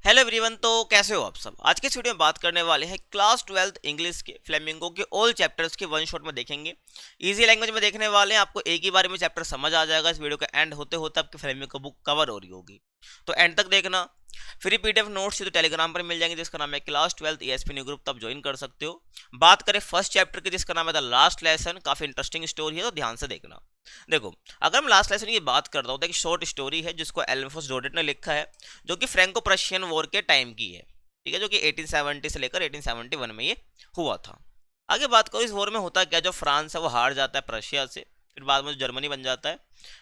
Hello everyone. तो कैसे हो आप सब। आज के इस वीडियो में बात करने वाले हैं क्लास 12th इंग्लिश के फ्लेमिंगो के ऑल चैप्टर्स के वन शॉट में देखेंगे। इजी लैंग्वेज में देखने वाले हैं, आपको एक ही बारे में चैप्टर समझ आ जाएगा। इस वीडियो का एंड होते होते आपकी फ्लेमिंगो बुक कवर हो रही होगी, तो एंड तक देखना। फ्री पीडीएफ नोट्स तो टेलीग्राम पर मिल जाएंगे, जिसका नाम है class 12th ESP new group, तब ज्वाइन कर सकते हो। बात करें फर्स्ट चैप्टर की, जिसका नाम है द लास्ट लेसन। काफी इंटरेस्टिंग स्टोरी है, तो ध्यान से देखना। देखो, अगर मैं लास्ट लेसन की बात करता हूँ तो एक शॉर्ट स्टोरी है जिसको एल्फोस डोडेट ने लिखा है, जो कि फ्रैंको प्रशियन वॉर के टाइम की है। ठीक है, जो कि 1870 से लेकर 1871 में ये हुआ था। आगे बात करो, इस वॉर में होता क्या, जो फ्रांस है वो हार जाता है प्रशिया से, फिर बाद में जर्मनी बन जाता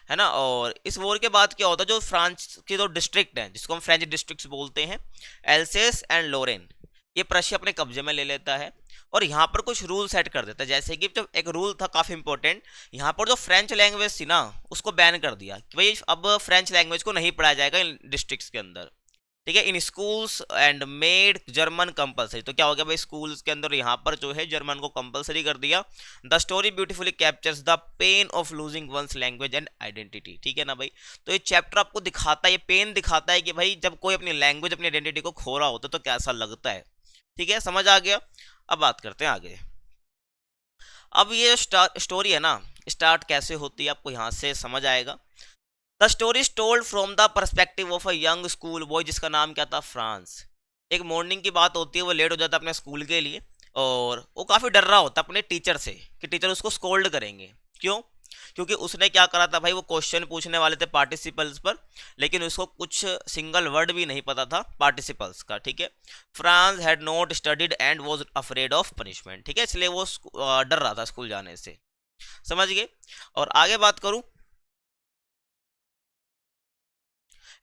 है ना। और इस वॉर के बाद क्या होता है, जो फ्रांस के जो डिस्ट्रिक्ट हैं, जिसको हम फ्रेंच डिस्ट्रिक्ट्स बोलते हैं, एल्सेस एंड लोरेन, ये प्रशिया अपने कब्जे में ले लेता है। और यहाँ पर कुछ रूल सेट कर देता है, जैसे कि जब एक रूल था काफी इंपॉर्टेंट, यहाँ पर जो फ्रेंच लैंग्वेज थी ना, उसको बैन कर दिया कि भाई अब फ्रेंच लैंग्वेज को नहीं पढ़ाया जाएगा इन डिस्ट्रिक्ट्स के अंदर। ठीक है, इन schools and made German compulsory. तो क्या हो गया भाई, स्कूल्स के अंदर यहाँ पर जो है जर्मन को कंपलसरी कर दिया। The story beautifully captures the pain of losing one's language and identity. ठीक है ना भाई। तो ये चैप्टर आपको दिखाता है, ये पेन दिखाता है कि भाई जब कोई अपनी लैंग्वेज अपनी आइडेंटिटी को खो रहा होता है तो कैसा लगता है। ठीक है, समझ आ गया। अब बात करते हैं आगे। अब ये स्टोरी है ना, स्टार्ट कैसे होती है आपको यहाँ से समझ आएगा। The story is told from the perspective of a young school boy, जिसका नाम क्या था, फ्रांस। एक मॉर्निंग की बात होती है, वो लेट हो जाता है अपने स्कूल के लिए, और वो काफ़ी डर रहा होता है अपने टीचर से कि टीचर उसको स्कोल्ड करेंगे। क्यों? क्योंकि उसने क्या करा था भाई, वो क्वेश्चन पूछने वाले थे पार्टिसिपल्स पर, लेकिन उसको कुछ सिंगल वर्ड भी नहीं पता था पार्टिसिपल्स का। ठीक है, France had not studied and was afraid of punishment. ठीक है, इसलिए वो डर रहा था स्कूल जाने से। समझ गए। और आगे बात करूं,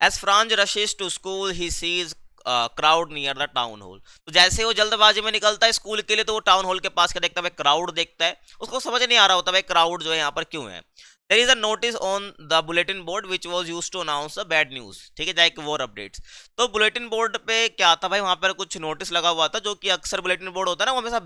as Franz rushes to school he sees crowd near the town hall. तो जैसे वो जल्दबाजी में निकलता है स्कूल के लिए, तो वो टाउन हॉल के पास क्या देखता है, क्राउड देखता है। उसको समझ नहीं आ रहा होता भाई क्राउड जो है यहाँ पर क्यों है। There is a notice on the bulletin board which was used to announce the bad news. ठीक है, लाइक वॉर अपडेट्स। तो बुलेटिन बोर्ड पे क्या था भाई, वहां पर कुछ नोटिस लगा हुआ था, जो कि अक्सर बुलेटिन बोर्ड होता है ना, वो हमेशा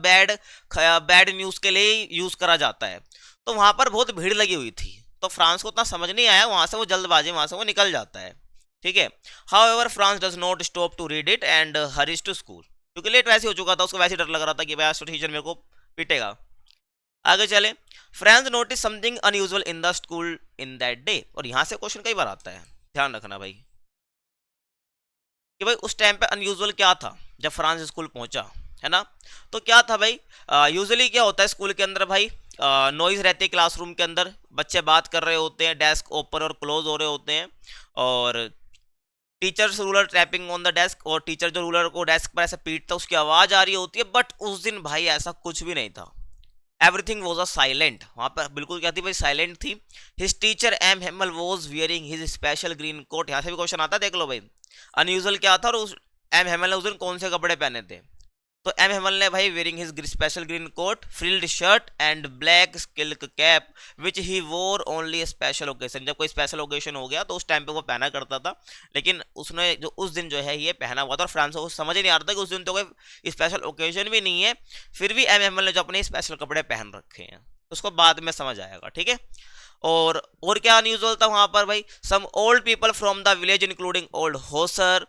बैड न्यूज के लिए यूज करा जाता है। तो वहां पर बहुत भीड़ लगी हुई थी, तो फ्रांस को उतना समझ नहीं आया, वहां से वो जल्दबाजी वहां से वो निकल जाता है। ठीक है, however Franz does not stop to read it and hurries to school, क्योंकि लेट वैसे हो चुका था, उसको वैसे डर लग रहा था कि भाई आज तो टीचर मेरे को पीटेगा। आगे चले, France notice something unusual in the school in that day. और यहां से क्वेश्चन कई बार आता है, ध्यान रखना भाई, कि भाई उस टाइम पे अनयूजुअल क्या था जब फ्रांस स्कूल पहुंचा, है ना। तो क्या था भाई, यूजुअली क्या होता है स्कूल के अंदर भाई, नॉइज रहती है क्लासरूम के अंदर, बच्चे बात कर रहे होते हैं, डेस्क ओपन और क्लोज हो रहे होते हैं, और teachers ruler tapping on the desk, और टीचर जो रूलर को डेस्क पर ऐसे पीटता उसकी आवाज आ रही होती है। बट उस दिन भाई ऐसा कुछ भी नहीं था, एवरीथिंग वॉज अ साइलेंट। वहां पर बिल्कुल क्या थी भाई, साइलेंट थी। His teacher M Hamel was wearing his special green coat. यहाँ से भी क्वेश्चन आता है, देख लो भाई, अनयूजुअल क्या था, और उस एम हेमल ने उस दिन कौन से कपड़े पहने थे। तो एम हेमल ने भाई wearing his special green coat, frilled shirt and black silk cap which he wore only special occasion. जब कोई स्पेशल ओकेजन हो गया तो उस टाइम पे वो पहना करता था, लेकिन उसने जो उस दिन जो है ये पहना हुआ था, और फ्रांस को समझ ही नहीं आ रहा था कि उस दिन तो कोई स्पेशल ओकेजन भी नहीं है, फिर भी एम हेमल ने जो अपने स्पेशल कपड़े पहन रखे हैं, उसको बाद में समझ आएगा। ठीक है, और क्या अनयूजुअल था वहां पर भाई, some old people from the village including old Hauser,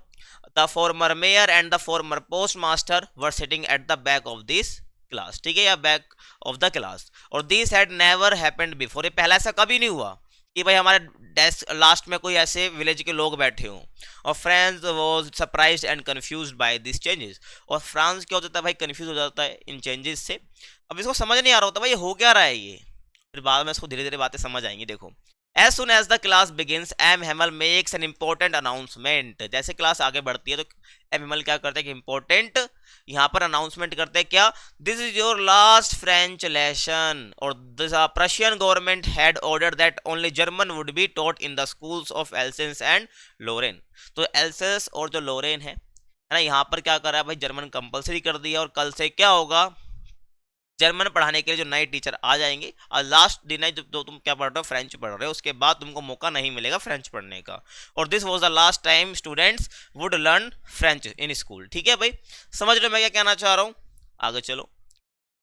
the former mayor and the former postmaster were sitting at the back of this class. ठीक है, या बैक ऑफ द क्लास, और this had never happened before. ये पहला ऐसा कभी नहीं हुआ कि भाई हमारे डेस्क लास्ट में कोई ऐसे विलेज के लोग बैठे हों। और Franz was surprised and confused by this changes. और फ्रांस क्या होता है भाई, कंफ्यूज हो जाता है इन चेंजेस से। अब इसको समझ नहीं आ रहा होता भाई ये हो क्या रहा है ये, फिर बाद में इसको धीरे धीरे बातें समझ आएंगी। देखो, as soon as the class begins M Hamel makes an important announcement. जैसे क्लास आगे बढ़ती है तो एम हेमल क्या करते हैं कि इंपॉर्टेंट यहाँ पर अनाउंसमेंट करते हैं, क्या, this is your last French lesson, और this Prussian government had order that only German would be taught in the schools of Alsace and Lorraine. तो एल्सेंस और जो लोरेन है ना, यहाँ पर क्या कर रहा है भाई, जर्मन कंपलसरी कर दिया, और कल से क्या होगा, जर्मन पढ़ाने के लिए जो नए टीचर आ जाएंगे, और लास्ट दिन है जो तुम क्या पढ़ रहे हो, फ्रेंच पढ़ रहे हो, उसके बाद तुमको मौका नहीं मिलेगा फ्रेंच पढ़ने का। और this was the last time students would learn French in school. ठीक है भाई, समझ रहे हो मैं क्या कहना चाह रहा हूँ। आगे चलो,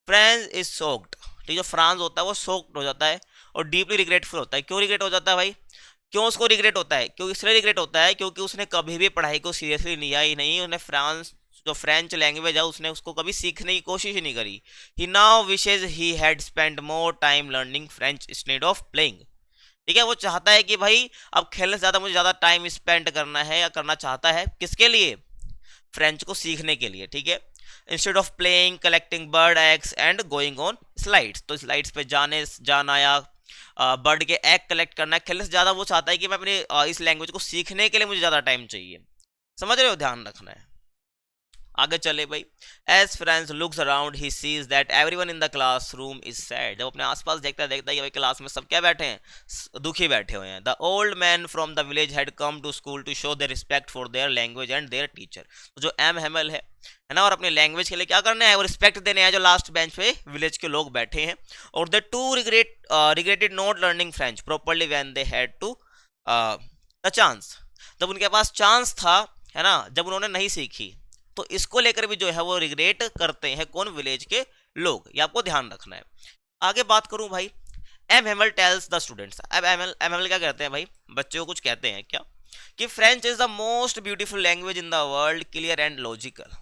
फ्रांस इज सोक्ड। ठीक है, फ्रांस होता है वो सोक्ड हो जाता है और डीपली रिग्रेटफुल होता है। क्यों रिग्रेट हो जाता है भाई, क्यों उसको रिग्रेट होता है? क्यों इसलिए रिग्रेट होता है क्योंकि उसने कभी भी पढ़ाई को सीरियसली लिया ही नहीं, उसने फ्रांस जो फ्रेंच लैंग्वेज है उसने उसको कभी सीखने की कोशिश ही नहीं करी। He now wishes he had spend more time learning French instead of playing. ठीक है, वो चाहता है कि भाई अब खेलने से ज्यादा मुझे ज्यादा टाइम स्पेंड करना है, या करना चाहता है किसके लिए? फ्रेंच को सीखने के लिए। ठीक है, instead of playing collecting bird eggs and going on slides, तो स्लाइड्स पे जाना या बर्ड के एग कलेक्ट करना, खेलने से ज्यादा वो चाहता है कि मैं अपने इस लैंग्वेज को सीखने के लिए मुझे ज्यादा टाइम चाहिए। समझ रहे हो, ध्यान रखना है। आगे चले भाई। As Franz looks around he sees that everyone in the classroom is sad, जब अपने आसपास देखता है कि भाई क्लास में सब क्या बैठे हैं? दुखी बैठे हुए हैं। The old man from the village had come to school to show their respect for their language and their teacher, तो जो एम हेमल है ना, और अपनी लैंग्वेज के लिए क्या करना है? वो रिस्पेक्ट देने हैं जो लास्ट बेंच पे विलेज के लोग बैठे हैं। और they too regretted not learning French properly when they had to the chance, जब उनके पास चांस था, है ना, जब उन्होंने नहीं सीखी, तो इसको लेकर भी जो है वो रिग्रेट करते हैं कौन? विलेज के लोग। ये आपको ध्यान रखना है। आगे बात करूं भाई, M Hemal tells the students. अब एम हेमल क्या कहते हैं भाई? बच्चों को कुछ कहते हैं क्या? कि French is the most beautiful language in the world, clear and logical.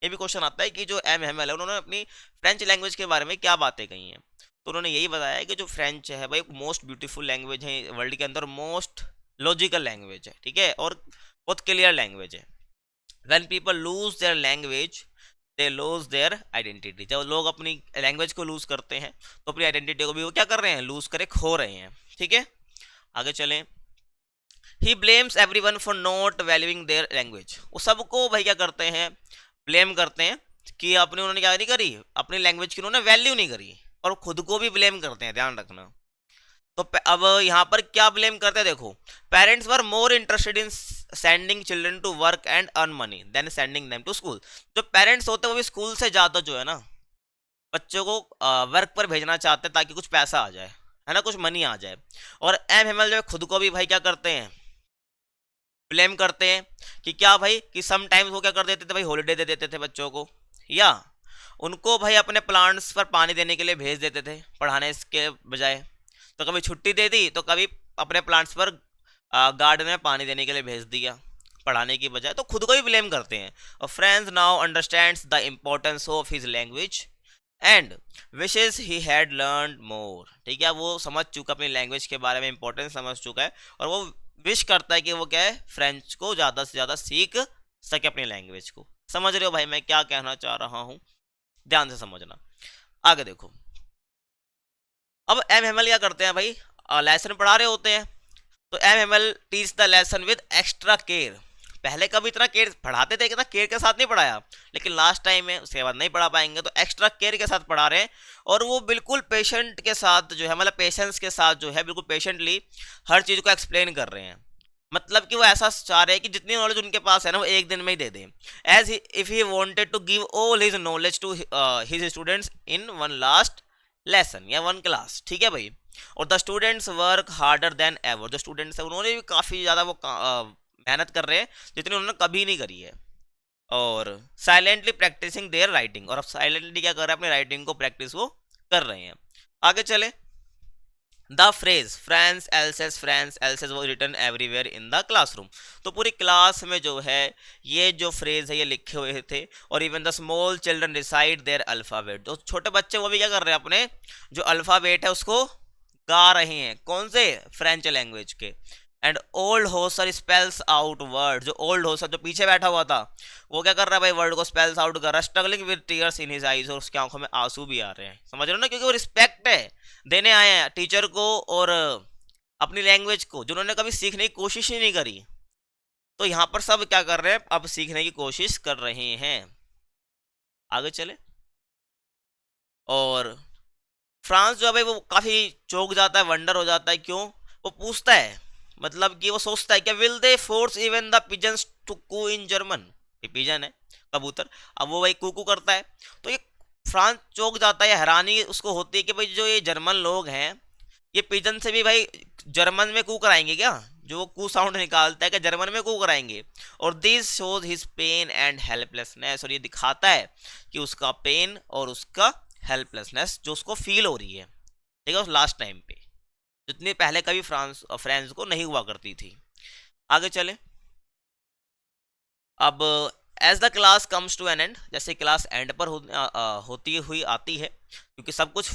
ये भी क्वेश्चन आता है कि जो एम हेमल है उन्होंने अपनी फ्रेंच लैंग्वेज के बारे में क्या बातें कही हैं। तो उन्होंने यही बताया कि जो फ्रेंच है भाई मोस्ट ब्यूटीफुल लैंग्वेज है वर्ल्ड के अंदर, मोस्ट लॉजिकल लैंग्वेज है। ठीक है, और बहुत क्लियर लैंग्वेज है। when people lose their language they lose their identity, जब लोग अपनी लैंग्वेज को लूज करते हैं तो अपनी आइडेंटिटी को भी वो क्या कर रहे हैं? लूज करे, खो रहे हैं। ठीक है, आगे चलें। He blames everyone for not valuing their language, वो सबको भाई क्या करते हैं? ब्लेम करते हैं कि अपने उन्होंने क्या नहीं करी? अपनी लैंग्वेज की उन्होंने वैल्यू नहीं करी, और खुद को भी ब्लेम करते हैं, ध्यान रखना। तो अब यहाँ पर क्या ब्लेम करते हैं? देखो, parents were more interested in sending children to work and earn money than sending them to school. जो पेरेंट्स होते हैं वो भी स्कूल से ज़्यादा जो है ना बच्चों को वर्क पर भेजना चाहते हैं ताकि कुछ पैसा आ जाए, है ना, कुछ मनी आ जाए। और एम हेमल जो खुद को भी भाई क्या करते हैं? ब्लेम करते हैं कि क्या भाई? कि समटाइम्स वो क्या कर देते थे भाई? हॉलीडे दे देते थे बच्चों को, या उनको भाई अपने प्लांट्स पर पानी देने के लिए भेज देते थे पढ़ाने के बजाय। तो कभी छुट्टी दे दी तो कभी अपने प्लांट्स पर गार्डन में पानी देने के लिए भेज दिया पढ़ाने की बजाय, तो खुद को ही ब्लेम करते हैं। और friends now understands the importance of his language and wishes he had learn more. ठीक है, वो समझ चुका अपनी लैंग्वेज के बारे में, इंपॉर्टेंस समझ चुका है, और वो विश करता है कि वो क्या है? फ्रेंच को ज़्यादा से ज़्यादा सीख सके अपनी लैंग्वेज को। समझ रहे हो भाई मैं क्या कहना चाह रहा हूँ? ध्यान से समझना। आगे देखो, अब एम हेमल क्या करते हैं भाई? लेसन पढ़ा रहे होते हैं, तो M Hamel teach the lesson with extra care. पहले कभी इतना केयर पढ़ाते थे, कितना केयर के साथ नहीं पढ़ाया, लेकिन लास्ट टाइम में उसके बाद नहीं पढ़ा पाएंगे तो एक्स्ट्रा केयर के साथ पढ़ा रहे हैं। और वो बिल्कुल पेशेंट के साथ जो है, मतलब पेशेंस के साथ जो है, बिल्कुल पेशेंटली हर चीज़ को एक्सप्लेन कर रहे हैं। मतलब कि वो ऐसा चाह रहे हैं कि जितनी नॉलेज उनके पास है ना वो एक दिन में ही दे दें, as if he wanted to give all his knowledge to his students in one last lesson या वन क्लास। ठीक है भाई, और the students work harder than ever, जो स्टूडेंट्स है उन्होंने भी काफ़ी ज़्यादा वो मेहनत कर रहे हैं जितनी उन्होंने कभी नहीं करी है। और साइलेंटली प्रैक्टिसिंग देयर राइटिंग, और अब साइलेंटली क्या कर रहे हैं? अपनी राइटिंग को प्रैक्टिस वो कर रहे हैं। आगे चले। द फ्रेज फ्रांस एल्सेस वो return everywhere in the classroom, तो पूरी क्लास में जो है ये जो फ्रेज है ये लिखे हुए थे। और even the small children recite their alphabet, तो छोटे बच्चे वो भी क्या कर रहे हैं? अपने जो अल्फ़ाबेट है उसको गा रहे हैं। कौन से? फ्रेंच लैंग्वेज के। And old Hauser spells out word, जो ओल्ड होसर जो पीछे बैठा हुआ था वो क्या कर रहा है भाई? वर्ड को स्पेल्स आउट कर रहा है, struggling with tears in his eyes, और उसकी आंखों में आंसू भी आ रहे हैं। समझ रहे हो ना, क्योंकि वो रिस्पेक्ट है देने आए हैं टीचर को और अपनी लैंग्वेज को, जिन्होंने कभी सीखने की कोशिश ही नहीं करी। तो यहाँ पर सब क्या कर रहे हैं? अब सीखने की कोशिश कर रहे हैं। आगे चले। और फ्रांस जो है भाई वो काफी चौंक जाता है, वंडर हो जाता है। क्यों? वो पूछता है, मतलब कि वो सोचता है कि will they force even the pigeons to coo in German, ये पिजन है कबूतर, अब वो भाई कूकू करता है। तो ये फ्रांस चौंक जाता है, हैरानी उसको होती है कि भाई जो ये जर्मन लोग हैं ये पिजन से भी भाई जर्मन में कू कराएंगे क्या? जो वो कू साउंड निकालता है कि जर्मन में कू कराएंगे। और this shows his pain and helplessness, और ये दिखाता है कि उसका पेन और उसका हेल्पलेसनेस जो उसको फील हो रही है, ठीक है, उस लास्ट टाइम पे। जितनी पहले कभी फ्रांस फ्रांस को नहीं हुआ करती थी। आगे चले। अब as the class comes to an end, जैसे क्लास एंड पर होती हुई आती है, क्योंकि सब कुछ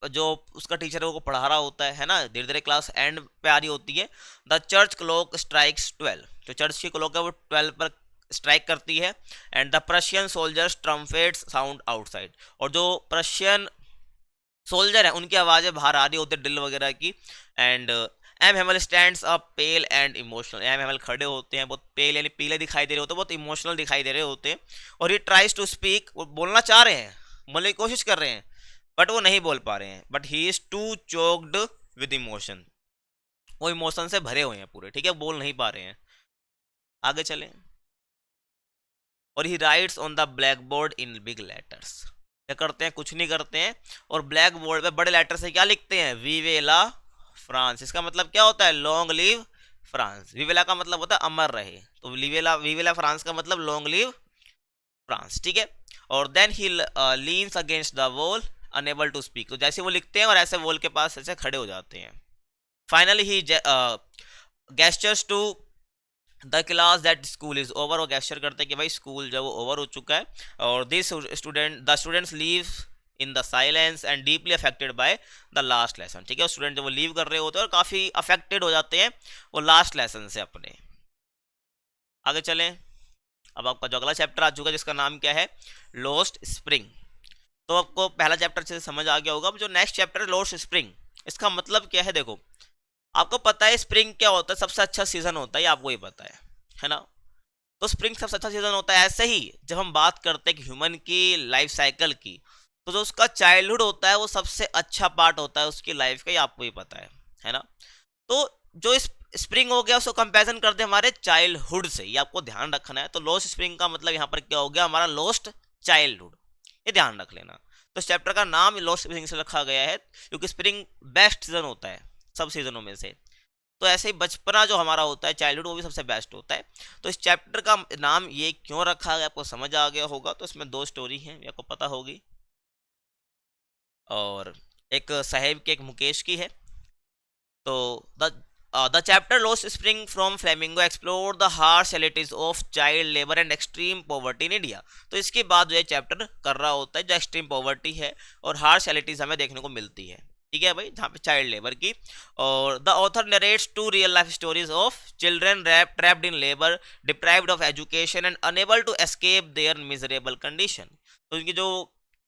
जो उसका टीचर है वो पढ़ा रहा होता है ना, धीरे धीरे क्लास एंड पे आ रही होती है। द चर्च क्लॉक स्ट्राइक्स 12, जो चर्च की क्लॉक है वो 12 पर स्ट्राइक करती है। And the Prussian soldiers trumpets sound outside, और जो प्रशियन सोल्जर है उनकी आवाज़ें बाहर आ रही होती है ड्रिल वगैरह की। And M Hamel stands up pale and emotional, M Hamel खड़े होते हैं, बहुत पेल यानी पीले दिखाई दे रहे होते हैं, बहुत इमोशनल दिखाई दे रहे होते हैं। और ही ट्राइज टू स्पीक, वो बोलना चाह रहे हैं, बोलने की कोशिश कर रहे हैं, बट वो नहीं बोल पा रहे हैं। But he is too choked with emotion, वो इमोशन से भरे हुए हैं पूरे, ठीक है, बोल नहीं पा रहे हैं। आगे चलें। और ही rights on the black board in big letters, क्या करते हैं, कुछ नहीं करते हैं, और ब्लैक बोर्ड पे बड़े लेटर से क्या लिखते हैं, विवेला फ्रांस। इसका मतलब क्या होता है, लॉन्ग लिव फ्रांस। विवेला का मतलब होता है अमर रहे, तो विवेला विवेला फ्रांस का मतलब लॉन्ग लिव फ्रांस, ठीक है। और then he leans against the wall unable to speak, तो जैसे वो लिखते हैं और ऐसे वॉल के पास ऐसे खड़े हो जाते हैं। Finally he gestures to the class that school is over, वो गेस्चर करते हैं कि भाई स्कूल जो वो ओवर हो चुका है। और this students leave in the silence and deeply affected by the last lesson, ठीक है। स्टूडेंट जब वो लीव कर रहे होते हैं और काफ़ी अफेक्टेड हो जाते हैं वो लास्ट लेसन से अपने। आगे चलें। अब आपका जो अगला चैप्टर आ चुका है जिसका नाम क्या है, लॉस्ट स्प्रिंग। तो आपको पहला चैप्टर अच्छे से समझ आ गया होगा। अब जो नेक्स्ट चैप्टर है लॉस्ट स्प्रिंग, इसका मतलब क्या है, देखो आपको पता है स्प्रिंग क्या होता है, सबसे अच्छा सीजन होता है, ये आपको ही पता है ना। तो स्प्रिंग सबसे अच्छा सीजन होता है। ऐसे ही जब हम बात करते हैं कि ह्यूमन की लाइफ साइकिल की, तो जो उसका चाइल्डहुड होता है वो सबसे अच्छा पार्ट होता है उसकी लाइफ का, ये आपको ही पता है ना। तो जो इस स्प्रिंग हो गया उसको कंपैरिजन करते हैं हमारे चाइल्डहुड से, ये आपको ध्यान रखना है। तो लॉस्ट स्प्रिंग का मतलब यहाँ पर क्या हो गया, हमारा लॉस्ट चाइल्डहुड, ये ध्यान रख लेना। तो इस चैप्टर का नाम लॉस्ट स्प्रिंग से रखा गया है क्योंकि स्प्रिंग बेस्ट सीजन होता है सब सीजनों में से। तो ऐसे ही बचपना जो हमारा होता है, चाइल्डहुड, वो भी सबसे बेस्ट होता है। तो इस चैप्टर का नाम ये क्यों रखा गया आपको समझ आ गया होगा। तो इसमें दो स्टोरी हैं, ये आपको पता होगी, और एक साहेब की एक मुकेश की है। तो the chapter lost spring from flamingo explore the harsh realities of child labour and extreme poverty in India. तो इसके बाद जो ये चैप्टर कर रहा होता है जो एक्सट्रीम पॉवर्टी है और हार्श रियलिटीज हमें देखने को मिलती है, ठीक है भाई, जहाँ पे चाइल्ड लेबर की। और the author narrates two real life stories of children trapped in labour, deprived of education and unable to escape their miserable condition. तो इनकी जो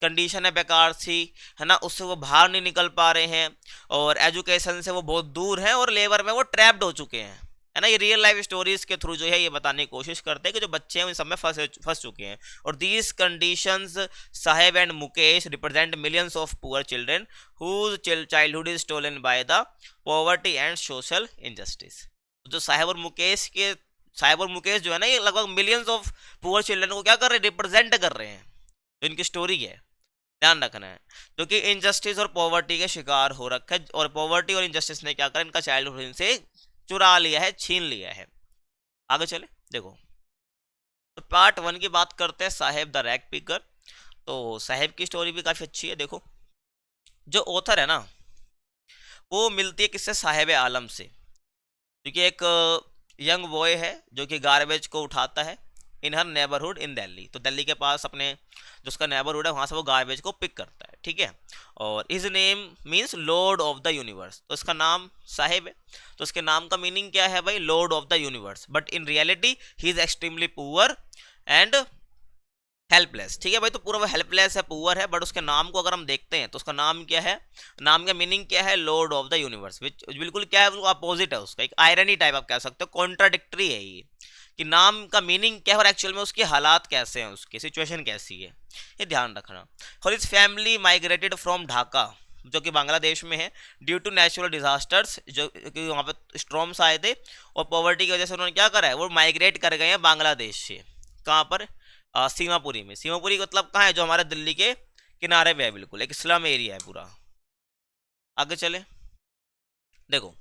कंडीशन है बेकार सी, है ना, उससे वो बाहर नहीं निकल पा रहे हैं, और एजुकेशन से वो बहुत दूर हैं, और लेबर में वो ट्रैप्ड हो चुके हैं, है ना। ये रियल लाइफ स्टोरीज के थ्रू जो है ये बताने की कोशिश करते हैं कि जो बच्चे हैं उन सब में फंस चुके हैं। और these conditions Saheb and Mukesh represent millions of poor children whose childhood is stolen by the poverty and social injustice. जो साहेब और मुकेश जो है ना, ये लगभग मिलियंस ऑफ पुअर चिल्ड्रन को क्या कर रहे हैं, रिप्रेजेंट कर रहे हैं, जो इनकी स्टोरी है, ध्यान रखना है। जो कि इनजस्टिस और पॉवर्टी के शिकार हो रखा है, और पॉवर्टी और इनजस्टिस ने क्या करा, इनका चाइल्डहुड इनसे चुरा लिया है, छीन लिया है। आगे चले, देखो तो पार्ट 1 की बात करते हैं, साहेब द रैग पिकर। तो साहेब की स्टोरी भी काफी अच्छी है। देखो जो ऑथर है ना, वो मिलती है किससे, साहेब आलम से, क्योंकि एक यंग बॉय है जो कि गार्बेज को उठाता है इन हर नेबरहुड इन दिल्ली। तो दिल्ली के पास अपने जो उसका नेबरहुड है वहाँ से वो गार्बेज को पिक करता है, ठीक है। और his name means Lord of the universe, तो इसका नाम साहिब है, तो उसके नाम का मीनिंग क्या है भाई, Lord of the universe. But in reality he is extremely poor and helpless, ठीक है भाई। तो पूरा वो हेल्पलेस है, पुअर है, बट उसके नाम को अगर हम देखते हैं तो उसका नाम क्या है, नाम का मीनिंग क्या है, लॉर्ड ऑफ द यूनिवर्स, विच बिल्कुल क्या है, वो अपोजिट है उसका, एक आयरनी टाइप आप कह सकते हो, कॉन्ट्राडिक्टरी है ये, कि नाम का मीनिंग क्या है और एक्चुअल में उसके हालात कैसे हैं, उसकी सिचुएशन कैसी है, ये ध्यान रखना। और इस फैमिली माइग्रेटेड फ्रॉम ढाका, जो कि बांग्लादेश में है, ड्यू टू नेचुरल डिजास्टर्स, जो कि वहाँ पे स्ट्रॉम्स आए थे, और पॉवर्टी की वजह से उन्होंने क्या करा है, वो माइग्रेट कर गए हैं बांग्लादेश से। कहाँ पर, सीमापुरी में। सीमापुरी मतलब कहाँ है, जो हमारे दिल्ली के किनारे पे है, बिल्कुल एक स्लम एरिया है पूरा। आगे चले, देखो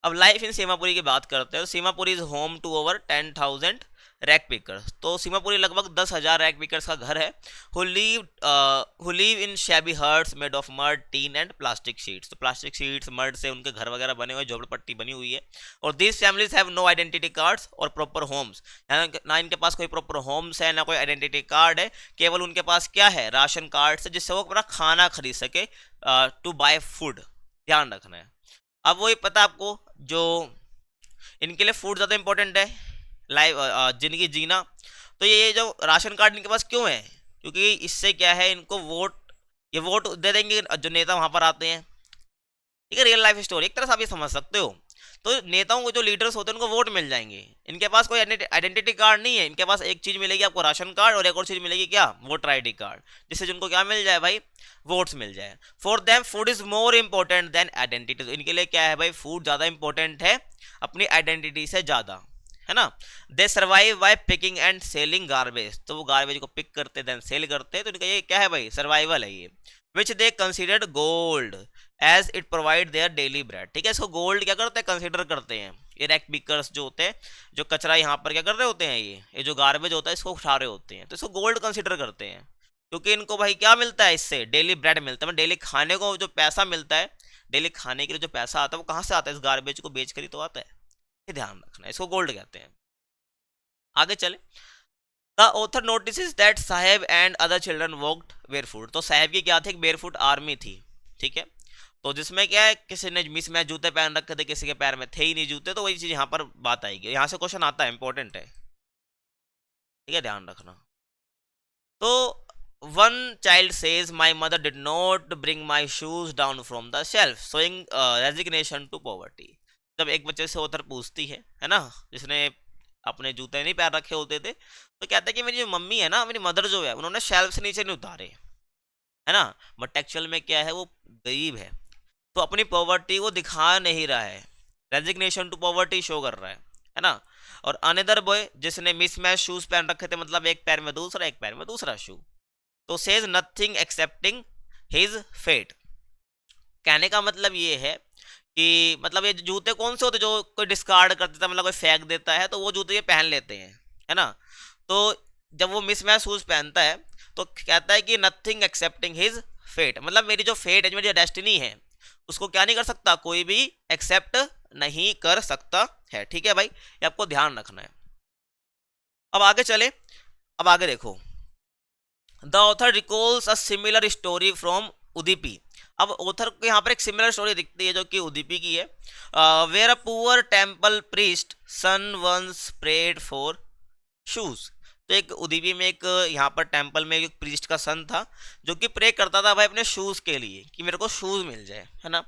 अब लाइफ इन सीमापुरी की बात करते हैं। Seemapuri is home to over 10,000 rag pickers. तो सीमापुरी लगभग 10,000 रैक पिकर्स का घर है who live in shabby huts made of mud tin and plastic sheets. तो प्लास्टिक शीट्स मड से उनके घर वगैरह बने हुए, झोपड़पट्टी बनी हुई है। और these families have no identity cards और प्रॉपर होम्स, ना इनके पास कोई प्रॉपर होम्स है ना कोई आइडेंटिटी कार्ड है, केवल उनके पास क्या है, राशन कार्ड है जिससे वो अपना खाना खरीद सके, टू बाय फूड। ध्यान रखना है। अब वही पता आपको, जो इनके लिए फूड ज़्यादा इंपॉर्टेंट है, लाइफ जिंदगी जीना। तो ये जो राशन कार्ड इनके पास क्यों है, क्योंकि इससे क्या है, इनको वोट, ये वोट दे देंगे जो नेता वहां पर आते हैं। ठीक है, रियल लाइफ स्टोरी एक तरह से आप ये समझ सकते हो। तो नेताओं को जो लीडर्स होते हैं उनको वोट मिल जाएंगे। इनके पास कोई आइडेंटिटी कार्ड नहीं है, इनके पास एक चीज मिलेगी आपको, राशन कार्ड, और एक और चीज मिलेगी क्या, वोटर आईडी कार्ड, जिससे जिनको क्या मिल जाए भाई, वोट्स मिल जाए। For them food is more important than identity. इनके लिए क्या है भाई, फूड ज्यादा इंपॉर्टेंट है अपनी आइडेंटिटी से ज्यादा, है ना। They survive by picking and selling garbage. तो वो गार्बेज को पिक करते देन सेल करते हैं। तो इनका ये क्या है भाई, सर्वाइवल है ये। Which they considered gold as it provide their daily bread. ठीक है, इसको गोल्ड क्या करते हैं, कंसिडर करते हैं। ये रैक पिकर्स जो होते हैं, जो कचरा यहाँ पर क्या कर रहे होते हैं, ये जो गार्बेज होता है इसको उठा रहे होते हैं, तो इसको गोल्ड कंसिडर करते हैं। क्योंकि इनको भाई क्या मिलता है, इससे डेली ब्रेड मिलता है, डेली खाने को जो पैसा मिलता है, डेली खाने के लिए जो पैसा आता है वो कहाँ से आता है, इस गार्बेज को बेच कर ही तो आता है। ये ध्यान रखना है, इसको गोल्ड कहते हैं। आगे चले। The author notice that Saheb and other children walked barefoot. तो साहेब की क्या थी, एक बेयरफुट आर्मी थी। ठीक है, तो जिसमें क्या है, किसी ने मिस मैच जूते पहन रखे थे, किसी के पैर में थे ही नहीं जूते, तो वही चीज यहाँ पर बात आएगी, यहाँ से क्वेश्चन आता है, इंपॉर्टेंट है। ठीक है, ध्यान रखना। तो one child says my mother did not bring my shoes down from the shelf showing resignation to poverty. जब एक बच्चे से ऑथर पूछती है ना, जिसने अपने जूते नहीं पैर रखे होते थे, तो कहता है कि मेरी जो मम्मी है ना, मेरी मदर जो है, उन्होंने शेल्फ से नीचे नहीं उतारे, है ना। बट एक्चुअल में क्या है, वो गरीब है, तो अपनी पॉवर्टी को दिखा नहीं रहा है, रेजिग्नेशन टू पॉवर्टी शो कर रहा है ना। और अनदर बॉय जिसने मिसमैच शूज पहन रखे थे, मतलब एक पैर में दूसरा एक पैर में दूसरा शू, तो says nothing accepting his fate. कहने का मतलब ये है कि मतलब ये जूते कौन से होते जो कोई डिस्कार्ड कर देता है, मतलब कोई फेंक देता है, तो वो जूते ये पहन लेते हैं, है ना। तो जब वो मिसमैच शूज पहनता है तो कहता है कि नथिंग एक्सेप्टिंग हिज फेट, मतलब मेरी जो फेट है, जो मेरी डेस्टिनी है, उसको क्या नहीं कर सकता, कोई भी एक्सेप्ट नहीं कर सकता है। ठीक है भाई, ये आपको ध्यान रखना है। अब आगे चले, अब आगे देखो। The author recalls a similar story from Udupi. अब ऑथर को यहाँ पर एक सिमिलर स्टोरी दिखती है जो कि उदीपी की है। Where a poor temple priest son once prayed for shoes. तो एक उदीपी में एक यहाँ पर टेम्पल में एक प्रीस्ट का सन था जो कि प्रे करता था भाई अपने शूज के लिए, कि मेरे को शूज मिल जाए, है ना।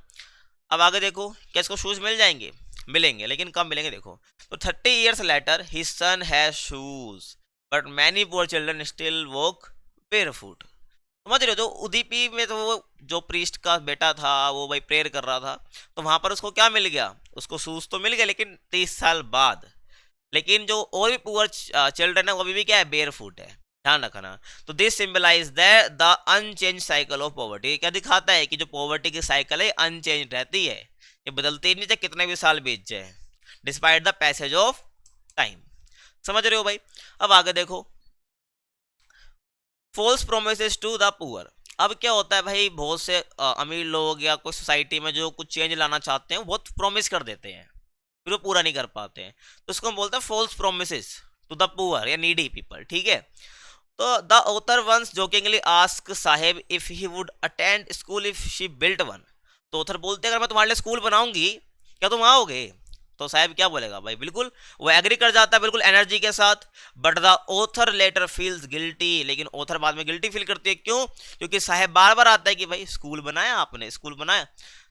अब आगे देखो, क्या इसको शूज मिल जाएंगे, मिलेंगे, लेकिन कब मिलेंगे देखो। तो 30 years later his son has shoes but many poor children still walk barefoot। समझ रहे हो, जो उदीपी में तो वो जो प्रीस्ट का बेटा था वो भाई प्रेयर कर रहा था, तो वहां पर उसको क्या मिल गया, उसको शूज तो मिल गया, लेकिन 30 साल बाद। लेकिन जो और भी पुअर चिल्ड्रन है वो अभी भी क्या है, बेयर फुट है। ध्यान रखना। तो this symbolize the unchanged cycle of poverty. क्या दिखाता है कि जो पॉवर्टी की साइकिल है अनचेंज रहती है, ये बदलती ही नहीं, चाहे कितने भी साल बीत जाए, despite the passage of time. समझ रहे हो भाई। अब आगे देखो, false promises to the poor. अब क्या होता है भाई, बहुत से अमीर लोग या कोई सोसाइटी में जो कुछ चेंज लाना चाहते हैं वो बहुत प्रॉमिस कर देते हैं, फिर वो पूरा नहीं कर पाते हैं, तो उसको हम बोलते हैं false promises to the poor या नीडी पीपल। ठीक है, तो the author once jokingly ask Saheb if he would attend school if she built one. तो ऑथर बोलते हैं अगर मैं तुम्हारे लिए स्कूल बनाऊंगी क्या तुम आओगे। तो साहब क्या बोलेगा भाई, बिल्कुल, वो एग्री कर जाता है बिल्कुल एनर्जी के साथ। But the author later feels guilty. लेकिन ऑथर बाद में गिल्टी फील करती है, क्यों, क्योंकि साहब बार बार आता है कि भाई स्कूल बनाया आपने, स्कूल बनाया।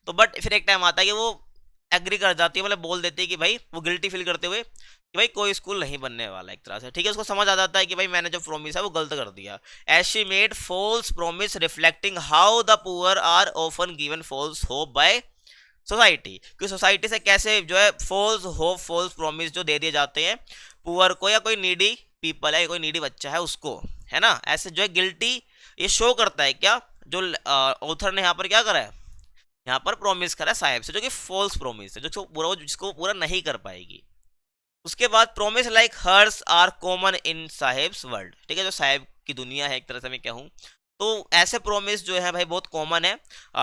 तो बट फिर एक टाइम आता है कि वो एग्री कर जाती है, मतलब बोल देती है कि भाई वो गिल्टी फील करते हुए कि भाई कोई स्कूल नहीं बनने वाला एक तरह से। ठीक है, उसको समझ आ जाता है कि भाई मैंने जो प्रॉमिस है वो गलत कर दिया। As she made false promise reflecting how the poor are often given false hope by society. कि सोसाइटी से कैसे जो है फॉल्स होप, फॉल्स प्रॉमिस जो दे दिए जाते हैं पुअर को, या कोई नीडी पीपल है, कोई नीडी बच्चा है उसको, है ना। ऐसे जो है गिल्टी ये शो करता है क्या, जो ऑथर ने यहाँ पर क्या करा है, यहाँ पर प्रॉमिस करा है साहब से, जो कि फॉल्स प्रॉमिस है, जो पूरा जिसको पूरा नहीं कर पाएगी। उसके बाद promise like hers are common in Saheb's world, ठीक है, जो साहेब की दुनिया है एक तरह से मैं कहूँ तो ऐसे प्रोमिस जो है भाई बहुत कॉमन है,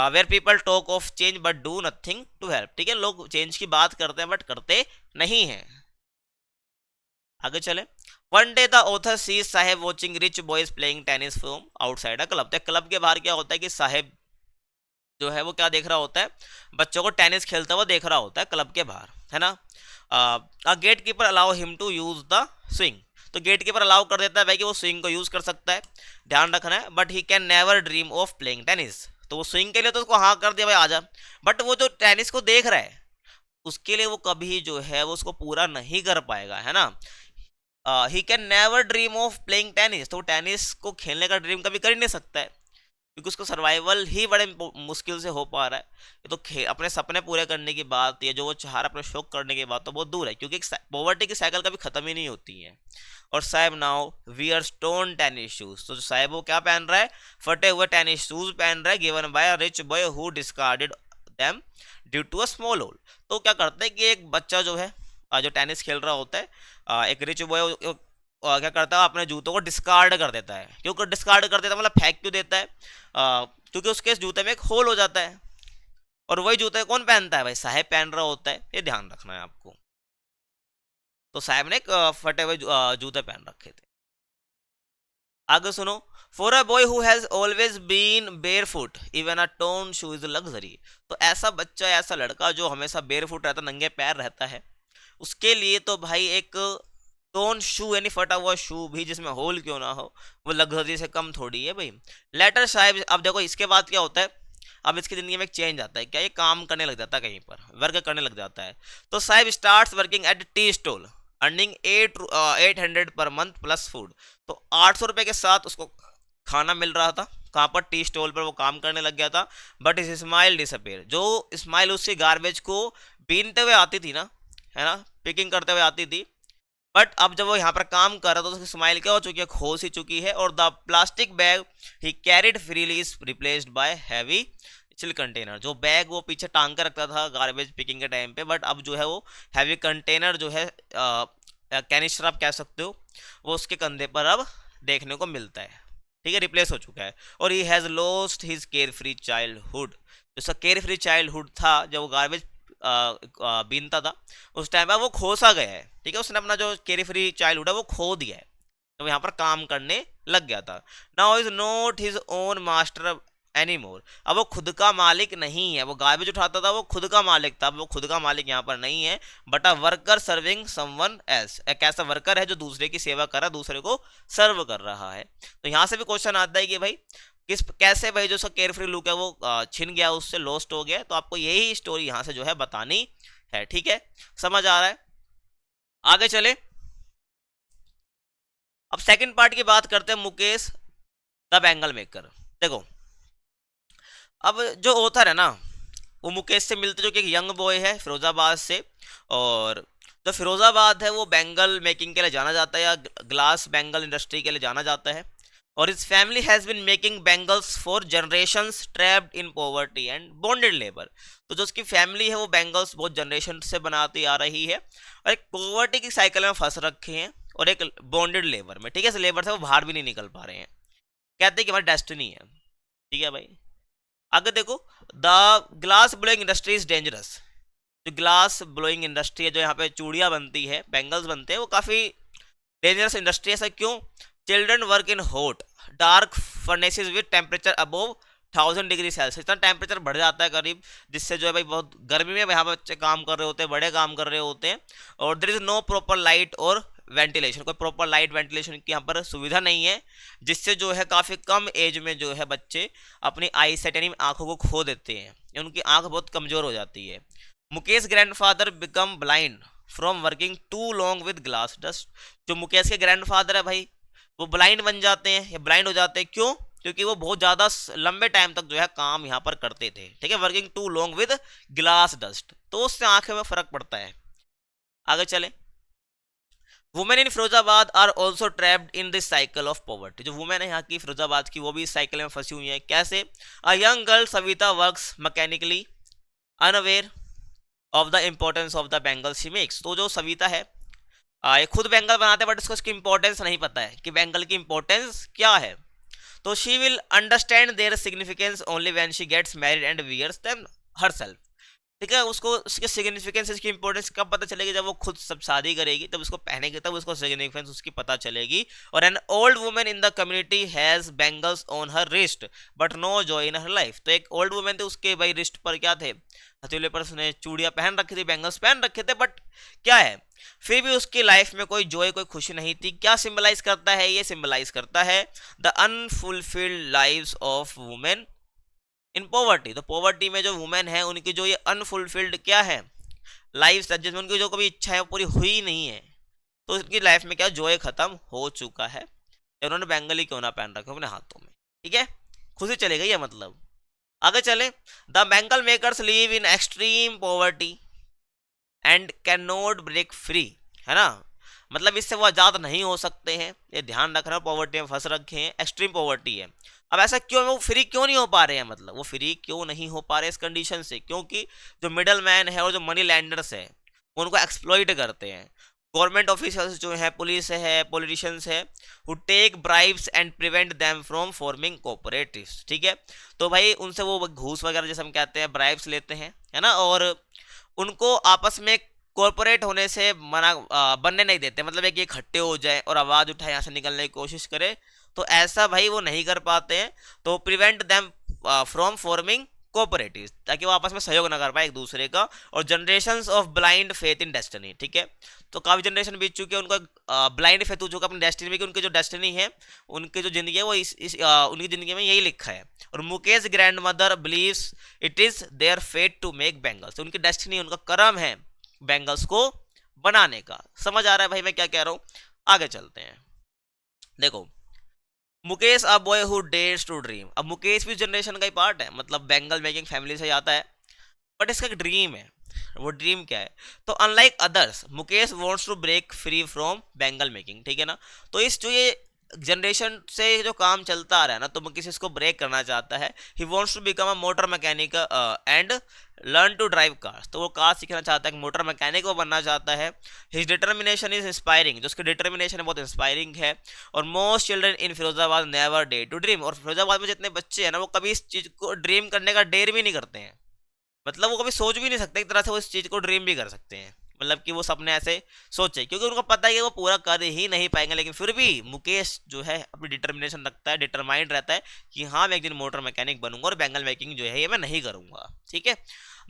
where people talk of change but do nothing to help, ठीक है, लोग चेंज की बात करते हैं बट करते नहीं हैं। आगे चले। One day the author sees Saheb watching rich boys playing tennis from outside a club, तो क्लब के बाहर क्या होता है कि साहेब जो है वो क्या देख रहा होता है, बच्चों को टेनिस खेलता हुआ देख रहा होता है क्लब के बाहर, है ना। Gatekeeper allow him to use the swing, तो गेट कीपर अलाउ कर देता है भाई कि वो स्विंग को यूज कर सकता है, ध्यान रखना है, but he can never dream of playing tennis, तो वो स्विंग के लिए तो उसको हाँ कर दिया भाई आजा, बट वो जो टेनिस को देख रहा है उसके लिए वो कभी जो है वो उसको पूरा नहीं कर पाएगा, है ना। He can never dream of playing tennis, तो टेनिस को खेलने का ड्रीम कभी कर ही नहीं सकता है, क्योंकि उसको सर्वाइवल ही बड़े मुश्किल से हो पा रहा है। ये तो अपने सपने पूरे करने की बात, या जो वो चाह रहा है अपने शौक करने की बात तो बहुत दूर है, क्योंकि पॉवर्टी की साइकिल कभी खत्म ही नहीं होती है। और साहब now wear stone tennis shoes, तो साहब वो क्या पहन रहा है, फटे हुए टेनिस शूज पहन रहा है, given by a rich boy who discarded them due to a small hole. तो क्या करते हैं कि एक बच्चा जो है जो टेनिस खेल रहा होता है, एक रिच बॉय क्या करता है अपने जूतों को डिस्कार्ड कर देता है, क्योंकि डिस्कार्ड कर देता है मतलब फेंक क्यों देता है, क्योंकि उसके जूते में एक होल हो जाता है, और वही जूते कौन पहनता है भाई, साहब पहन रहा होता है, ये ध्यान रखना है आपको। तो साहब ने एक फटे हुए जूते पहन रखे थे। आगे सुनो। For a boy who has always been barefoot even a torn shoe is luxury, तो ऐसा बच्चा, ऐसा लड़का जो हमेशा बेयर फुट रहता, नंगे पैर रहता है, उसके लिए तो भाई एक टोन शू यानी फटा हुआ शू भी जिसमें होल क्यों ना हो वो लग्जरी से कम थोड़ी है भाई। लेटर साहब, अब देखो इसके बाद क्या होता है, अब इसकी जिंदगी में एक चेंज आता है, क्या ये काम करने लग जाता है, कहीं पर वर्क करने लग जाता है। तो साहब starts working at tea stall earning 800 per month plus food, तो 800 रुपये के साथ उसको खाना मिल रहा था, कहाँ पर, टी स्टॉल पर वो काम करने लग गया था। बट इस स्माइल डिसअपेयर, जो स्माइल उसकी गार्बेज को बीनते हुए आती थी ना, है ना, पिकिंग करते हुए आती थी, बट अब जब वो यहाँ पर काम कर रहा था तो उसकी स्माइल क्या हो चुकी है, खो सी चुकी है, और the plastic bag he carried freely is replaced by heavy chill container, जो बैग वो पीछे टांग कर रखता था गार्बेज पिकिंग के टाइम पे, बट अब जो है वो हैवी कंटेनर जो है कैनिस्टर आप कह सकते हो, वो उसके कंधे पर अब देखने को मिलता है, ठीक है, रिप्लेस हो चुका है। और he has lost his care free childhood, जो उसका केयर फ्री चाइल्डहुड था जब वो गार्बेज बीनता था उस टाइम पर वो खो सा गया है, ठीक है, उसने अपना जो केयर फ्री चाइल्डहुड है वो खो दिया है, तो यहाँ पर काम करने लग गया था। Now is not his own master any more, अब वो खुद का मालिक नहीं है, वो गार्बेज उठाता था वो खुद का मालिक था, अब वो खुद का मालिक यहाँ पर नहीं है, but a worker serving someone else, एक ऐसा वर्कर है जो दूसरे की सेवा कर रहा है, दूसरे को सर्व कर रहा है। तो यहाँ से भी क्वेश्चन आता है कि भाई किस कैसे भाई जो उसका केयर फ्री लुक है वो छिन गया, उससे लॉस्ट हो गया, तो आपको यही स्टोरी यहाँ से जो है बतानी है, ठीक है, समझ आ रहा है। आगे चले। अब सेकंड पार्ट की बात करते हैं, मुकेश द बैंगल मेकर। देखो अब जो ऑथर है ना वो मुकेश से मिलते, जो कि एक यंग बॉय है फिरोजाबाद से, और जो फिरोजाबाद है वो बैंगल मेकिंग के लिए जाना जाता है, या ग्लास बैंगल इंडस्ट्री के लिए जाना जाता है, और इस family has been making bangles for generations trapped in poverty and bonded labour, तो जो उसकी फैमिली है वो बैंगल्स बहुत जनरेशन से बनाती आ रही है, और एक पॉवर्टी की साइकिल में फंस रखे हैं, और एक बॉन्डेड लेबर में, ठीक है, लेबर से वो बाहर भी नहीं निकल पा रहे हैं, कहते हैं कि हमारी डेस्टिनी है, ठीक है भाई। आगे देखो। The glass blowing industry is dangerous, जो ग्लास ब्लोइंग इंडस्ट्री है, जो यहाँ पे चूड़ियाँ बनती है, बैंगल्स बनते हैं, वो काफ़ी डेंजरस इंडस्ट्री है। ऐसा क्यों? Children work in hot dark furnaces with temperature above 1000 degree Celsius, इतना टेम्परेचर बढ़ जाता है करीब, जिससे जो है भाई बहुत गर्मी में यहाँ पर बच्चे काम कर रहे होते हैं, बड़े काम कर रहे होते हैं, और there is no proper light और वेंटिलेशन, कोई प्रॉपर लाइट वेंटिलेशन की यहाँ पर सुविधा नहीं है, जिससे जो है काफ़ी कम एज में जो है बच्चे अपनी आई सेट यानी आंखों को खो देते हैं, उनकी आंख बहुत कमज़ोर हो जाती है। Mukesh grandfather become blind from working too long with glass dust, जो मुकेश के ग्रैंडफादर है भाई वो ब्लाइंड बन जाते हैं या ब्लाइंड हो जाते हैं, क्यों? क्योंकि वो बहुत ज़्यादा लंबे टाइम तक जो है काम यहाँ पर करते थे, ठीक है, working too long with glass dust, तो उससे आंखें में फर्क पड़ता है। आगे चले। Women in Firozabad are also trapped in this cycle of poverty, जो वुमेन है यहाँ की फिरोजाबाद की वो भी इस साइकिल में फंसी हुई है। कैसे? A young girl Savita works mechanically unaware of the importance of the bangle she makes, तो जो सविता है ये खुद बैंगल बनाते हैं बट इसको इसकी इंपॉर्टेंस नहीं पता है कि बैंगल की इंपॉर्टेंस क्या है। तो she will understand their significance only when she gets married and wears them herself. ठीक है, उसको उसके सिग्निफिकेंस, इसकी इंपॉर्टेंस कब पता चलेगी, जब वो खुद सब शादी करेगी तब उसको पहनेगी, तब उसको सिग्निफिकेंस उसकी पता चलेगी। और an old woman in the community has bangles on her wrist but no joy in her life. तो एक ओल्ड वुमन थे, उसके भाई रिस्ट पर क्या थे, हथेली पर उसने चूड़ियां पहन रखी थी, बैंगल्स पहन रखे थे, बट क्या है, फिर भी उसकी लाइफ में कोई जॉय, कोई खुशी नहीं थी। क्या सिंबलाइज करता है, ये सिंबलाइज करता है the unfulfilled lives of women in poverty. तो पॉवर्टी में जो वुमेन है उनकी जो ये अनफुलफिल्ड क्या है, लाइफ, जिसमें उनकी जो कभी इच्छा है वो पूरी हुई नहीं है, तो उनकी लाइफ में क्या जॉय खत्म हो चुका है। उन्होंने बैंगली क्यों ना पहन रखे अपने हाथों में, ठीक है, खुशी चली गई है मतलब। आगे चले, the bangle makers live in extreme poverty and can not break free, है ना, मतलब इससे वो आज़ाद नहीं हो सकते हैं, ये ध्यान रखना, पॉवर्टी में फंस रखे हैं, एक्सट्रीम पॉवर्टी है। अब ऐसा क्यों, वो फ्री क्यों नहीं हो पा रहे हैं, मतलब वो फ्री क्यों नहीं हो पा रहे इस कंडीशन से, क्योंकि जो मिडल मैन है और जो मनी लैंडर्स है वो उनको एक्सप्लॉइट करते हैं। गवर्नमेंट ऑफिसर्स जो है, पुलिस है, पॉलिटिशियंस है, who take bribes and prevent them from forming cooperatives. ठीक है, तो भाई उनसे वो घूस वगैरह जैसे हम कहते हैं ब्राइब्स लेते हैं, है ना, और उनको आपस में कॉरपोरेट होने से मना बनने नहीं देते, मतलब एक इकट्ठे हो जाए और आवाज़ उठाए यहाँ से निकलने की कोशिश करे, तो ऐसा भाई वो नहीं कर पाते हैं। तो prevent them from forming cooperative, ताकि वो आपस में सहयोग ना कर पाए एक दूसरे का। और generations of blind faith in destiny, ठीक है, तो काफ़ी जनरेशन बीत चुकी है, उनका ब्लाइंड फेथ हो चुका अपनी डेस्टिनी में, कि उनकी जो डेस्टिनी है, उनकी जो ज़िंदगी है वो उनकी ज़िंदगी में यही लिखा है। और Mukesh grandmother believes it is their fate to make bangles, उनकी डेस्टिनी, उनका कर्म है बैंगल्स को बनाने का। समझ आ रहा है भाई मैं क्या कह रहा हूँ। आगे चलते हैं, देखो, Mukesh a boy who dares to dream. अब मुकेश भी जनरेशन का ही पार्ट है, मतलब बैंगल मेकिंग फैमिली से आता है, बट इसका एक ड्रीम है। वो ड्रीम क्या है, तो unlike others Mukesh wants to break free from bangle making, ठीक है ना। तो इस जो ये जनरेशन से जो काम चलता आ रहा है ना, तो मुकेश इसको ब्रेक करना चाहता है। He wants to become a motor mechanic and learn to drive cars, तो वो कार सीखना चाहता है, मोटर मैकेनिक वो बनना चाहता है। हिज डिटर्मिनेशन इज इंस्पायरिंग, जो उसकी डिटर्मिनेशन है बहुत इंस्पायरिंग है। और most children in Firozabad never dare to dream, और फिरोजाबाद में जितने बच्चे हैं ना वो कभी इस चीज़ को ड्रीम करने का डेयर भी नहीं करते हैं, मतलब वो कभी सोच भी नहीं सकते एक तरह से वो इस चीज़ को ड्रीम भी कर सकते हैं, मतलब कि वो सपने ऐसे सोचे, क्योंकि उनको पता है कि वो पूरा कर ही नहीं पाएंगे। लेकिन फिर भी मुकेश जो है अपनी डिटर्मिनेशन रखता है, डिटरमाइंड रहता है कि हाँ मैं एक दिन मोटर मैकेनिक बनूंगा और बैंगल मेकिंग जो है ये मैं नहीं करूंगा, ठीक है।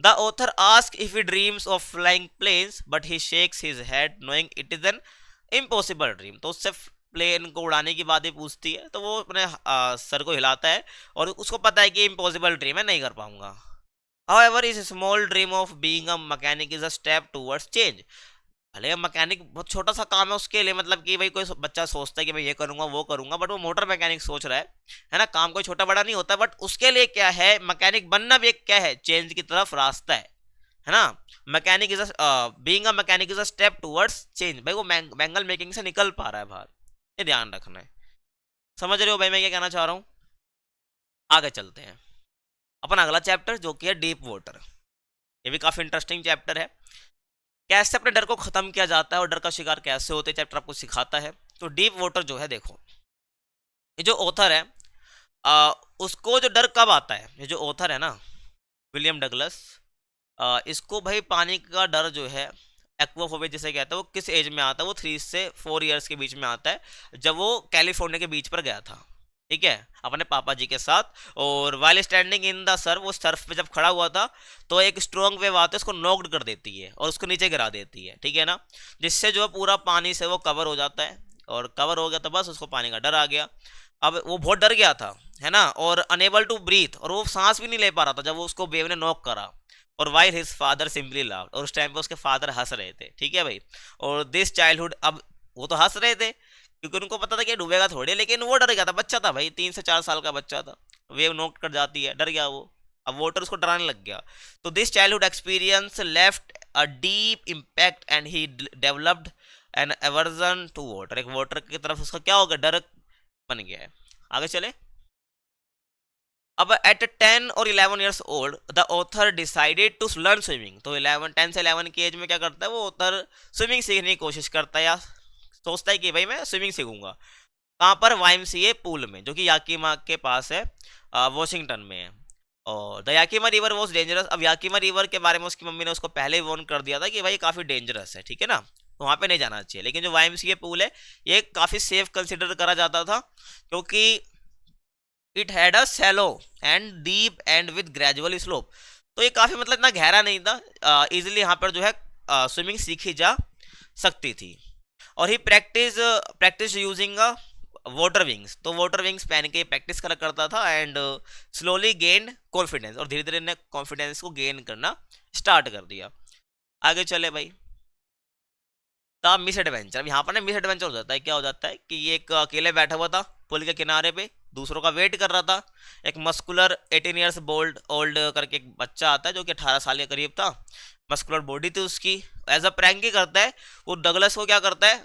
The author ask if he dreams of flying planes but he shakes his head knowing it is an impossible dream, तो उससे प्लेन को उड़ाने की बात ही पूछती है, तो वो अपने सर को हिलाता है और उसको पता है कि इम्पॉसिबल ड्रीम है, नहीं कर पाऊंगा। However, his small dream of being a mechanic is a step towards change. भले मैकेनिक बहुत छोटा सा काम है उसके लिए, मतलब कि भाई कोई बच्चा सोचता है कि मैं ये करूंगा वो करूंगा, बट वो मोटर मैकेनिक सोच रहा है ना, काम कोई छोटा बड़ा नहीं होता, बट उसके लिए क्या है, मैकेनिक बनना भी एक क्या है, चेंज की तरफ रास्ता है ना। Mechanic is being a mechanic is a step towards change, भाई वो बैंगल मेकिंग से निकल पा रहा है बाहर, ये ध्यान रखना है। समझ रहे हो भाई मैं क्या कहना चाह रहा हूँ। आगे चलते हैं, अपना अगला चैप्टर जो कि है डीप वाटर। ये भी काफी इंटरेस्टिंग चैप्टर है, कैसे अपने डर को खत्म किया जाता है और डर का शिकार कैसे होते हैं, चैप्टर आपको सिखाता है। तो डीप वाटर जो है, देखो, ये जो ऑथर है उसको जो डर कब आता है, ये जो ऑथर है ना विलियम डगलस, इसको भाई पानी का डर जो है, एक्वाफोबिया जिसे कहता है, वो किस एज में आता है, वो 3 से 4 ईयर्स के बीच में आता है, जब वो कैलिफोर्निया के बीच पर गया था, ठीक है, अपने पापा जी के साथ। और while standing in the Surf, वो सर्फ पे जब खड़ा हुआ था तो एक स्ट्रॉन्ग वेव आती है, उसको नॉक्ड कर देती है और उसको नीचे गिरा देती है, ठीक है ना, जिससे जो है पूरा पानी से वो कवर हो जाता है, और कवर हो गया तो बस उसको पानी का डर आ गया। अब वो बहुत डर गया था, है ना, और अनेबल टू ब्रीथ, और वो सांस भी नहीं ले पा रहा था जब वो उसको वेव ने नॉक करा। और while his father simply laughed, और उस टाइम पे उसके फादर हंस रहे थे, ठीक है भाई। और दिस चाइल्डहुड, अब वो तो हंस रहे थे क्योंकि उनको पता था कि डूबेगा थोड़ी, लेकिन वो डर गया था, बच्चा था भाई, 3 से 4 साल का बच्चा था, वेव नॉक कर जाती है, डर गया वो, अब वाटर उसको डराने लग गया। तो this childhood experience left a deep impact and he developed an aversion to water, एक वाटर की तरफ उसका क्या हो गया, डर बन गया है। आगे चले, अब एट 10 और 11 years old the author decided to learn swimming. तो 10 से 11 की एज में क्या करता है वो ऑथर, स्विमिंग सीखने की कोशिश करता है या सोचता है कि भाई मैं स्विमिंग सीखूंगा। कहाँ पर? YMCA पूल में, जो कि याकीमा के पास है, वॉशिंगटन में है। और द याकीमा रिवर वॉज डेंजरस। अब याकीमा रिवर के बारे में उसकी मम्मी ने उसको पहले ही वार्न कर दिया था कि भाई काफ़ी डेंजरस है, ठीक है ना, तो वहाँ पे नहीं जाना चाहिए। लेकिन जो YMCA पूल है ये काफ़ी सेफ कंसिडर करा जाता था, क्योंकि it had a shallow and deep and with gradual slope. तो ये काफ़ी मतलब इतना गहरा नहीं था, इजिली यहाँ पर जो है स्विमिंग सीखी जा सकती थी। और ही प्रैक्टिस यूजिंग वाटर विंग्स। तो वाटर विंग्स पहन के प्रैक्टिस करा करता था एंड स्लोली गेन कॉन्फिडेंस, और धीरे धीरे ने कॉन्फिडेंस को गेन करना स्टार्ट कर दिया। आगे चले भाई, द मिस एडवेंचर। अब यहाँ पर ना मिस एडवेंचर हो जाता है। क्या हो जाता है कि ये एक अकेले बैठा हुआ था पुल के किनारे पे, दूसरों का वेट कर रहा था। एक मस्कुलर 18 ईयर्स ओल्ड करके एक बच्चा आता है जो कि 18 साल के करीब था, मस्कुलर बॉडी थी उसकी। एज अ प्रैंक ही करता है वो, डगलस को क्या करता है,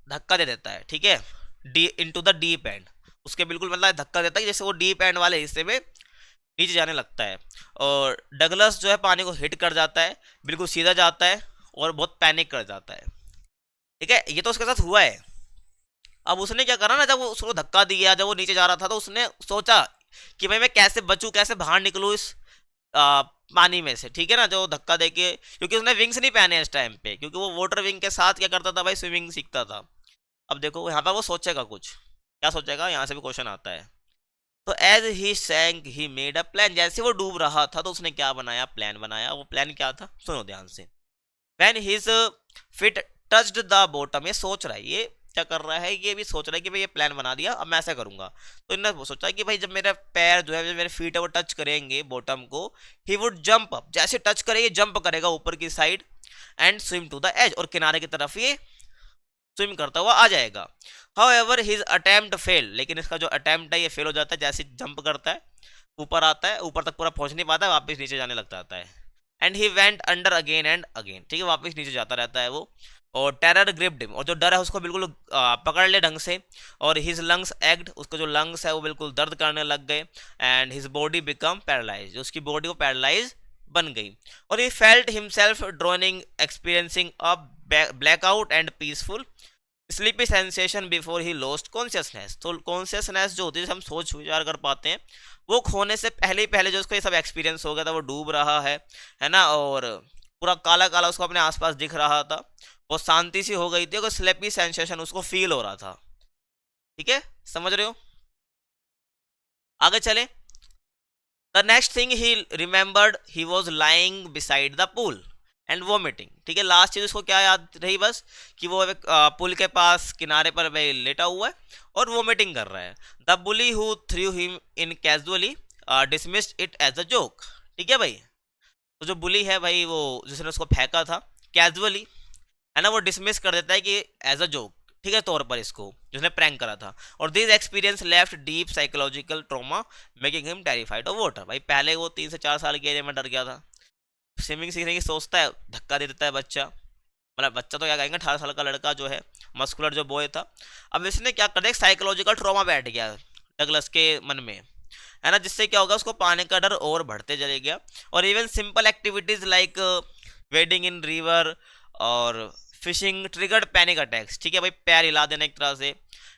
धक्का दे देता है, ठीक है, D into the deep and. उसके बिल्कुल मतलब धक्का देता है जैसे वो डीप एंड वाले हिस्से में नीचे जाने लगता है, और डगलस जो है पानी को हिट कर जाता है, बिल्कुल सीधा जाता है और बहुत पैनिक कर जाता है, ठीक है। ये तो उसके साथ हुआ है। अब उसने क्या करा ना, जब वो उसको धक्का दिया, जब वो नीचे जा रहा था, तो उसने सोचा कि भाई मैं कैसे बचूं, कैसे बाहर निकलूं इस पानी में से, ठीक है ना, जो धक्का दे के, क्योंकि उसने विंग्स नहीं पहने इस टाइम पे, क्योंकि वो वाटर विंग के साथ क्या करता था भाई, स्विमिंग सीखता था। अब देखो यहाँ पर वो सोचेगा कुछ, क्या सोचेगा, यहाँ से भी क्वेश्चन आता है। तो as he sank he made a plan. जैसे वो डूब रहा था तो उसने क्या बनाया, प्लान बनाया। वो प्लान क्या था, सुनो ध्यान से। When his fit touched the bottom, ये सोच रहा है, ये क्या कर रहा है, ये भी सोच रहा है कि भाई ये प्लान बना दिया, अब मैं ऐसा करूंगा। तो इन्होंने सोचा कि भाई जब मेरा पैर जो है, जब मेरे फीट है वो टच करेंगे बॉटम को, ही वुड जंप अप, जैसे टच करेंगे जंप करेगा ऊपर की side, and swim to the edge, और किनारे की तरफ ये स्विम करता हुआ आ जाएगा। हाउएवर हिज अटेम्प्ट फेल, लेकिन इसका जो अटेम्प्ट है ये फेल हो जाता है। जैसे जंप करता है ऊपर आता है, ऊपर तक पूरा पहुंच नहीं पाता है, वापस नीचे जाने लग जाता है। And he went under again and again, ठीक है, वापस नीचे जाता रहता है वो। और टेरर ग्रिप्ड हिम, और जो डर है उसको बिल्कुल पकड़ ले ढंग से। और हिज लंग्स एक्ट, उसको जो लंग्स है वो बिल्कुल दर्द करने लग गए। And his body become paralyse, उसकी बॉडी को पैरालाइज बन गई। और he felt himself droning, experiencing a blackout and peaceful sleepy sensation before he lost consciousness. तो कॉन्शियसनेस जो होती है, हम सोच विचार कर पाते हैं, वो खोने से पहले ही पहले जो उसको ये सब एक्सपीरियंस हो गया था, वो डूब रहा है ना, और पूरा काला काला उसको अपने आसपास दिख रहा था, वो शांति सी हो गई थी, स्लीपी सेंसेशन उसको फील हो रहा था, ठीक है, समझ रहे हो। आगे चले। The next thing he remembered he was lying beside the pool and vomiting, ठीक है। लास्ट चीज उसको क्या याद रही बस, कि वो एक पुल के पास किनारे पर भाई लेटा हुआ है और वोमिटिंग कर रहा है। The bully who threw him in casually dismissed it as a joke, ठीक है भाई। तो जो बुली है भाई, वो जिसने उसको फेंका था कैजुअली, है ना, वो डिसमिस कर देता है कि एज अ जोक, ठीक है, तौर पर इसको, जिसने प्रैंक करा था। और this experience left deep psychological trauma making him terrified of water. भाई पहले वो 3 से 4 साल के एज में डर गया था, स्विमिंग सीखने की सोचता है, धक्का दे देता है बच्चा, मतलब बच्चा तो क्या कहेंगे, 18 साल का लड़का जो है, मस्कुलर जो बॉय था। अब इसने क्या कर दिया, साइकोलॉजिकल ट्रॉमा बैठ गया डगलस के मन में, है ना, जिससे क्या होगा, उसको पाने का डर और बढ़ते चले गया। और even simple activities like wedding in river और फिशिंग ट्रिगर्ड पैनिक अटैक्स, ठीक है भाई, पैर हिला देना एक तरह से,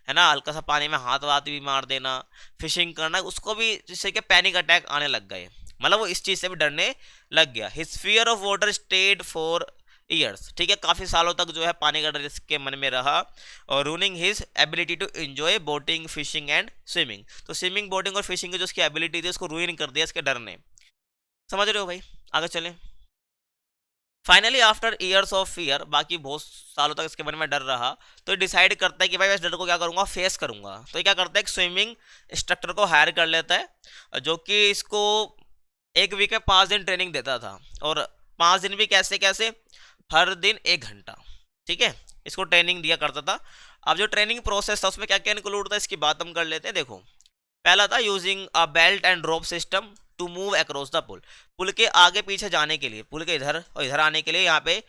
है ना, हल्का सा पानी में हाथ वाथ भी मार देना, फिशिंग करना, उसको भी जिससे कि पैनिक अटैक आने लग गए, मतलब वो इस चीज से भी डरने लग गया। His fear of water state for years, ठीक है, काफी सालों तक जो है पानी का डर इसके मन में रहा, और ruining his ability to enjoy boating fishing and swimming. तो स्विमिंग बोटिंग और फिशिंग की जो उसकी एबिलिटी थी उसको रूइन कर दिया इसके डर ने, समझ रहे हो भाई। आगे चलें। Finally after years of fear, बाकी बहुत सालों तक इसके मन में डर रहा, तो ये डिसाइड करता है कि भाई मैं इस डर को क्या करूंगा, फेस करूंगा। तो ये क्या करता है, एक स्विमिंग इंस्ट्रक्टर को हायर कर लेता है, जो कि इसको 1 वीक में 5 दिन ट्रेनिंग देता था। और 5 दिन भी कैसे कैसे, हर दिन 1 घंटा, ठीक है, इसको ट्रेनिंग दिया करता था। अब जो ट्रेनिंग प्रोसेस था उसमें क्या क्या इंक्लूड था, इसकी बात हम कर लेते हैं। देखो, पहला था using a belt and rope system, to move across the pool, pool के आगे पीछे जाने के लिए, पुल के इधर और इधर आने के लिए यहाँ पे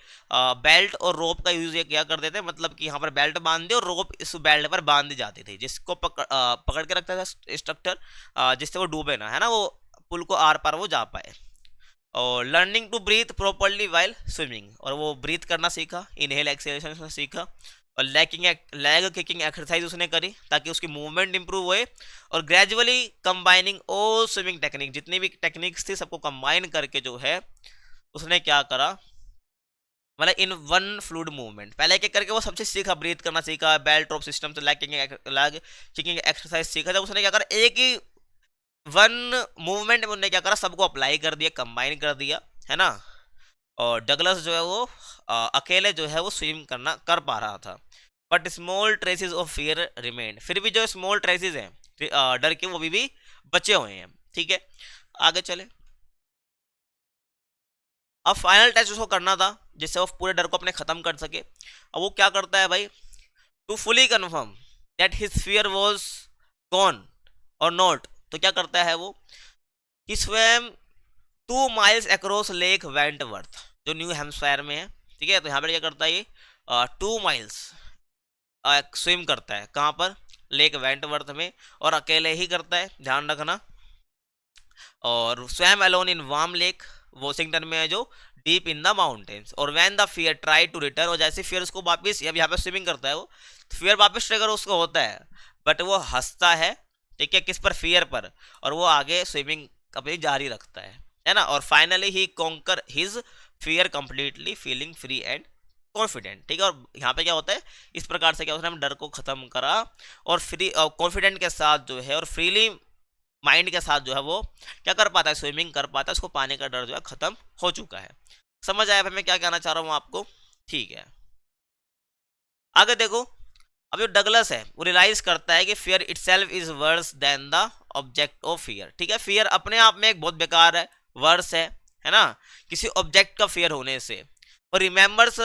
बेल्ट और रोप का यूज ये क्या करते थे, मतलब कि यहाँ पर बेल्ट बांध दे और रोप इस बेल्ट पर बांध दी जाती थी, जिसको पकड़ के रखता था स्ट्रक्चर, जिससे वो डूबे ना, है ना, वो पुल को आर पार वो जा पाए। और learning to breathe properly while swimming, और वो ब्रीथ करना सीखा, इनहेल एक्सहेलेशन उसने सीखा, और लैग किकिंग एक्सरसाइज उसने करी ताकि उसकी मूवमेंट इंप्रूव होए, और gradually combining all swimming technique, जितनी भी टेक्निक्स थी सबको कंबाइन करके जो है उसने क्या करा, मतलब इन वन फ्लूइड मूवमेंट, पहले एक एक करके वो सब चीज सीखा, ब्रीथ करना सीखा, बेल्ट ड्रॉप सिस्टम से लैग किकिंग एक्सरसाइज सीखा, जब उसने क्या करा एक ही वन मूवमेंट में उन्होंने क्या करा, सबको अप्लाई कर दिया, कंबाइन कर दिया, है ना। और डगलस जो है वो अकेले जो है वो स्विम करना कर पा रहा था, but small traces of fear remain, फिर भी जो स्मॉल ट्रेसेस हैं डर के वो भी बचे हुए हैं, ठीक है। आगे चले, अब फाइनल टेस्ट उसको करना था जिससे वो पूरे डर को अपने खत्म कर सके। अब वो क्या करता है भाई, to fully confirm that his fear was gone or not, तो क्या करता है वो, he swam 2 miles across Lake Wentworth, जो न्यू हैम्पशायर में है, ठीक है। तो यहाँ पर क्या करता है ये 2 माइल्स स्विम करता है, कहाँ पर, लेक वेंटवर्थ में, और अकेले ही करता है, ध्यान रखना। और swam alone in Warm Lake, Washington में है जो, डीप इन द माउंटेन्स, और when the fear try to return, और जैसे फियर उसको वापस, अब यहाँ पे स्विमिंग करता है वो, फियर वापस ट्रिगर उसको होता है, बट वो हंसता है, ठीक है, किस पर, फियर पर, और वो आगे स्विमिंग अपनी जारी रखता है ना। और finally he conquer his fear completely, feeling free and confident, ठीक है। और यहाँ पे क्या होता है, इस प्रकार से क्या होता है, हम डर को खत्म करा और फ्री कॉन्फिडेंट के साथ जो है, और फ्रीली माइंड के साथ जो है वो क्या कर पाता है, स्विमिंग कर पाता है, उसको पानी का डर जो है खत्म हो चुका है। समझ आया भाई मैं क्या कहना चाह रहा हूँ आपको, ठीक है। आगे देखो, अब जो डगलस है वो रियलाइज करता है कि fear itself is worse than the object of fear, ठीक है। फियर अपने आप में एक बहुत बेकार है, वर्स है ना, किसी ऑब्जेक्ट का फियर होने से। और remembers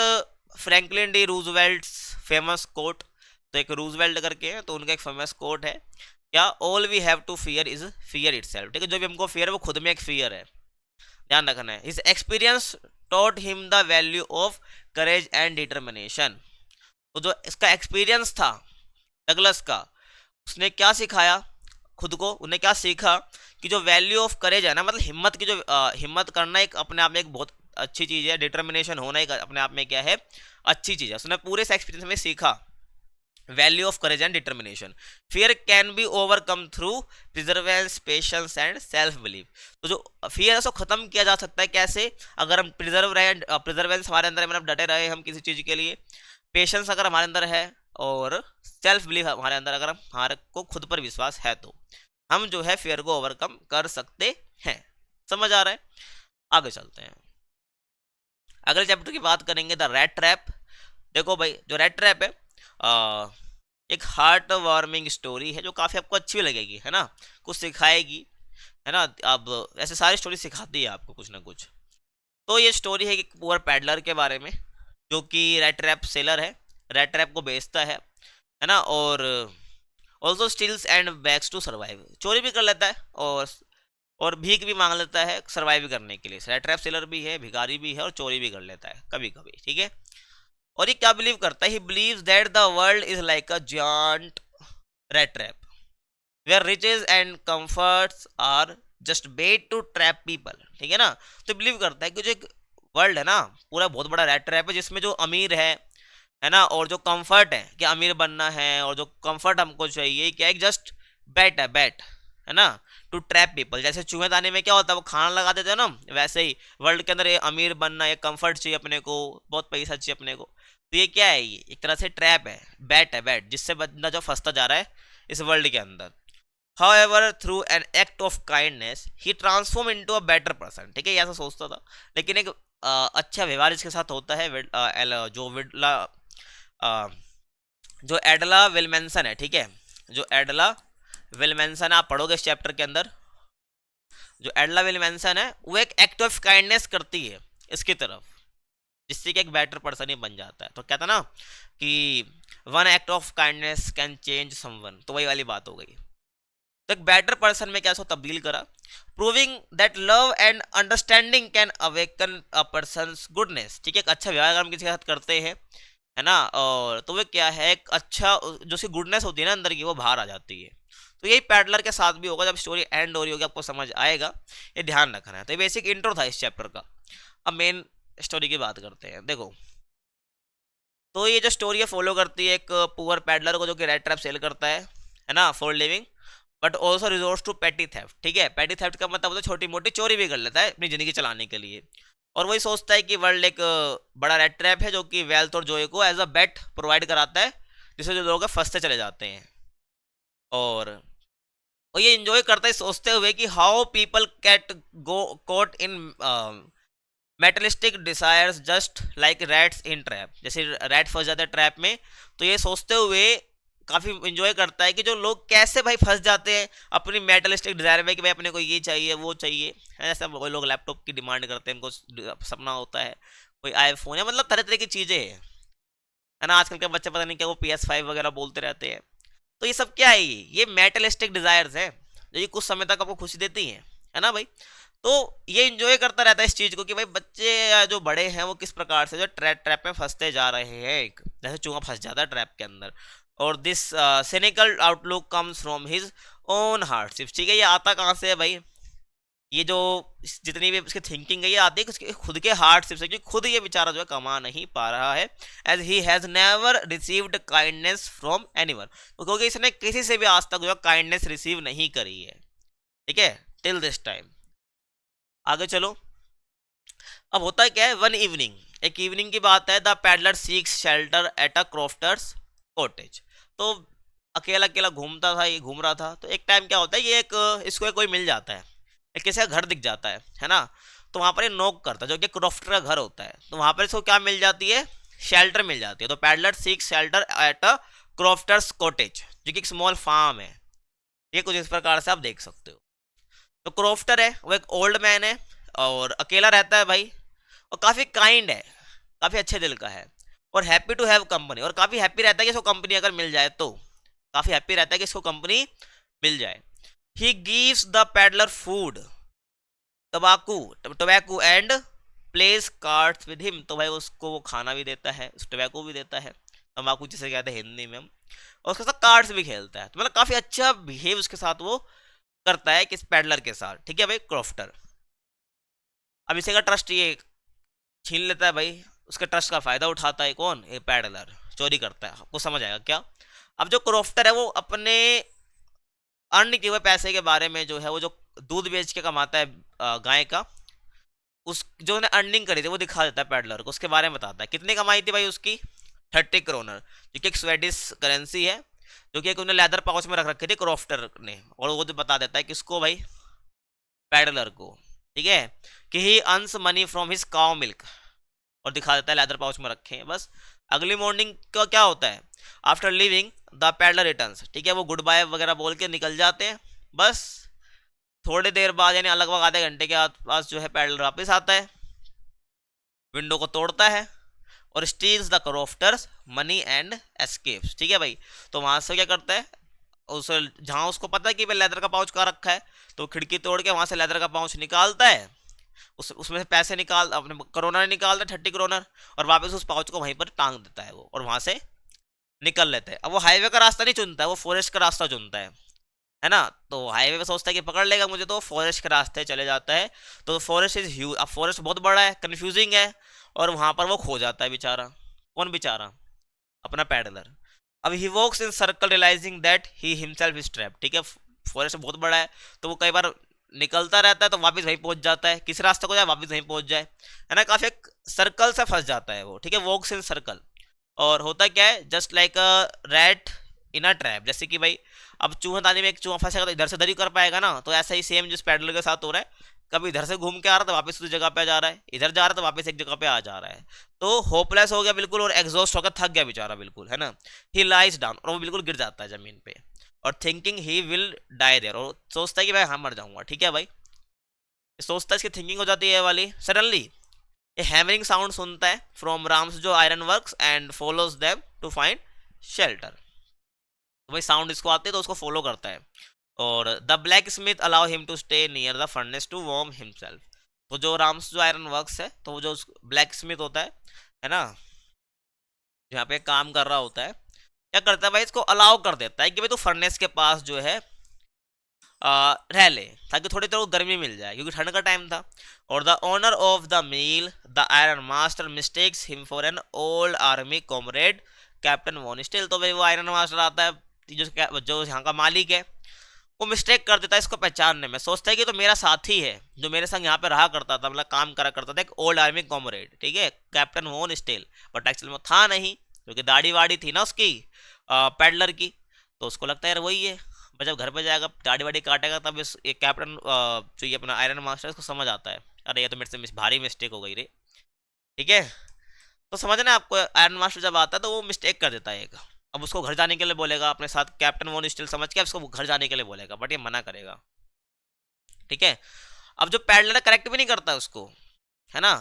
Franklin D Roosevelt famous quote, तो एक रूजवेल्ट करके है, तो उनका एक फेमस कोट है क्या, all we have to fear is fear itself, ठीक है। जो भी हमको फियर है वो खुद में एक फियर है, ध्यान रखना है। His experience taught him the value of courage and determination, तो जो इसका एक्सपीरियंस था डगलस का, उसने क्या सिखाया खुद को, उन्हें क्या सीखा कि जो वैल्यू ऑफ करेज है ना, मतलब हिम्मत की, जो हिम्मत करना एक अपने आप में एक बहुत अच्छी चीज़ है, डिटर्मिनेशन होना एक अपने आप में क्या है, अच्छी चीज़ है। उसने पूरे से एक्सपीरियंस में सीखा value of courage and determination. Fear can be overcome through प्रिजर्वेंस, patience and self believe, तो जो फियर है उसको खत्म किया जा सकता है कैसे, अगर हम प्रिजर्व रहे, प्रिजर्वेंस हमारे अंदर है, मतलब डटे रहे हम किसी चीज़ के लिए, पेशेंस अगर हमारे अंदर है, और सेल्फ बिलीव हमारे अंदर, अगर हमारे को खुद पर विश्वास है, तो हम जो है फियर को ओवरकम कर सकते हैं। समझ आ रहा है, आगे चलते हैं, अगले चैप्टर की बात करेंगे, द रैट ट्रैप। देखो भाई जो रैट ट्रैप है एक हार्ट वार्मिंग स्टोरी है, जो काफ़ी आपको अच्छी भी लगेगी, है ना, कुछ सिखाएगी, है ना। अब ऐसे सारी स्टोरी सिखाती है आपको कुछ ना कुछ। तो ये स्टोरी है एक पुअर पैडलर के बारे में, जो कि रेड ट्रैप सेलर है, रेड ट्रैप को बेचता है ना, और also steals and begs to survive, चोरी भी कर लेता है और भीख भी मांग लेता है सर्वाइव करने के लिए। रेड ट्रैप सेलर भी है, भिखारी भी है, और चोरी भी कर लेता है कभी कभी, ठीक है। और ये क्या बिलीव करता है, he believes that the world is like a giant rat trap where riches and comforts are just bait to trap people, ठीक है ना। तो बिलीव करता है कि जो एक वर्ल्ड है ना, पूरा बहुत बड़ा रेड ट्रैप है, जिसमें जो अमीर है ना, और जो कंफर्ट है कि अमीर बनना है, और जो कंफर्ट हमको चाहिए क्या, एक जस्ट बैट है ना, टू ट्रैप पीपल। जैसे चूहे दाने में क्या होता है, वो खाना लगा देते हैं ना, वैसे ही वर्ल्ड के अंदर ये अमीर बनना, ये कंफर्ट चाहिए अपने को, बहुत पैसा चाहिए अपने को, तो ये क्या है, ये एक तरह से ट्रैप है, बैट जिससे बंदा जो फंसता जा रहा है इस वर्ल्ड के अंदर। However, through an act of kindness, he transformed into a better person, ठीक है, ये ऐसा सोचता था, लेकिन एक अच्छा व्यवहार इसके साथ होता है, जो एडला विलमेंसन है, ठीक है, जो एडला विलमेंसन आप पढ़ोगे इस चैप्टर के अंदर, जो एडला विलमेंसन है वो एक एक्ट ऑफ काइंडनेस करती है इसकी तरफ, जिससे कि एक बेटर पर्सन ही बन जाता है। तो कहता ना कि one act of kindness can change someone, तो वही वाली बात हो गई। तो एक बेटर पर्सन में क्या इसको तब्दील करा, proving that love and understanding can awaken a persons goodness. ठीक है, एक अच्छा व्यवहार अगर हम किसी के साथ करते हैं, है ना, और तो वो क्या है, एक अच्छा जो सी गुडनेस होती है ना अंदर की, वो बाहर आ जाती है। तो यही पैडलर के साथ भी होगा, जब स्टोरी एंड हो रही होगी आपको समझ आएगा, ये ध्यान रखना है। तो ये बेसिक इंट्रो था इस चैप्टर का। अब मेन स्टोरी की बात करते हैं। देखो, तो ये जो स्टोरी है फॉलो करती है एक पुअर पैडलर को जो कि रेड ट्रैप सेल करता है ना, for living, but also resorts to petty theft. ठीक है, पेटी थेफ्ट का मतलब होता है छोटी मोटी चोरी भी कर लेता है अपनी जिंदगी चलाने के लिए। और वही सोचता है कि वर्ल्ड एक बड़ा रेड ट्रैप है जो कि वेल्थ और जॉय को एज अ बेट प्रोवाइड कराता है, जिससे जो लोग फंसते चले जाते हैं। और ये इंजॉय करता है सोचते हुए कि how people get go caught in materialistic desires just like rats in trap, जैसे रैट फंस जाते हैं ट्रैप में। तो ये सोचते हुए काफ़ी इंजॉय करता है कि जो लोग कैसे भाई फंस जाते हैं अपनी मेटलिस्टिक डिजायर में, कि भाई अपने को ये चाहिए वो चाहिए, है ऐसा। कोई लोग लैपटॉप की डिमांड करते हैं, उनको सपना होता है कोई आईफोन, या मतलब तरह तरह की चीज़ें हैं, है ना। आजकल के बच्चे पता नहीं क्या वो PS5 वगैरह बोलते रहते हैं। तो ये सब क्या है, ये मेटलिस्टिक डिजायर्स है जो ये कुछ समय तक आपको खुशी देती हैं, है ना भाई। तो ये इंजॉय करता रहता है इस चीज को कि भाई बच्चे या जो बड़े हैं वो किस प्रकार से जो ट्रैप में फंसते जा रहे हैं, एक जैसे चूहा फंस जाता है ट्रैप के अंदर। और this cynical outlook comes from his own hardships. ठीक है, ये आता कहाँ से है भाई, ये जो जितनी भी उसकी थिंकिंग है ये आती है उसके खुद के हार्डशिप से, क्योंकि खुद ये बेचारा जो है कमा नहीं पा रहा है, as he has never received kindness from anyone, क्योंकि इसने किसी से भी आज तक जो है काइंडनेस रिसीव नहीं करी है। ठीक है, टिल दिस टाइम। आगे चलो। अब होता है क्या है, वन इवनिंग, एक इवनिंग की बात है, the peddler seeks shelter at a crofter's cottage. तो अकेला अकेला घूमता था, ये घूम रहा था, तो एक टाइम क्या होता है, ये एक इसको कोई मिल जाता है, एक किसी का घर दिख जाता है ना। तो वहाँ पर ये नॉक करता है, जो कि क्रॉफ्टर का घर होता है। तो वहाँ पर इसको क्या मिल जाती है, शेल्टर मिल जाती है। तो peddler seeks shelter at a crofter's cottage, जो कि एक स्मॉल फार्म है। ये कुछ इस प्रकार से आप देख सकते हो। तो क्रॉफ्टर है वो एक ओल्ड मैन है और अकेला रहता है भाई, और काफ़ी काइंड है, काफ़ी अच्छे दिल का है, और हैप्पी टू हैव कंपनी, और काफ़ी हैप्पी रहता है कि इसको कंपनी अगर मिल जाए, तो काफ़ी हैप्पी रहता है कि इसको कंपनी मिल जाए। He gives the peddler food, tobacco and place cards with him. तो भाई उसको वो खाना भी देता है, टोबैको भी देता है, तम्बाकू जिसे कहते हैं हिंदी में हम, और उसके साथ कार्ड्स भी खेलता है। तो मतलब काफ़ी अच्छा बिहेव उसके साथ वो करता है किस पैडलर के साथ। ठीक है भाई, क्रॉफ्टर। अब इसे का ट्रस्ट ये छीन लेता है भाई, उसके ट्रस्ट का फायदा उठाता है कौन, ये पैडलर चोरी करता है। आपको समझ आएगा क्या। अब जो क्रॉफ्टर है वो अपने अर्न किए हुए पैसे के बारे में जो है, वो जो दूध बेच के कमाता है गाय का, उस जो उन्हें अर्निंग करी थी वो दिखा देता है पैडलर को, उसके बारे में बताता है कितनी कमाई थी भाई उसकी, 30 क्रोनर, जो कि एक स्वेडिश करेंसी है, जो कि एक उन्हें लेदर पाउच में रख रखी थी क्रॉफ्टर ने। और वो तो बता देता है किसको भाई, पैडलर को। ठीक है, कि ही earns money from his cow milk, और दिखा देता है लेदर पाउच में रखे हैं बस। अगली मॉर्निंग का क्या होता है, after living the peddler returns. ठीक है, वो गुड बाय वगैरह बोल के निकल जाते हैं बस। थोड़ी देर बाद यानी लगभग आधे घंटे के आसपास जो है पैडलर वापस आता है, विंडो को तोड़ता है और steals the crofter's money and escapes. ठीक है भाई, तो वहां से क्या करता है, उस जहां उसको पता है कि भाई लेदर का पाउच कहाँ रखा है, तो खिड़की तोड़ के वहां से लेदर का पाउच निकालता है, उसमें से पैसे निकाल अपने कोरोना निकालता है 30 क्रोनर, और वापस उस पाउच को वहीं पर टांग देता है वो, और वहां से निकल लेते हैं। अब वो हाईवे का रास्ता नहीं चुनता है, वो फॉरेस्ट का रास्ता चुनता है ना। तो हाईवे पे सोचता है कि पकड़ लेगा मुझे, तो फॉरेस्ट के रास्ते चले जाता है। तो फॉरेस्ट इज ह्यूज, अब फॉरेस्ट बहुत बड़ा है, कंफ्यूजिंग है, और वहां पर वो खो जाता है बेचारा। कौन बेचारा, अपना पैडलर। अब he walks in circle realising that he himself is trap. ठीक है, फॉरेस्ट बहुत बड़ा है, तो वो कई बार निकलता रहता है तो वापस वहीं पहुंच जाता है, किस रास्ते को जाए वापस वहीं पहुंच जाए, है ना। काफी एक सर्कल से फंस जाता है वो। ठीक है, वॉक्स इन सर्कल। और होता क्या है, just like a rat in a trap, जैसे कि भाई अब चूहेदानी में एक चूहा फंसेगा तो इधर से इधर ही कर पाएगा ना, तो ऐसा ही सेम जिस पैडलर के साथ हो रहा है, कभी इधर से घूम के आ रहा था वापस उस जगह पे जा रहा है, इधर जा रहा था वापस एक जगह पे आ जा रहा है। तो होपलेस हो गया बिल्कुल, और एग्जॉस्ट होकर थक गया बेचारा बिल्कुल, है ना। ही लाइज डाउन, और वो बिल्कुल गिर जाता है जमीन पे, और thinking he will die there, और सोचता है कि भाई हाँ मर जाऊंगा। ठीक है भाई, सोचता है, इसकी थिंकिंग हो जाती है वाली। सडनली ए हैमरिंग साउंड सुनता है from Ramsjo iron works and follows them to find shelter. तो भाई साउंड इसको आते है तो उसको फॉलो करता है, और the blacksmith allow him to stay near the furnace to warm himself. तो जो राम्स जो आयरन वर्क्स है, तो वो जो ब्लैक स्मिथ होता है ना, यहाँ पे काम कर रहा होता है, क्या करता है भाई, इसको अलाउ कर देता है कि भाई तू फर्नेस के पास जो है रह ले, ताकि थोड़ी देर को गर्मी मिल जाए, क्योंकि ठंड का टाइम था। और the owner of the mill, the iron master, mistakes him for an old army comrade Captain von Stahle. तो भाई वो आयरन मास्टर आता है, जो यहाँ का मालिक है, वो मिस्टेक कर देता है इसको पहचानने में, सोचता है कि तो मेरा साथी है जो मेरे संग यहाँ पे रहा करता था, मतलब काम करा करता था, एक ओल्ड आर्मी कॉमरेड, ठीक है, Captain von Stahle. But actually में था नहीं, क्योंकि दाढ़ी वाड़ी थी ना उसकी, पैडलर की। तो उसको लगता है यार वही है। पर जब घर पे जाएगा, दाढ़ी वाड़ी काटेगा, तब इस एक कैप्टन जो ये अपना आयरन मास्टर है, इसको समझ आता है, अरे ये तो मेरे से भारी मिस्टेक हो गई रे, ठीक है। तो समझना, आपको आयरन मास्टर जब आता है तो वो मिस्टेक कर देता है एक। अब उसको घर जाने के लिए बोलेगा अपने साथ, कैप्टन वॉन स्टील समझ के उसको घर जाने के लिए बोलेगा, बट ये मना करेगा, ठीक है। अब जो पैडलर करेक्ट भी नहीं करता उसको, है ना,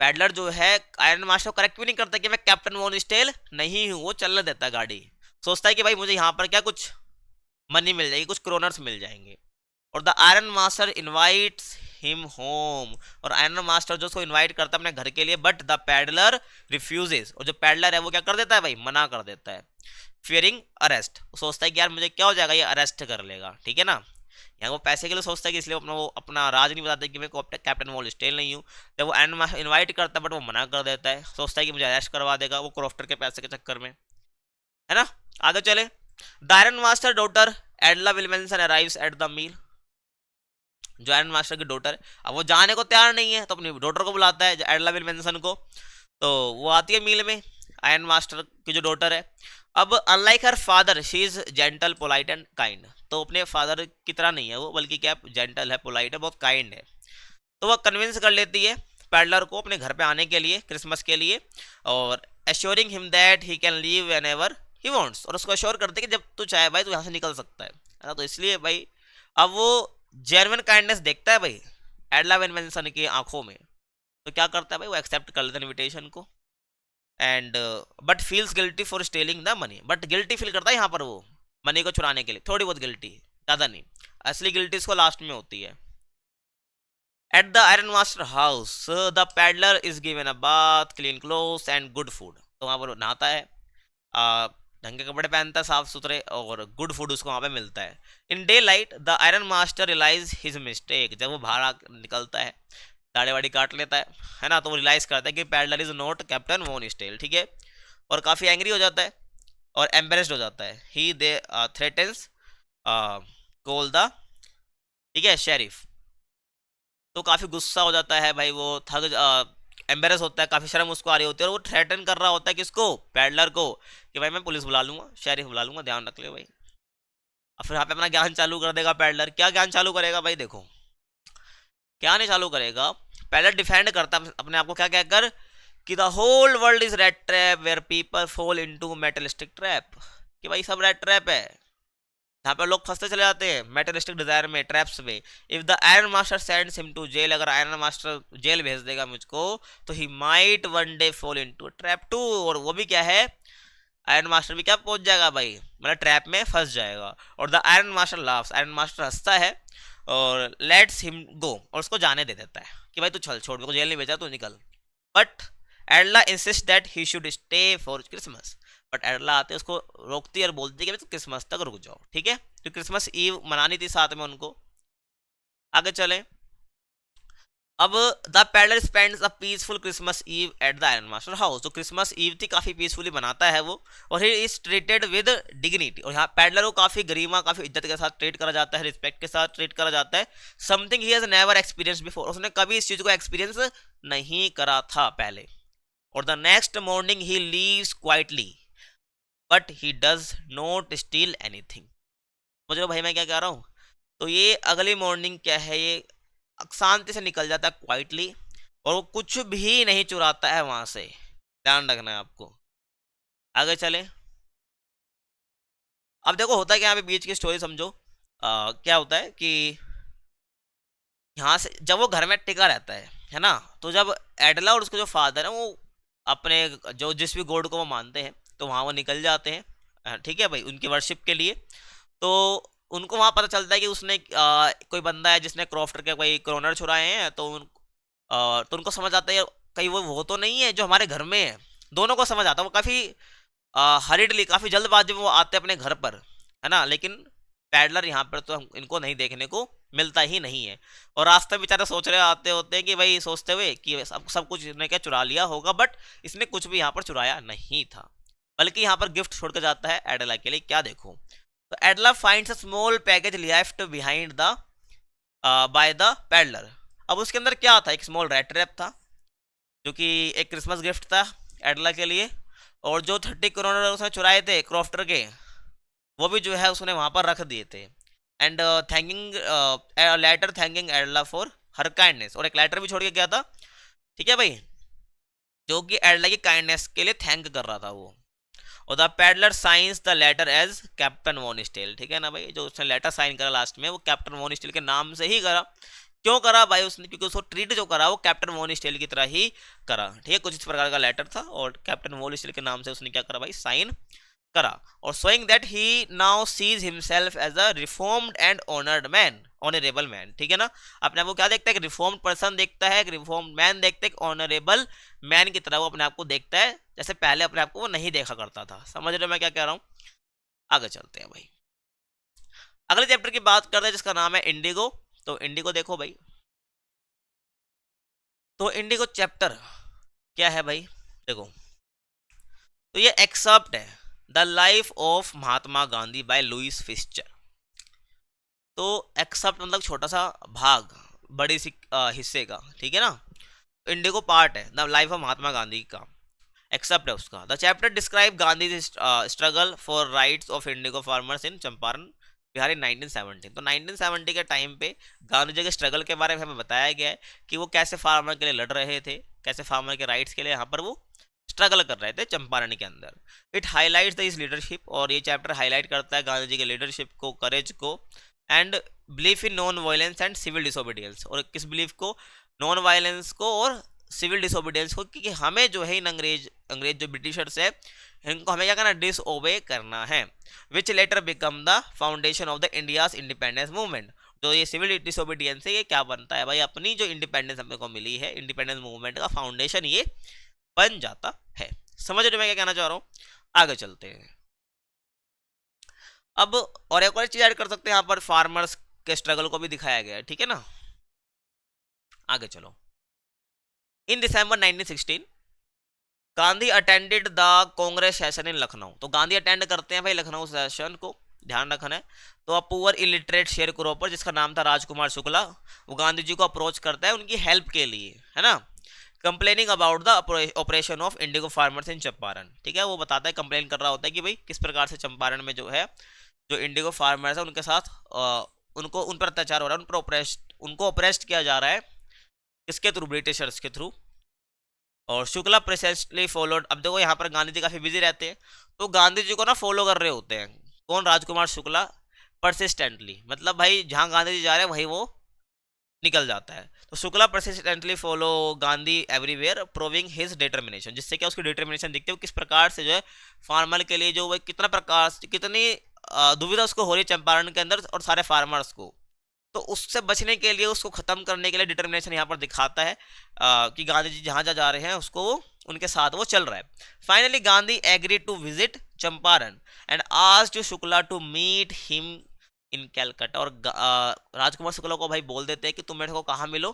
पैडलर जो है आयरन मास्टर करेक्ट भी नहीं करता कि मैं कैप्टन वॉन स्टील नहीं हूँ, वो चलने देता है गाड़ी। सोचता है कि भाई मुझे यहाँ पर क्या कुछ मनी मिल जाएगी, कुछ क्रोनर्स मिल जाएंगे। और the iron master invites him home, और आयरन मास्टर जो उसको इनवाइट करता है अपने घर के लिए, बट द पैडलर रिफ्यूजेस, और जो पैडलर है वो क्या कर देता है भाई, मना कर देता है। फियरिंग अरेस्ट, सोचता है कि यार मुझे क्या हो जाएगा, ये अरेस्ट कर लेगा, ठीक है ना। यहाँ वो पैसे के लिए सोचता है कि इसलिए वो अपना राज नहीं बताता कि मैं कैप्टन वॉल स्टेल नहीं हूँ। जब वो आयरन मास्टर इन्वाइट करता है, बट वो मना कर देता है, सोचता है कि मुझे अरेस्ट करवा देगा वो क्रॉफ्टर के पैसे के चक्कर में, है ना। आगे चले, the iron master daughter Edla Willmansson arrives at the mill. जो आयरन मास्टर की डॉटर है, अब वो जाने को तैयार नहीं है, तो अपनी डॉटर को बुलाता है, एडला विल्मनसन को। तो वो आती है मील में, आयरन मास्टर की जो डॉटर है। अब unlike her father she is gentle polite and kind. तो अपने फादर की तरह नहीं है वो, बल्कि क्या जेंटल है, पोलाइट है, बहुत काइंड है। तो वह कन्विंस कर लेती है पैडलर को अपने घर पे आने के लिए क्रिसमस के लिए, और assuring him that he can leave when ever he wants. और उसको एश्योर करते कि जब तू चाहे भाई तू यहाँ से निकल सकता है ना। तो इसलिए भाई अब वो जेन्युइन काइंडनेस देखता है भाई एडला वेनमेंसन की आंखों में। तो क्या करता है भाई, वो एक्सेप्ट कर लेता है इन्विटेशन को, and but feels guilty for stealing the money. But guilty feel करता है यहाँ पर वो मनी को चुराने के लिए, थोड़ी बहुत गिल्टी, ज़्यादा नहीं। असली गिल्टी इसको लास्ट में होती है। Eight the iron master house the peddler is given a bath, clean clothes and good food. तो वहाँ पर नहाता है, ढंग के कपड़े पहनता है साफ सुथरे, और गुड फूड उसको वहाँ पे मिलता है। In daylight the iron master realise his mistake. जब वो बाहर निकलता है, दाढ़ी वाड़ी काट लेता है ना, तो वो रियलाइज करता है कि peddler is not Captain von Stahle, ठीक है। और काफ़ी एंग्री हो जाता है और एम्बेरेस्ड हो जाता है। ही दे थ्रेटन्स कॉल द, ठीक है, शेरिफ। तो काफ़ी गुस्सा हो जाता है भाई, वो थक एम्बेरस होता है, काफ़ी शर्म उसको आ रही होती है, और वो थ्रेटन कर रहा होता है किसको, पैडलर को, कि भाई मैं पुलिस बुला लूंगा, शेरिफ बुला लूंगा, ध्यान रख ले भाई। और फिर यहाँ पे अपना ज्ञान चालू कर देगा पैडलर। क्या ज्ञान चालू करेगा भाई, देखो क्या नहीं चालू करेगा। पैडलर डिफेंड करता है अपने आप को, क्या कहकर कि the whole world is rat trap where people fall into materialistic trap. कि भाई सब रेड ट्रैप है, यहाँ पे लोग फंसते चले जाते हैं मेटलिस्टिक डिजायर में, ट्रैप्स में। If the iron master sends him to jail, अगर आयरन मास्टर जेल भेज देगा मुझको, तो he might one day fall into trap too. और वो भी क्या है, आयरन मास्टर भी क्या पहुंच जाएगा भाई, मतलब ट्रैप में फंस जाएगा। और the iron master laughs, iron master हंसता है और लेट्स हिम गो, और उसको जाने दे देता है कि भाई तू चल, छोड़, मेरे को जेल नहीं भेजा, तू निकल। But Edla insist that he should stay for Christmas. But Edla आते उसको रोकती है और बोलती है कि तो क्रिसमस तक रुक जाओ, ठीक है, तो क्रिसमस ईव मनानी थी साथ में उनको। आगे चले, अब the peddler spends a peaceful Christmas Eve at the iron master house. तो क्रिसमस ईव थी, काफी पीसफुली बनाता है वो, और he is treated with dignity. और यहाँ पैडलर को काफी गरिमा, काफी इज्जत के साथ ट्रीट करा जाता है, रिस्पेक्ट के साथ ट्रीट करा जाता है। Something he has never experience before, उसने कभी इस चीज को एक्सपीरियंस नहीं करा था पहले। और the next morning he leaves quietly but he does not steel anything. मुझे भाई मैं क्या कह रहा हूँ, तो ये अगली मॉर्निंग क्या है, ये शांति से निकल जाता है क्वाइटली, और वो कुछ भी नहीं चुराता है वहां से, ध्यान रखना है आपको। आगे चले, अब देखो होता है कि यहाँ पे बीच की स्टोरी समझो। क्या होता है कि यहाँ से जब वो घर में टिका रहता है ना, तो जब एडला और उसके जो फादर है वो अपने जो जिस भी गॉड को वो मानते हैं, तो वहाँ वो निकल जाते हैं, ठीक है भाई, उनकी वर्शिप के लिए। तो उनको वहां पता चलता है कि उसने कोई बंदा है जिसने क्रॉफ्टर के कोई क्रोनर चुराए हैं, तो उनको समझ आता है कहीं वो तो नहीं है जो हमारे घर में है। दोनों को समझ आता है, वो काफी हरिडली, काफी जल्दबाजी में वो आते हैं अपने घर पर, है ना। लेकिन पैडलर यहाँ पर तो इनको नहीं देखने को मिलता ही नहीं है। और रास्ते में बेचारे सोच रहे आते होते हैं कि भाई, सोचते हुए कि सब कुछ इसने क्या चुरा लिया होगा, बट इसने कुछ भी यहाँ पर चुराया नहीं था, बल्कि यहाँ पर गिफ्ट छोड़ कर जाता है एडला के लिए। क्या देखो, तो Edla finds a small package left behind the by the peddler. अब उसके अंदर क्या था, एक स्मॉल रेड ट्रैप था, जो कि एक क्रिसमस गिफ्ट था एडला के लिए। और जो 30 करोड़ उसने चुराए थे क्रॉफ्टर के, वो भी जो है उसने वहां पर रख दिए थे। And thanking letter thanking Edla for her kindness, और एक लेटर भी छोड़ के गया था, ठीक है भाई, जो कि एडला की काइंडनेस के लिए थैंक कर रहा था वो। और the peddler signs the letter as Captain von Stahle, ठीक है ना भाई, जो उसने लेटर साइन करा लास्ट में वो कैप्टन वॉन स्टील के नाम से ही करा। क्यों करा भाई उसने, क्योंकि उसको ट्रीट जो करा वो कैप्टन वॉन स्टील की तरह ही करा, ठीक है। कुछ इस प्रकार का लेटर था और कैप्टन वॉन स्टील के नाम से उसने क्या करा भाई, साइन करा। और showing that he now sees himself as a reformed and honoured man, honourable man, ठीक है ना। अपने आप को क्या देखता है, एक रिफॉर्म्ड पर्सन देखता है, एक रिफॉर्म्ड मैन देखता है, एक ऑनरेबल मैन की तरह वो अपने आप को देखता है, जैसे पहले अपने आप को वो नहीं देखा करता था। समझ रहे हो मैं क्या कह रहा हूँ। आगे चलते हैं भाई, अगले चैप्टर की बात करते हैं जिसका नाम है इंडिगो। तो इंडिगो देखो भाई, तो इंडिगो चैप्टर क्या है भाई, देखो, तो ये एक्सेप्ट है the life of Mahatma Gandhi by Louis Fischer. तो एक्सेप्ट मतलब छोटा सा भाग बड़ी सी हिस्से का, ठीक है ना। इंडिगो पार्ट है the life of Mahatma Gandhi का, एक्सेप्ट है उसका। The chapter describe Gandhi struggle for rights of indigo farmers in Champaran Bihar in 1917। तो 1970 के टाइम पे गांधी जी के स्ट्रगल के बारे में हमें बताया गया है कि वो कैसे फार्मर के लिए लड़ रहे थे, कैसे फार्मर के राइट्स के लिए यहाँ पर वो स्ट्रगल कर रहे थे चंपारण के अंदर। इट हाईलाइट्स द इस लीडरशिप, और ये चैप्टर हाईलाइट करता है गांधी जी के लीडरशिप को, करेज को, and belief in non violence and civil disobedience. और किस बिलीफ को, नॉन वायलेंस को और सिविल डिसोबीडियंस को, कि हमें जो है इन अंग्रेज जो ब्रिटिशर्स है इनको हमें क्या करना, डिसओबे करना है। Which later become the foundation of the India's independence movement. जो ये सिविल डिसोबीडियंस है, ये क्या बनता है भाई, अपनी जो इंडिपेंडेंस हमें को मिली है, इंडिपेंडेंस मूवमेंट का फाउंडेशन ये बन जाता है। समझ रहे हो मैं क्या कहना चाह रहा हूँ। आगे चलते हैं अब, और एक और चीज ऐड कर सकते हैं यहाँ पर, फार्मर्स के स्ट्रगल को भी दिखाया गया है, ठीक है ना। आगे चलो, इन दिसंबर 1916 Gandhi attended the Congress session in Lucknow. तो गांधी अटेंड करते हैं भाई लखनऊ सेशन को, ध्यान रखना है। तो अब पुअर इलिटरेट शेयर क्रॉपर, जिसका नाम था राजकुमार शुक्ला, वो गांधी जी को अप्रोच करता है उनकी हेल्प के लिए, है ना। Complaining about the operation of indigo farmers in Champaran, ठीक है। वो बताता है, कंप्लेन कर रहा होता है कि भाई किस प्रकार से चंपारण में जो है जो इंडिगो फार्मर्स है उनके साथ उनको उन पर अत्याचार हो रहा है, उनको ऑपरेस्ट किया जा रहा है, किसके थ्रू, ब्रिटिशर्स के थ्रू। और शुक्ला प्रेसेसली फॉलोड। अब देखो यहाँ पर गांधी जी काफी बिजी रहते हैं, तो गांधी जी को ना फॉलो कर रहे होते हैं, कौन, राजकुमार शुक्ला, परसिस्टेंटली, मतलब भाई जहाँ गांधी जी जा रहे हैं वहीं वो निकल जाता है। तो Shukla persistently follow Gandhi everywhere proving his determination, जिससे क्या उसकी डिटर्मिनेशन दिखती है, वो किस प्रकार से जो है फार्मर के लिए जो वो कितना प्रकार कितनी दुविधा उसको हो रही है चंपारण के अंदर और सारे फार्मर्स को, तो उससे बचने के लिए, उसको खत्म करने के लिए डिटर्मिनेशन यहाँ पर दिखाता है कि गांधी जी जहाँ जा रहे हैं उसको उनके साथ वो चल रहा है। Finally Gandhi agree to visit Champaran and asked Shukla to meet him in Calcutta. और राजकुमार शुक्ला को भाई बोल देते हैं कि तुम मेरे को कहाँ मिलो,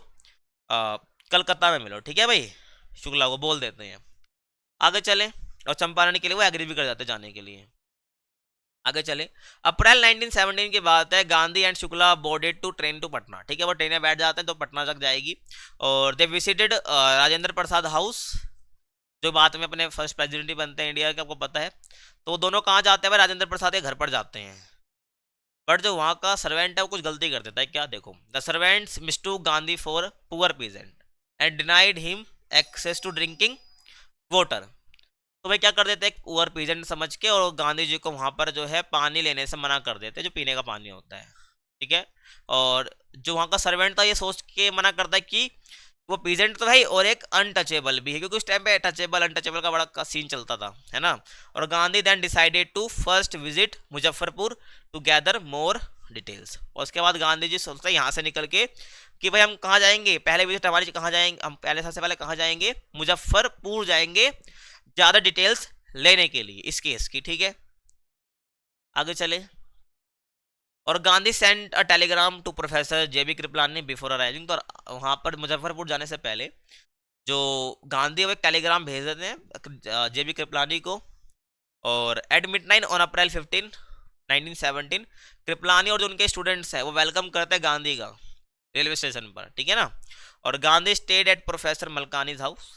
कलकत्ता में मिलो, ठीक है भाई, शुक्ला को बोल देते हैं। आगे चले, और चंपारण के लिए वो एग्री भी कर जाते हैं जाने के लिए। आगे चले, अप्रैल 1917 की बात है, Gandhi and Shukla boarded to train to Patna, ठीक है, वो ट्रेन में बैठ जाते हैं तो पटना तक जाएगी। और they visited Rajendra Prasad house, जो बाद में अपने फर्स्ट प्रेसिडेंट बनते हैं इंडिया के, आपको पता है। तो दोनों कहाँ जाते हैं भाई, राजेंद्र प्रसाद के घर पर जाते हैं। बट जो वहाँ का सर्वेंट है वो कुछ गलती कर देता है, क्या देखो, the servants mistook Gandhi for poor peasant and denied him access to drinking water. तो भाई क्या कर देते हैं, पुअर पीजेंट समझ के, और गांधी जी को वहाँ पर जो है पानी लेने से मना कर देते हैं, जो पीने का पानी होता है, ठीक है। और जो वहाँ का सर्वेंट था ये सोच के मना करता है कि वो पीजेंट तो भाई और एक अनटचेबल भी है, क्योंकि उस टाइम पे टचेबल अनटचेबल का बड़ा सीन चलता था, है ना। और Gandhi then decided to first visit Muzaffarpur to gather more details. और उसके बाद गांधी जी सोचते हैं यहाँ से निकल के कि भाई हम कहाँ जाएंगे, पहले विजिट हमारी कहाँ जाएंगे, हम पहले सबसे पहले कहाँ जाएंगे, मुजफ्फरपुर जाएंगे ज़्यादा डिटेल्स लेने के लिए इस केस की। ठीक है, आगे चले। और Gandhi sent a telegram to Professor J B Kripalani before arriving. तो वहाँ पर मुजफ्फरपुर जाने से पहले जो गांधी वो एक टेलीग्राम भेज देते हैं जेबी कृपलानी को। और at midnight on April 15 1917 Kripalani और जो उनके स्टूडेंट्स हैं वो वेलकम करते हैं गांधी का रेलवे स्टेशन पर। ठीक है ना। और Gandhi stayed at professor Malkani's house.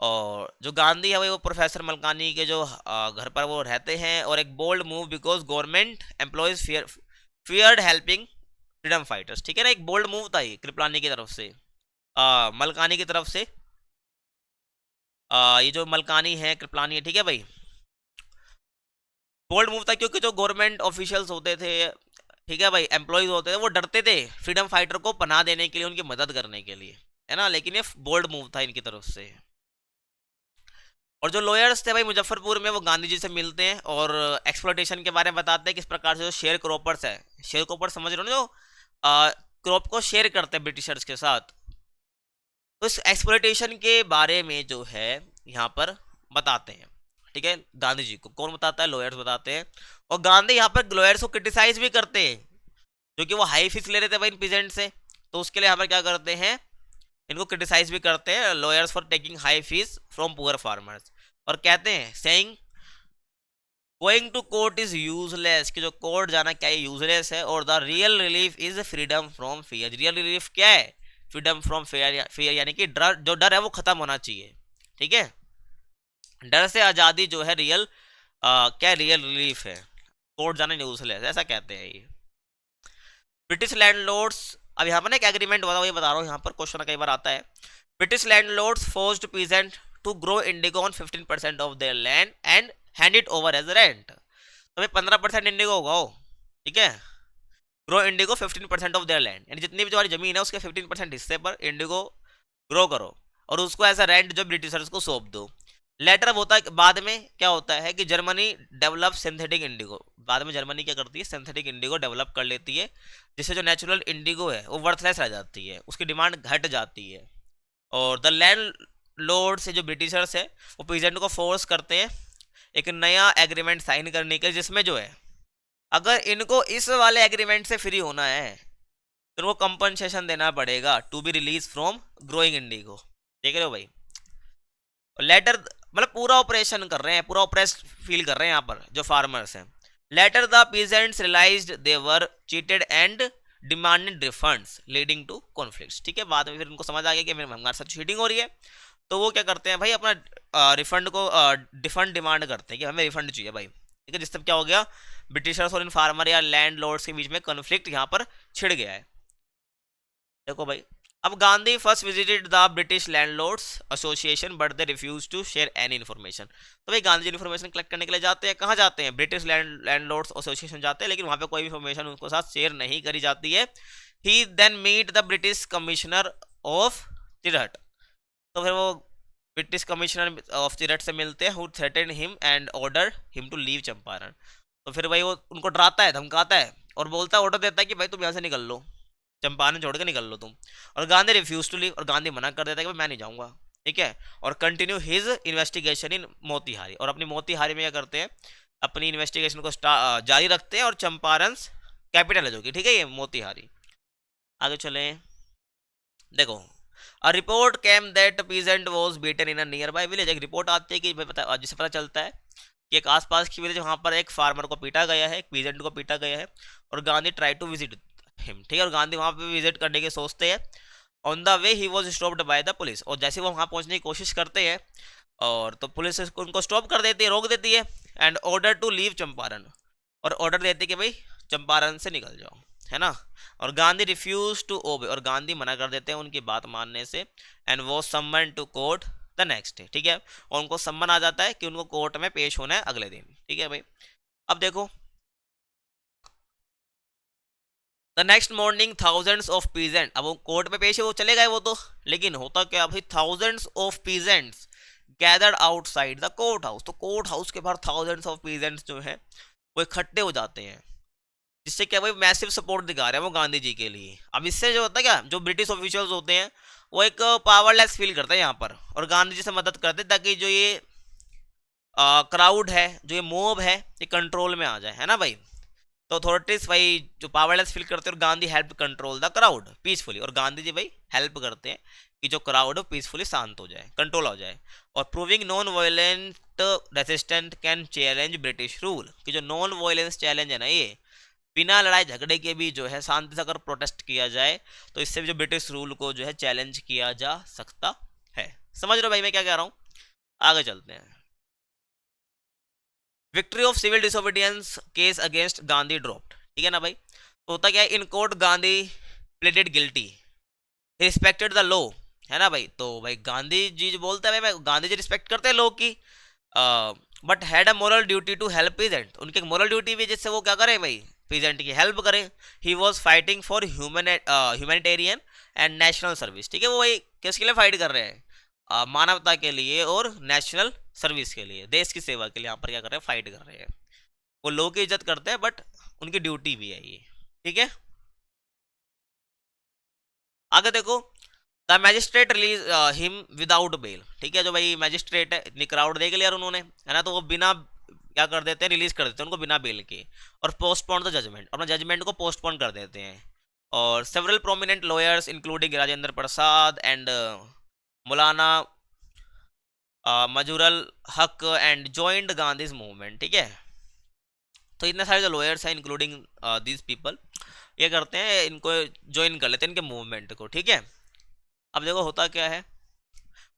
और जो गांधी है वो प्रोफेसर मलकानी के जो घर पर वो रहते हैं। और एक bold move because government employees feared helping freedom fighters. ठीक है ना, एक बोल्ड मूव था ये कृपलानी की तरफ से, मलकानी की तरफ से। ये जो मलकानी है कृपलानी है, ठीक है भाई, बोल्ड मूव था क्योंकि जो गवर्नमेंट ऑफिशियल्स होते थे, ठीक है भाई, एम्प्लॉयज होते थे, वो डरते थे फ्रीडम फाइटर को पनाह देने के लिए, उनकी मदद करने के लिए, है ना। लेकिन ये बोल्ड मूव था इनकी तरफ से। और जो लॉयर्स थे भाई मुजफ्फरपुर में वो गांधी जी से मिलते हैं और एक्सप्लॉयटेशन के बारे में बताते हैं किस प्रकार से जो शेयर क्रॉपर्स है, शेयर क्रॉपर्स समझ रहे हो ना, जो क्रॉप को शेयर करते हैं ब्रिटिशर्स के साथ। तो इस एक्सप्लॉयटेशन के बारे में जो है यहाँ पर बताते हैं। ठीक है, गांधी जी को कौन बताता है, लॉयर्स बताते हैं। और गांधी यहाँ पर लॉयर्स को क्रिटिसाइज भी करते हैं जो कि वो हाई फीस ले रहे थे भाई इन पीजेंट से। तो उसके लिए यहाँ पर क्या करते हैं, इनको क्रिटिसाइज भी करते हैं lawyers for taking high fees from poor farmers. और कहते हैं saying going to court is useless, कि जो कोर्ट जाना क्या यूजलेस है। और the real relief is freedom from fear. Real relief क्या है, फ्रीडम फ्रॉम फियर, फियर यानी कि डर, जो डर है वो खत्म होना चाहिए। ठीक है, डर से आज़ादी जो है रियल क्या रियल रिलीफ है, कोर्ट जाना यूजलेस, ऐसा कहते हैं ये ब्रिटिश लैंडलॉर्ड्स। अब यहाँ पर ना एक एग्रीमेंट हुआ था, वही बता रहा हूँ, यहाँ पर क्वेश्चन कई बार आता है। British landlords forced peasant to grow indigo on 15% of their land and hand it over as rent. तो भाई 15% इंडिगो होगा वो, ठीक है, grow indigo 15% of their land, यानी जितनी भी तुम्हारी जमीन है उसके 15% हिस्से पर इंडिगो ग्रो करो और उसको एज अ रेंट जो ब्रिटिशर्स को सौंप दो। लेटर होता है बाद में क्या होता है कि जर्मनी डेवलप सिंथेटिक इंडिगो, बाद में जर्मनी क्या करती है, सिंथेटिक इंडिगो डेवलप कर लेती है, जिससे जो नेचुरल इंडिगो है वो वर्थलेस रह जाती है, उसकी डिमांड घट जाती है। और द लैंड लॉर्ड से जो ब्रिटिशर्स है वो पीजेंट को फोर्स करते हैं एक नया एग्रीमेंट साइन करने के, जिसमें जो है अगर इनको इस वाले एग्रीमेंट से फ्री होना है तो उनको कंपनसेशन देना पड़ेगा to be release from growing indigo. देख रहे हो भाई, लेटर मतलब पूरा ऑपरेशन कर रहे हैं, पूरा ऑपरेस फील कर रहे हैं यहाँ पर जो फार्मर्स हैं। Later the peasants realised they were cheated and demanded refunds leading to conflicts. ठीक है, बाद में फिर उनको समझ आ गया कि मेरे हमारे साथ चीटिंग हो रही है, तो वो क्या करते हैं भाई अपना रिफंड को डिफंड डिमांड करते हैं कि हमें रिफंड चाहिए भाई। ठीक है, जिससे क्या हो गया, ब्रिटिशर्स और इन फार्मर या लैंड लॉर्ड्स के बीच में कॉन्फ्लिक्ट यहाँ पर छिड़ गया है। देखो भाई, अब Gandhi first visited the British landlords association but they refuse to share any information. तो भाई गांधी इन्फॉर्मेशन कलेक्ट करने के लिए जाते हैं, कहाँ जाते हैं, ब्रिटिश लैंडलॉर्ड्स एसोसिएशन जाते हैं, लेकिन वहाँ पे कोई इन्फॉर्मेशन उनके साथ शेयर नहीं करी जाती है। He then meet the British commissioner of Tirhut. तो फिर वो ब्रिटिश कमिश्नर ऑफ तिरहट से मिलते हैं, who threaten him and order him to leave Champaran. तो फिर भाई वो उनको डराता है, धमकाता है और बोलता है, ऑर्डर देता है कि भाई तुम यहाँ से निकल लो, चंपारण छोड़ के निकल लो तुम। और गांधी रिफ्यूज टू लीव, और गांधी मना कर देता है कि मैं नहीं जाऊंगा। ठीक है, और continue his investigation in Motihari, और अपनी मोतीहारी में क्या करते हैं, अपनी इन्वेस्टिगेशन को जारी रखते हैं। और चंपारण कैपिटल है जो कि, ठीक है, ये मोतीहारी। आगे चले, देखो, a report came that peasant was beaten in a near by village. एक रिपोर्ट आती है कि जिससे पता चलता है कि एक आसपास की विलेज, वहाँ पर एक फार्मर को पीटा गया है, एक पीजेंट को पीटा गया है। और Gandhi try to visit him, ठीक है, और गांधी वहाँ पे विजिट करने के सोचते हैं। On the way he was stopped by the police, और जैसे वो वहाँ पहुँचने की कोशिश करते हैं और तो पुलिस उनको स्टॉप कर देती है, रोक देती है। And order to leave Champaran, और ऑर्डर देती है कि भाई चंपारण से निकल जाओ, है ना। और गांधी रिफ्यूज टू ओबे, और गांधी मना कर देते हैं उनकी बात मानने से। एंड वो summon to court the next day, ठीक है, और उनको सम्मन आ जाता है कि उनको कोर्ट में पेश होना है अगले दिन। ठीक है भाई, अब देखो, the next morning thousands of peasant, अब वो कोर्ट में पेश है, वो चले गए वो तो, लेकिन होता क्या भाई, thousands of peasants gathered outside the court house. तो कोर्ट हाउस के बाहर थाउजेंड्स ऑफ पीजेंट्स जो है वो इकट्ठे हो जाते हैं, जिससे क्या भाई मैसिव सपोर्ट दिखा रहे हैं वो गांधी जी के लिए। अब इससे जो होता है क्या, जो ब्रिटिश ऑफिशियल्स होते हैं वो एक पावरलेस फील करते हैं यहाँ पर, और गांधी जी से मदद करते हैं ताकि जो ये क्राउड है, जो ये मोब है, ये कंट्रोल में आ जाए, है ना भाई। तो अथॉरिटीज भाई जो पावरलेस फील करते हैं, और Gandhi help control the crowd peacefully, और गांधी जी भाई हेल्प करते हैं कि जो क्राउड है पीसफुली शांत हो जाए, कंट्रोल हो जाए। और proving non violent resistant can challenge British rule, कि जो नॉन वायलेंस चैलेंज है ना, ये बिना लड़ाई झगड़े के भी जो है शांति से अगर प्रोटेस्ट किया जाए तो इससे भी जो ब्रिटिश रूल को जो है चैलेंज किया जा सकता है। समझ रहे हो भाई मैं क्या कह रहा हूँ? आगे चलते हैं। Victory of civil disobedience case against Gandhi dropped, ठीक है ना भाई। तो होता क्या है, in court Gandhi pleaded guilty, respected the law, है ना भाई। तो भाई गांधी जी जो बोलते हैं भाई, गांधी जी रिस्पेक्ट करते हैं लॉ की, but had a moral duty to help peasant, उनकी एक मोरल ड्यूटी भी जिससे वो क्या करें भाई, पीजेंट की हेल्प करें। He was fighting for humanitarian and national service, ठीक है, वो वही किसके लिए फाइट कर रहे हैं, मानवता के लिए और नेशनल सर्विस के लिए, देश की सेवा के लिए यहाँ पर क्या कर रहे हैं, फाइट कर रहे हैं। वो लोग की इज्जत करते हैं बट उनकी ड्यूटी भी है ये, ठीक है। आगे देखो, the magistrate release him without bail, ठीक है, जो भाई मैजिस्ट्रेट है, इतनी क्राउड देख लिया उन्होंने, है ना, तो वो बिना क्या कर देते हैं, रिलीज कर देते हैं उनको बिना बेल के, और पोस्टपोन द जजमेंट, अपना जजमेंट को पोस्टपोन कर देते हैं। और several prominent lawyers including Rajendra Prasad and मौलाना मजूरल हक एंड जॉइंड गांधीज मूवमेंट, ठीक है। तो इतने सारे जो लॉयर्स हैं इंक्लूडिंग दीज पीपल, ये करते हैं, इनको ज्वाइन कर लेते हैं इनके मूवमेंट को, ठीक है। अब देखो होता क्या है,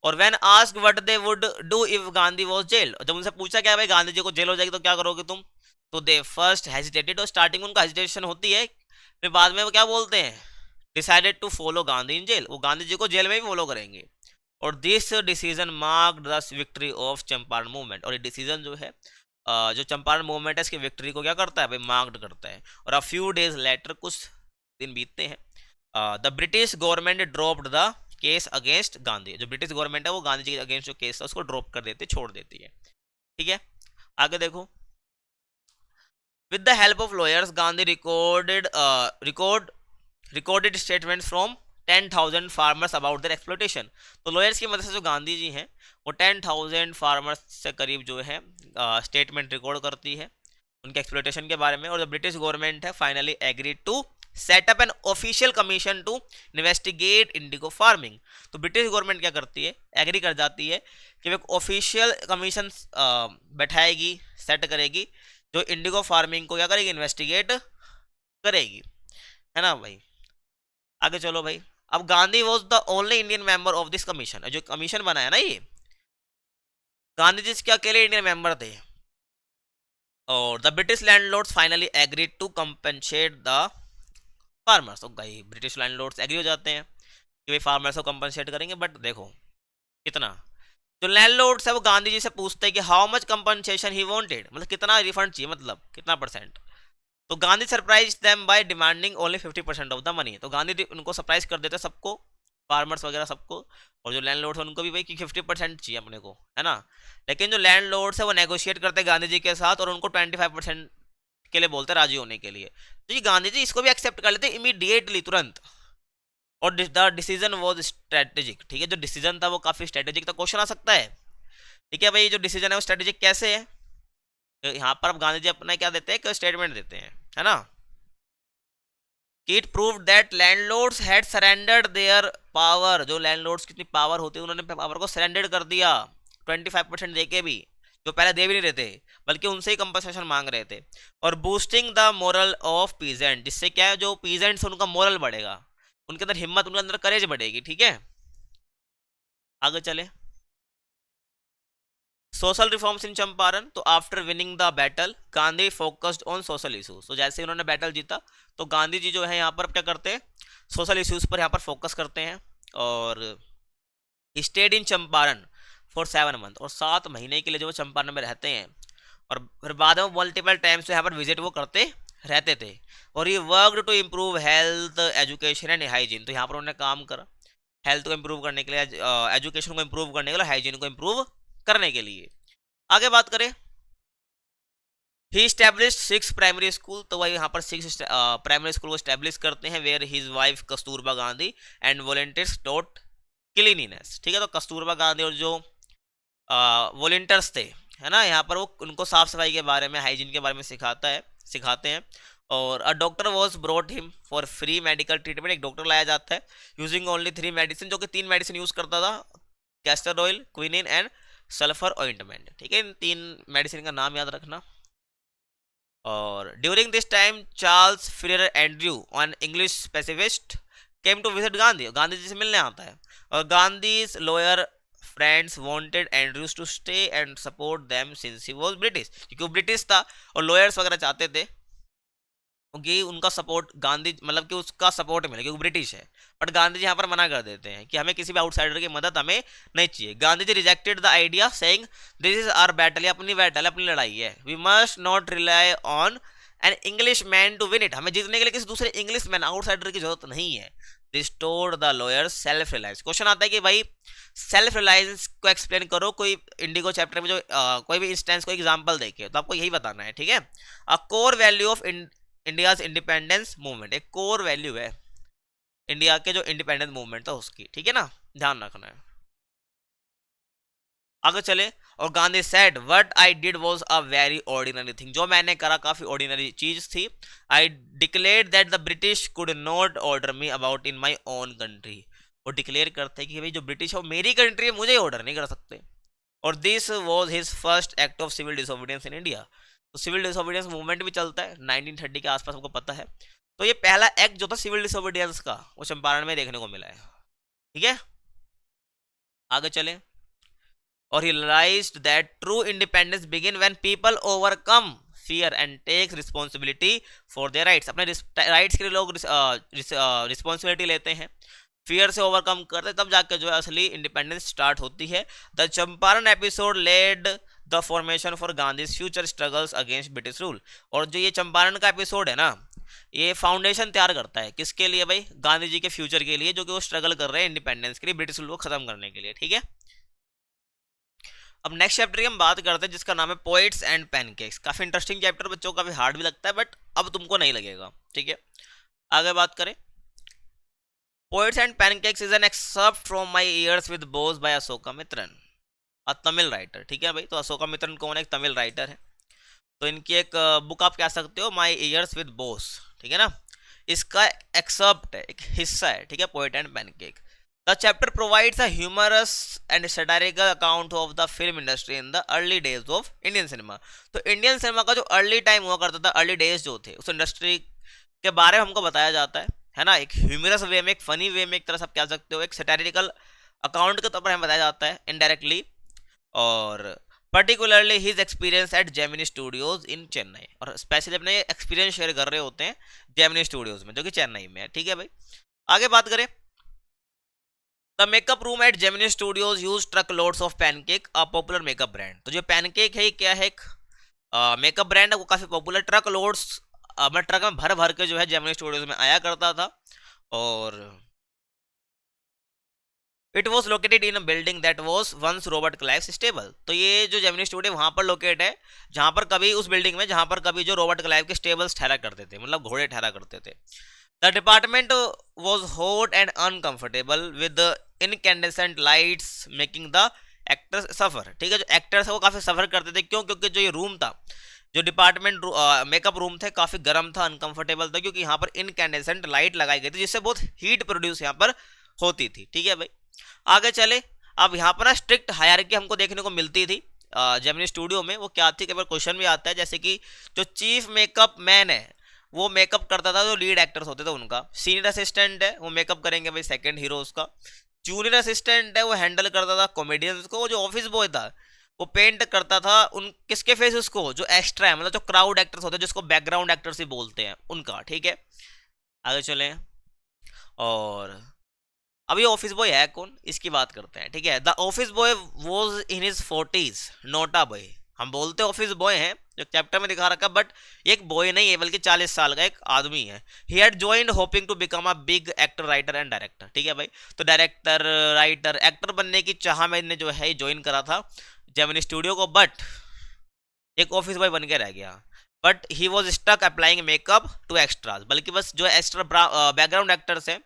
और when asked what they would do if Gandhi was jail, जब उनसे पूछा क्या भाई गांधी जी को जेल हो जाएगी तो क्या करोगे तुम, तो दे फर्स्ट हेजिटेटेड, और स्टार्टिंग में उनका हेजिटेशन होती है, फिर बाद में वो क्या बोलते हैं, decided to follow Gandhi in jail, वो गांधी जी को जेल में भी फॉलो करेंगे। और this decision marked the victory of Champaran movement, और ये डिसीजन जो है जो चंपारण मूवमेंट है इसकी विक्ट्री को क्या करता है भाई, मार्क्ड करता है। और अ फ्यू डेज लेटर, कुछ दिन बीतते हैं, the British government dropped the case against Gandhi, जो ब्रिटिश गवर्नमेंट है वो गांधी जी के अगेंस्ट जो केस था उसको ड्रॉप कर देती है, छोड़ देती है, ठीक है। आगे देखो, with the help of lawyers Gandhi recorded statements from 10,000 farmers about their exploitation, तो लॉयर्स की मदद से जो गांधी जी हैं वो 10,000 फार्मर्स से करीब जो है स्टेटमेंट रिकॉर्ड करती है उनके एक्सप्लॉयटेशन के बारे में। और जो ब्रिटिश गवर्नमेंट है finally agree to set up an official commission to investigate indigo farming, तो ब्रिटिश गवर्नमेंट क्या करती है, एग्री कर जाती है कि वो एक ऑफिशियल कमीशन बैठाएगी, सेट करेगी, जो इंडिगो फार्मिंग को क्या करेगी, इन्वेस्टिगेट करेगी, है ना भाई। आगे चलो भाई, अब Gandhi was the only Indian member of this commission, जो कमीशन बनाया ना ये, गांधी जी इसके अकेले इंडियन मेंबर थे। और the British landlords finally agreed to compensate the farmers, तो भाई ब्रिटिश लैंडलॉर्ड्स एग्री हो जाते हैं कि भाई फार्मर्स को कंपनसेट करेंगे, बट देखो कितना, जो लैंडलॉर्ड्स है वो गांधी जी से पूछते हैं कि how much compensation he wanted, मतलब कितना रिफंड चाहिए, मतलब कितना परसेंट। तो Gandhi surprise them by demanding only 50% of the money, तो गांधी उनको सरप्राइज कर देते सबको, फार्मर्स वगैरह सबको, और जो लैंडलॉर्ड्स हैं उनको भी भाई कि 50% चाहिए अपने को, है ना। लेकिन जो लैंडलॉर्ड्स है वो नेगोशिएट करते गांधी जी के साथ, और उनको 25% के लिए बोलते राजी होने के लिए, तो ये गांधी जी इसको भी एक्सेप्ट कर लेते इमीडिएटली, तुरंत। और द डिसीजन वॉज स्ट्रेटेजिक, ठीक है, जो डिसीजन था वो काफी स्ट्रेटेजिक था, क्वेश्चन आ सकता है, ठीक है भाई, जो डिसीजन है वो स्ट्रेटेजिक कैसे है, तो यहाँ पर अब गांधी जी अपना क्या देते हैं, एक स्टेटमेंट देते हैं, है ना, कि it proved that landlords had surrendered their power, जो लैंडलॉर्ड्स कितनी पावर होती है उन्होंने पावर को सरेंडर कर दिया 25% देके भी, जो पहले दे भी नहीं रहे थे बल्कि उनसे ही कंपनसेशन मांग रहे थे। और boosting the moral of peasant, जिससे क्या है जो पीजेंट्स उनका मोरल बढ़ेगा, उनके अंदर हिम्मत, उनके अंदर करेज बढ़ेगी, ठीक है। आगे चले, सोशल रिफॉर्म्स इन चंपारण, तो after winning the battle Gandhi focused on social issues, तो जैसे उन्होंने बैटल जीता तो गांधी जी जो है यहाँ पर क्या करते हैं, सोशल इश्यूज पर यहाँ पर फोकस करते हैं। और stayed in Champaran for 7 month, और 7 महीने के लिए जो वो चंपारण में रहते हैं, और फिर बाद में मल्टीपल टाइम्स यहाँ पर विजिट वो करते रहते थे। और ये work to improve health education and hygiene, तो यहाँ पर उन्होंने काम करा हेल्थ को इम्प्रूव करने के लिए, एजुकेशन को इम्प्रूव करने के लिए, हाइजीन को इम्प्रूव करने के लिए। आगे बात करें, ही स्टैब्लिश 6 प्राइमरी स्कूल, तो वही यहाँ पर 6 प्राइमरी स्कूल को स्टैब्लिश करते हैं, where his wife Kasturba Gandhi and volunteers taught cleanliness. ठीक है, तो कस्तूरबा गांधी और जो वॉलेंटियर्स थे, है ना, यहाँ पर वो उनको साफ सफाई के बारे में, हाइजीन के बारे में सिखाते हैं। और a doctor was brought him for free medical treatment, एक डॉक्टर लाया जाता है यूजिंग ओनली 3 मेडिसिन, जो कि 3 मेडिसिन यूज करता था, castor oil, quinine and sulphur ointment. ठीक है, इन 3 मेडिसिन का नाम याद रखना। और during this time Charles Freer Andrew an English pacifist came to visit Gandhi, Gandhi ji से मिलने आता है। और Gandhi lawyer friends wanted Andrews to stay and support them since he was British, क्योंकि वो ब्रिटिश था और लॉयर्स वगैरह चाहते थे क्योंकि उनका सपोर्ट गांधी, मतलब कि उसका सपोर्ट मिले क्योंकि ब्रिटिश है। बट गांधी जी यहाँ पर मना कर देते हैं कि हमें किसी भी आउटसाइडर की मदद हमें नहीं चाहिए। Gandhi ji rejected the idea saying this is our battle, अपनी बैटल, अपनी लड़ाई है, we must not rely on an Englishman to win it, हमें जीतने के लिए किसी दूसरे इंग्लिश मैन, आउटसाइडर की जरूरत नहीं है। Restore the lawyers self reliance, question आता है कि भाई सेल्फ रिलायंस को एक्सप्लेन करो, कोई इंडिगो चैप्टर में जो कोई भी इंस्टेंस, कोई एग्जांपल देखे तो आपको यही बताना है। ठीक है, a core value of India's independence movement, एक कोर वैल्यू है इंडिया के जो इंडिपेंडेंस मूवमेंट था उसकी। ठीक है ना, ध्यान रखना है। आगे चले, और Gandhi said what I did was a very ordinary thing, जो मैंने करा काफी ऑर्डिनरी चीज थी। I declare that the British could not order me about in my own country, वो डिक्लेयर करते हैं कि भाई जो ब्रिटिश है वो मेरी कंट्री है, मुझे ऑर्डर नहीं कर सकते। और this was his first act of civil disobedience in India, तो सिविल डिसोबीडियंस मूवमेंट भी चलता है 1930 के आसपास, हमको पता है। तो ये पहला एक्ट जो था सिविल डिसोबीडियंस का, वो चंपारण में देखने को मिला है। ठीक है, आगे चले, और he realized that true independence begin when people overcome fear and take responsibility for their rights, अपने राइट्स के लिए लोग रिस्पॉन्सिबिलिटी लेते हैं, फियर से ओवरकम करते, तब जाकर जो है असली इंडिपेंडेंस स्टार्ट होती है। The Champaran episode led the formation for Gandhi's future struggles against British rule, और जो ये चंपारण का एपिसोड है ना, ये फाउंडेशन तैयार करता है किसके लिए भाई, गांधी जी के फ्यूचर के लिए, जो कि वो स्ट्रगल कर रहे हैं इंडिपेंडेंस के लिए, ब्रिटिश रूल को खत्म करने के लिए। ठीक है, अब नेक्स्ट चैप्टर की हम बात करते हैं जिसका नाम है पोइट्स एंड पैनकेक्स। काफी इंटरेस्टिंग चैप्टर, बच्चों का भी हार्ड भी लगता है, बट अब तुमको नहीं लगेगा। ठीक है, आगे बात करें, poets and pancakes is an excerpt from my years with boss by Asokamitran, a Tamil writer. ठीक है भाई, तो अशोका मित्रन कौन है, एक तमिल राइटर है। तो इनकी एक बुक आप कह सकते हो, माय इयर्स विद बोस। ठीक है ना, इसका एक्सर्प्ट है, एक हिस्सा है। ठीक है, poet and pancake. The chapter provides a humorous and satirical account of the film industry in the early days of Indian cinema. तो इंडियन सिनेमा का जो अर्ली टाइम हुआ करता था, अर्ली डेज जो थे, उस इंडस्ट्री के बारे में हमको बताया जाता है ना, एक ह्यूमरस वे में, एक फनी वे में, एक तरह से आप कह सकते हो, एक सैटिरिकल अकाउंट के तौर पर हमें बताया जाता है इनडायरेक्टली। और particularly his experience eight Gemini studios इन चेन्नई, और स्पेशली अपने एक्सपीरियंस शेयर कर रहे होते हैं जेमिनी स्टूडियोज में, जो कि चेन्नई में है। ठीक है भाई, आगे बात करें, the makeup room at Gemini studios use truck loads of pancake, a popular makeup brand. तो जो पैनकेक है, क्या है, एक मेकअप ब्रांड है, वो काफी पॉपुलर, ट्रक लोड्स, मैं ट्रक में भर भर के जो है जेमिनी स्टूडियोज में आया करता था। और it was located in a building that was once Robert Clive stable, तो ये जो जेमिनी स्टूडियो वहां पर लोकेट है, जहां पर कभी उस बिल्डिंग में जहां पर कभी जो रॉबर्ट क्लाइव के स्टेबल्स ठहरा करते थे, मतलब घोड़े ठहरा करते थे। The department was hot and uncomfortable with incandescent lights making the actors suffer. ठीक है, जो एक्टर्स है वो काफी सफर करते थे, क्यों, क्योंकि जो ये रूम था, जो डिपार्टमेंट मेकअप रूम थे, काफी गर्म था, अनकंफर्टेबल था, क्योंकि यहाँ पर इनकैंडेसेंट लाइट लगाई गई थी, जिससे बहुत हीट प्रोड्यूस यहाँ पर होती थी। ठीक है भाई, आगे चले, अब यहाँ पर ना स्ट्रिक्ट हायरार्की हमको देखने को मिलती थी जेमिनी स्टूडियो में। वो क्या थी, कई बार क्वेश्चन भी आता है, जैसे कि जो चीफ मेकअप मैन है वो मेकअप करता था जो लीड एक्टर्स होते थे उनका, सीनियर असिस्टेंट है वो मेकअप करेंगे भाई सेकंड हीरो उसका, जूनियर असिस्टेंट है वो हैंडल करता था कॉमेडियंस को, जो ऑफिस बॉय था वो पेंट करता था उन किसके फेसेस को, जो एक्स्ट्रा है, मतलब जो क्राउड एक्टर्स होते हैं, जिसको बैकग्राउंड एक्टर्स ही बोलते हैं, उनका। ठीक है, आगे चले, और अब ये ऑफिस बॉय है कौन, इसकी बात करते हैं। ठीक है, the office boy was in his 40s, not a boy. हम बोलते ऑफिस बॉय हैं जो चैप्टर में दिखा रखा, बट एक बॉय नहीं है, बल्कि 40 साल का एक आदमी है। He had joined hoping to become a big actor, writer and director. ठीक है भाई, तो डायरेक्टर, राइटर, एक्टर बनने की चाह में ने जो है ज्वाइन करा था जेमिनी स्टूडियो को, बट एक ऑफिस बॉय बन के रह गया। But he was stuck applying makeup to extras, बल्कि बस जो एक्स्ट्रा बैकग्राउंड एक्टर्स हैं,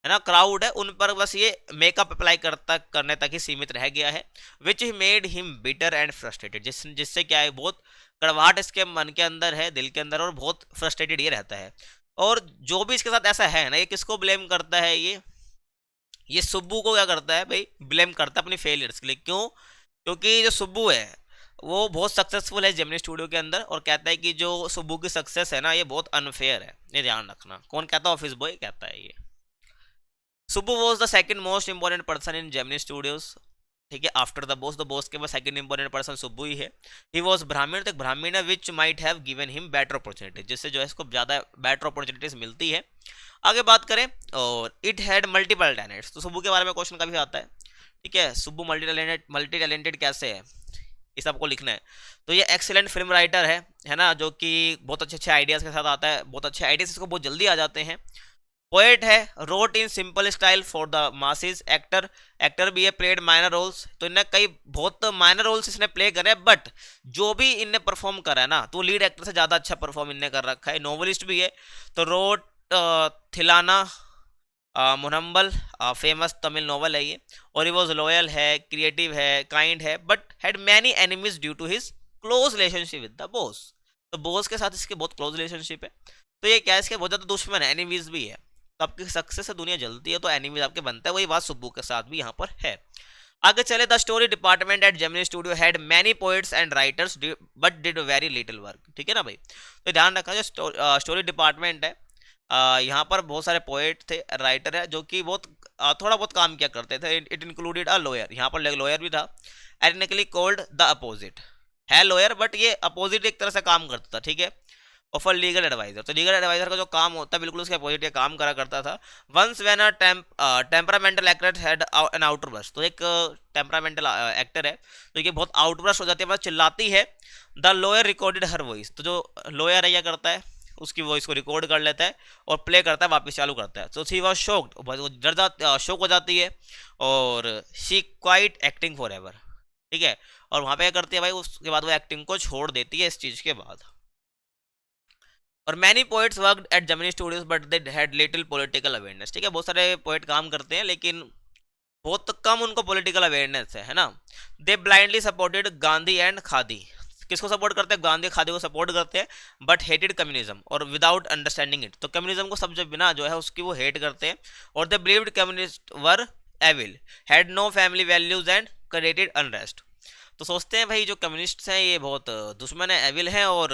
है ना, क्राउड है, उन पर बस ये मेकअप अप्लाई करने तक ही सीमित रह गया है। Which he made him bitter and frustrated, जिससे क्या है, बहुत कड़वाहट इसके मन के अंदर है, दिल के अंदर, और बहुत फ्रस्ट्रेटेड ये रहता है। और जो भी इसके साथ ऐसा है ना, ये किसको ब्लेम करता है, ये सुब्बू को क्या करता है भाई, ब्लेम करता है अपनी फेलियर्स के लिए। क्यों? क्योंकि जो सुब्बू है वो बहुत सक्सेसफुल है जेमिनी स्टूडियो के अंदर, और कहता है कि जो सुब्बू की सक्सेस है ना, ये बहुत अनफेयर है, ये ध्यान रखना। कौन कहता है? ऑफिस बॉय कहता है ये। Subbu was the second most important person in Gemini studios, ठीक है, आफ्टर द बॉस के बाद सेकंड इंपॉर्टेंट पर्सन सुब्बू ही है। ही वॉज ब्राह्मण, तो ब्राह्मण है which might have given him better opportunity, जिससे जो है इसको ज़्यादा बेटर अपॉर्चुनिटीज मिलती है। आगे बात करें, और इट हैड मल्टीपल टैलेंट्स, तो सुब्बू के बारे में क्वेश्चन काफी आता है, ठीक है। सुब्बू मल्टी टैलेंटेड कैसे है, इस आपको लिखना है। तो ये एक्सीलेंट फिल्म राइटर है ना, जो कि बहुत अच्छे अच्छे आइडियाज के साथ आता है, बहुत अच्छे आइडियाज इसको बहुत जल्दी आ जाते हैं। पोएट है, wrote in simple style for the masses. Actor भी है, प्लेड माइनर रोल्स, तो इन्हें कई बहुत माइनर रोल्स इसने प्ले करे, बट जो भी इनने परफॉर्म करा है ना, तो लीड एक्टर से ज़्यादा अच्छा परफॉर्म इनने कर रखा है। नोवेलिस्ट भी है, तो रोट थिलाना मुनम्बल, फेमस तमिल नॉवल है ये। और ही वॉज लॉयल है, क्रिएटिव है, काइंड है, but had many enemies due to his close relationship with the boss, तो बॉस के साथ इसके बहुत क्लोज रिलेशनशिप है। तो ये क्या है, इसके बहुत ज़्यादा दुश्मन है, एनिमीज भी है। तो आपकी सक्सेस से दुनिया जलती है, तो एनिमीज आपके बनता है, वही बात सुब्बू के साथ भी यहाँ पर है। आगे चले, the story department at Gemini studio had many poets and writers but did very little work, ठीक है ना भाई। तो ध्यान रखना, जो स्टोरी डिपार्टमेंट है, यहाँ पर बहुत सारे पोएट थे, राइटर है, जो कि बहुत थोड़ा बहुत काम किया करते थे। इट इंक्लूडेड अ लॉयर, यहाँ पर लॉयर भी था। टेक्निकली कॉल्ड द अपोजिट, है लॉयर, बट ये अपोजिट एक तरह से काम करता था, ठीक है। ऑफ अ लीगल एडवाइजर, तो लीगल एडवाइजर का जो काम होता है बिल्कुल उसके अपोजिट ये काम करा करता था। Once when a temperamental actor had an outburst, तो एक टेम्परामेंटल एक्टर है, तो ये बहुत आउटबर्स्ट हो जाती है, बस चिल्लाती है। The lawyer recorded her voice, तो जो लॉयर है, क्या करता है, उसकी वॉइस को रिकॉर्ड कर लेता है और प्ले करता है, वापस चालू करता है। तो शी वॉज शॉक्ड, डर जाती, शॉक हो जाती है, और she quite acting for ever, ठीक है। और वहां पे क्या करती है भाई, उसके बाद वो एक्टिंग को छोड़ देती है इस चीज के बाद। और many poets worked eight Gemini studios but they had little political awareness, ठीक है। बहुत सारे पोएट काम करते हैं, लेकिन बहुत कम उनको पॉलिटिकल अवेयरनेस है ना। दे blindly supported Gandhi and khadi, किसको सपोर्ट करते हैं, गांधी खादी को सपोर्ट करते हैं, बट हेटेड कम्युनिज्म और विदाउट अंडरस्टैंडिंग इट, तो कम्युनिज्म को समझे बिना जो है उसकी वो हेट करते हैं। और they believed communist were evil, had no family values and created unrest, तो सोचते हैं भाई जो कम्युनिस्ट हैं ये बहुत दुश्मन है, एविल हैं, और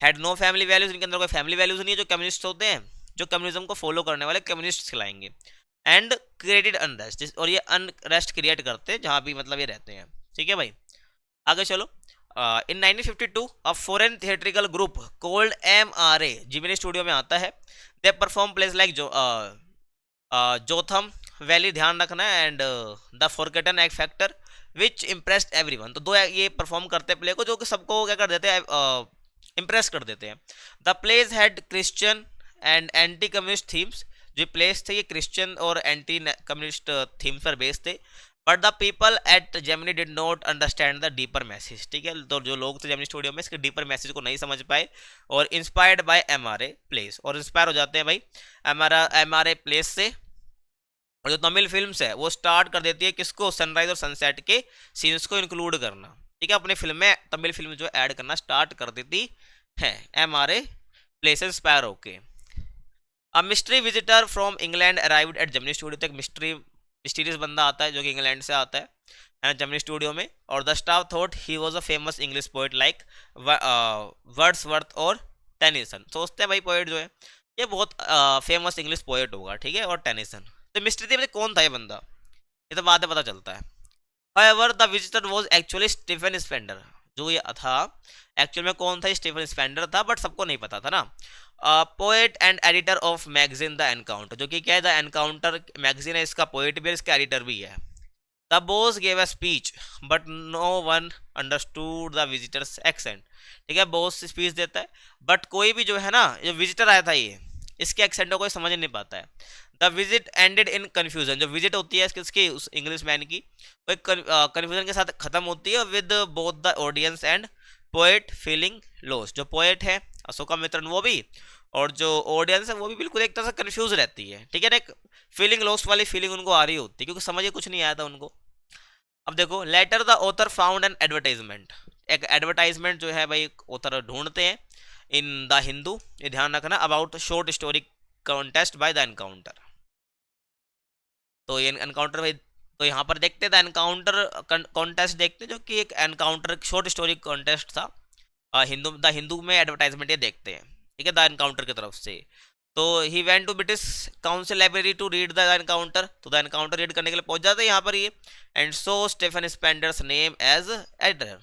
हैड नो फैमिली वैल्यूज, इनके अंदर कोई फैमिली वैल्यूज नहीं है, जो कम्युनिस्ट होते हैं, जो कम्युनिज्म को फॉलो करने वाले कम्युनिस्ट खिलाएंगे। एंड क्रिएटेड अनरेस्ट, और ये अनरेस्ट क्रिएट करते हैं जहां भी मतलब ये रहते हैं, ठीक है भाई। आगे चलो, इन 1952 a foreign theatrical group called MRA Gemini studio में आता है। They perform place like Jotham valley, ध्यान रखना है, and the forgotten act factor which impressed everyone, तो दो ये परफॉर्म करते हैं प्ले को, जो कि सबको क्या कर देते हैं, इम्प्रेस कर देते हैं। The place had Christian and anti communist themes, जो प्लेस थे ये क्रिश्चियन और एंटी कम्युनिस्ट थीम्स पर बेस्ड थे। But the people at Gemini did not understand the deeper message, ठीक है। तो जो लोग थे जेमिनी स्टूडियो में इसके डीपर मैसेज को नहीं समझ पाए, और इंस्पायर्ड बाय MRA प्लेस, और इंस्पायर हो जाते हैं भाई MRA प्लेस से। और जो तमिल फिल्म्स है वो स्टार्ट कर देती है किसको, सनराइज और सनसेट के सीन्स को इंक्लूड करना, ठीक है, अपने फिल्म में तमिल फिल्म जो ऐड करना स्टार्ट कर देती है। MRA प्लेस इंस्पायर होके। अब mystery visitor from England arrived at Gemini studio, तक मिस्टीरियस बंदा आता है जो कि इंग्लैंड से आता है जेमिनी स्टूडियो में। और the staff thought he was a famous English poet like Wordsworth और टेनिसन, सोचते हैं भाई पोएट जो है ये बहुत फेमस इंग्लिश पोएट होगा, ठीक है, और टेनिसन। तो मिस्ट्री थी कौन था ये बंदा, ये तो बाद में पता चलता है। However, the visitor was actually Stephen Spender, जो ये था एक्चुअल में कौन था, स्टीफन स्पेंडर था, बट सबको नहीं पता था ना। Poet and editor of magazine the encounter, जो कि क्या है, द एनकाउंटर मैगजीन है, इसका पोएट भी है, इसका एडिटर भी है। The boss gave a speech but no one understood the visitor's accent, ठीक है, बॉस स्पीच देता है, बट कोई भी जो है ना, जो विजिटर आया था ये, इसके एक्सेंट को कोई समझ नहीं पाता है। The visit ended in confusion, जो विजिट होती है किसकी, उस इंग्लिश मैन की, वो कन्फ्यूजन के साथ खत्म होती है with both the audience and poet feeling lost, जो पोएट है अशोका मित्रन वो भी, और जो ऑडियंस है वो भी बिल्कुल एक तरह से कंफ्यूज रहती है, ठीक है ना, एक फीलिंग लॉस्ट वाली फीलिंग उनको आ रही होती है क्योंकि समझ कुछ नहीं आया था उनको। अब देखो, later the author found an advertisement, एक एडवर्टाइजमेंट जो है भाई ऑथर ढूंढते हैं इन द हिंदू, ये ध्यान रखना, about short story contest by the Encounter. तो ये एनकाउंटर भाई, तो यहाँ पर देखते द एनकाउंटर कॉन्टेस्ट देखते, जो कि एक एनकाउंटर शॉर्ट स्टोरी कॉन्टेस्ट था हिंदू, द हिंदू में एडवर्टाइजमेंट ये देखते हैं, ठीक है, द एनकाउंटर की तरफ से। तो ही went to British Council library to read the Encounter, तो द एनकाउंटर रीड करने के लिए पहुंच जाते हैं यहाँ पर ये, and so Stephen Spender's name as editor,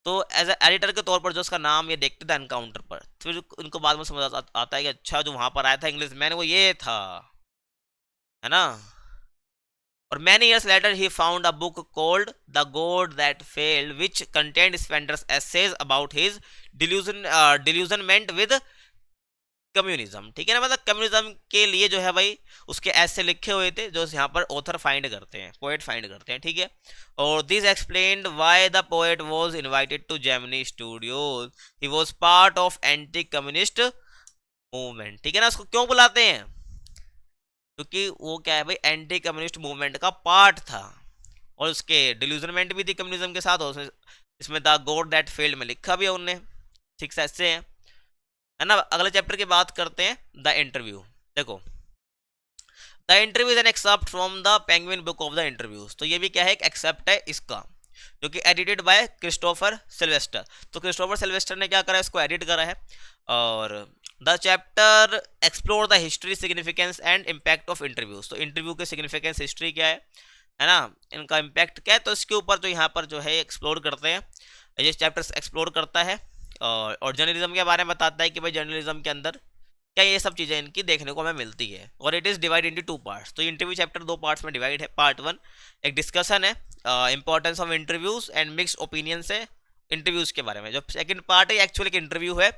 तो एज एडिटर के तौर पर जो उसका नाम ये देखते थे एनकाउंटर पर, फिर उनको बाद में समझ आता है कि अच्छा जो वहां पर आया था इंग्लिश मैन वो ये था, है ना। और many years later he found a book called The God That Failed, which contained Spencer's essays about his delusionment with communism, ठीक है ना, मतलब कम्युनिज्म के लिए जो है भाई उसके ऐसे लिखे हुए थे जो यहाँ पर ऑथर फाइंड करते हैं, पोएट फाइंड करते हैं, ठीक है। और this explained why the poet was invited to Gemini Studios, he was part of anti communist movement, ठीक है ना, उसको क्यों बुलाते हैं, क्योंकि वो क्या है भाई एंटी कम्युनिस्ट मूवमेंट का पार्ट था, और उसके डिल्यूजनमेंट भी थी कम्युनिज्म के साथ, और इसमें द गॉड दैट फेल्ड में लिखा भी है उनने, ठीक से ऐसे है ना। अगले चैप्टर की बात करते हैं, द इंटरव्यू। देखो, the interview is an excerpt from the Penguin book of the interviews, तो ये भी क्या है, एक एक्सेप्ट है इसका, जो कि एडिटेड बाय क्रिस्टोफर सिल्वेस्टर, तो क्रिस्टोफर सिल्वेस्टर ने क्या करा, इसको एडिट करा है। और the chapter explore the history, significance and impact of interviews, तो इंटरव्यू के सिग्निफिकेंस, हिस्ट्री क्या है ना, इनका इम्पैक्ट क्या है, तो इसके ऊपर जो यहाँ पर जो है एक्सप्लोर करते हैं, ये चैप्टर एक्सप्लोर करता है। और जर्नलिज्म के बारे में बताता है कि भाई जर्नलिज्म के अंदर क्या ये सब चीज़ें इनकी देखने को हमें मिलती है। और it is divide into 2 parts, तो इंटरव्यू चैप्टर 2 पार्ट्स में डिवाइड है। पार्ट 1 एक डिस्कशन है importance of interviews and mix opinions है इंटरव्यूज के बारे में। जो सेकंड पार्ट है एक्चुअली एक इंटरव्यू है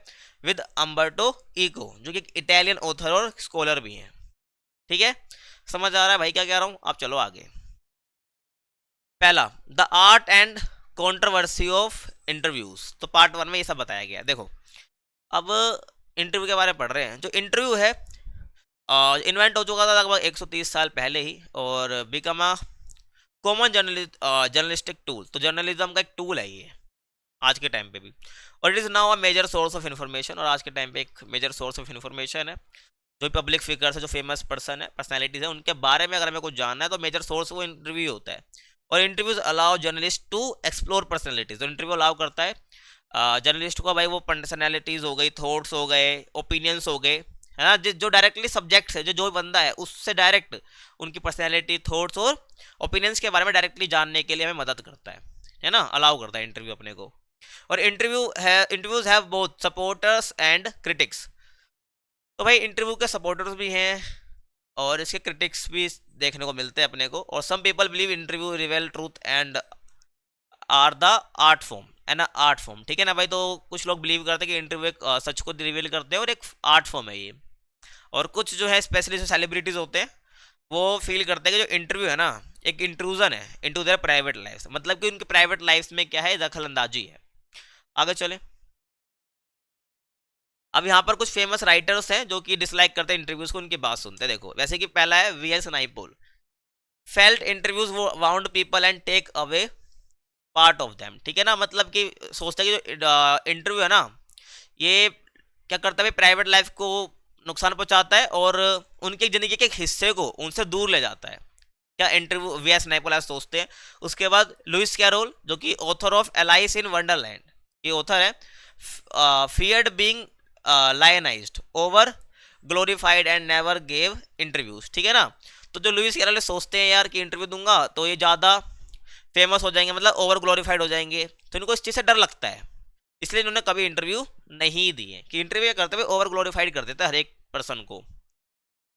विद अम्बर्टो इको, जो कि इटालियन ऑथर और स्कॉलर भी हैं, ठीक है। समझ आ रहा है भाई क्या कह रहा हूँ, आप चलो आगे। पहला, the art and controversy of interviews, तो पार्ट 1 में ये सब बताया गया। देखो, अब इंटरव्यू के बारे में पढ़ रहे हैं। जो इंटरव्यू है इन्वेंट हो चुका था लगभग 130 साल पहले ही, और become a common journalistic tool, तो जर्नलिज्म का एक टूल है ये आज के टाइम पे भी। और it is now a major source of information, और आज के टाइम पे एक मेजर सोर्स ऑफ इन्फॉर्मेशन है। जो पब्लिक फिगर्स है, जो फेमस पर्सन है, पर्सनैलिटीज है, उनके बारे में अगर हमें कुछ जानना है तो मेजर सोर्स वो इंटरव्यू होता है। और interviews allow journalist to explore personalities, तो इंटरव्यू अलाउ करता है जर्नलिस्ट को भाई वो पर्सनैलिटीज हो गई, थॉट्स हो गए, ओपिनियंस हो गए, है ना, जो डायरेक्टली सब्जेक्ट है, जो बंदा है उससे डायरेक्ट उनकी पर्सनैलिटी, थॉट्स और ओपिनियंस के बारे में डायरेक्टली जानने के लिए हमें मदद करता है ना, अलाउ करता है इंटरव्यू अपने को। और interviews have both supporters and critics, तो भाई इंटरव्यू के सपोर्टर्स भी हैं और इसके क्रिटिक्स भी देखने को मिलते हैं अपने को। और some people believe interview reveal truth and are the art form, है ना, आर्ट फॉर्म, ठीक है ना भाई। तो कुछ लोग बिलीव करते हैं कि इंटरव्यू एक सच को रिवील करते हैं और एक आर्ट फॉर्म है ये। और कुछ जो है स्पेशली जो सेलिब्रिटीज होते हैं वो फील करते हैं कि जो इंटरव्यू है ना एक इंट्रूजन है इनटू देयर प्राइवेट लाइफ, मतलब कि उनके प्राइवेट लाइफ में क्या है, दखल अंदाजी है। आगे चले, अब यहाँ पर कुछ फेमस राइटर्स हैं जो कि डिसलाइक करते हैं इंटरव्यूज को, उनकी बात सुनते हैं। देखो, वैसे कि पहला है V S. Naipaul, felt interviews wound people and take away part of them, ठीक है ना, मतलब कि सोचता है कि जो इंटरव्यू है ना ये क्या करता है, प्राइवेट लाइफ को नुकसान पहुंचाता है और उनकी जिंदगी के एक हिस्से को उनसे दूर ले जाता है। क्या इंटरव्यू वी.एस. नाइपोल ऐसा सोचते हैं। उसके बाद लुइस कैरोल, जो कि author of Alice in Wonderland, ये ऑथर है, feared being lionised, over glorified and never gave interviews, ठीक है ना। तो जो लुइस कैरोल सोचते हैं यार कि इंटरव्यू दूंगा तो ये ज़्यादा फेमस हो जाएंगे, मतलब ओवर ग्लोरीफाइड हो जाएंगे, तो इनको इस चीज़ से डर लगता है, इसलिए इन्होंने कभी इंटरव्यू नहीं दिए। कि इंटरव्यू करते हुए ओवर ग्लोरीफाइड कर देते हर एक पर्सन को।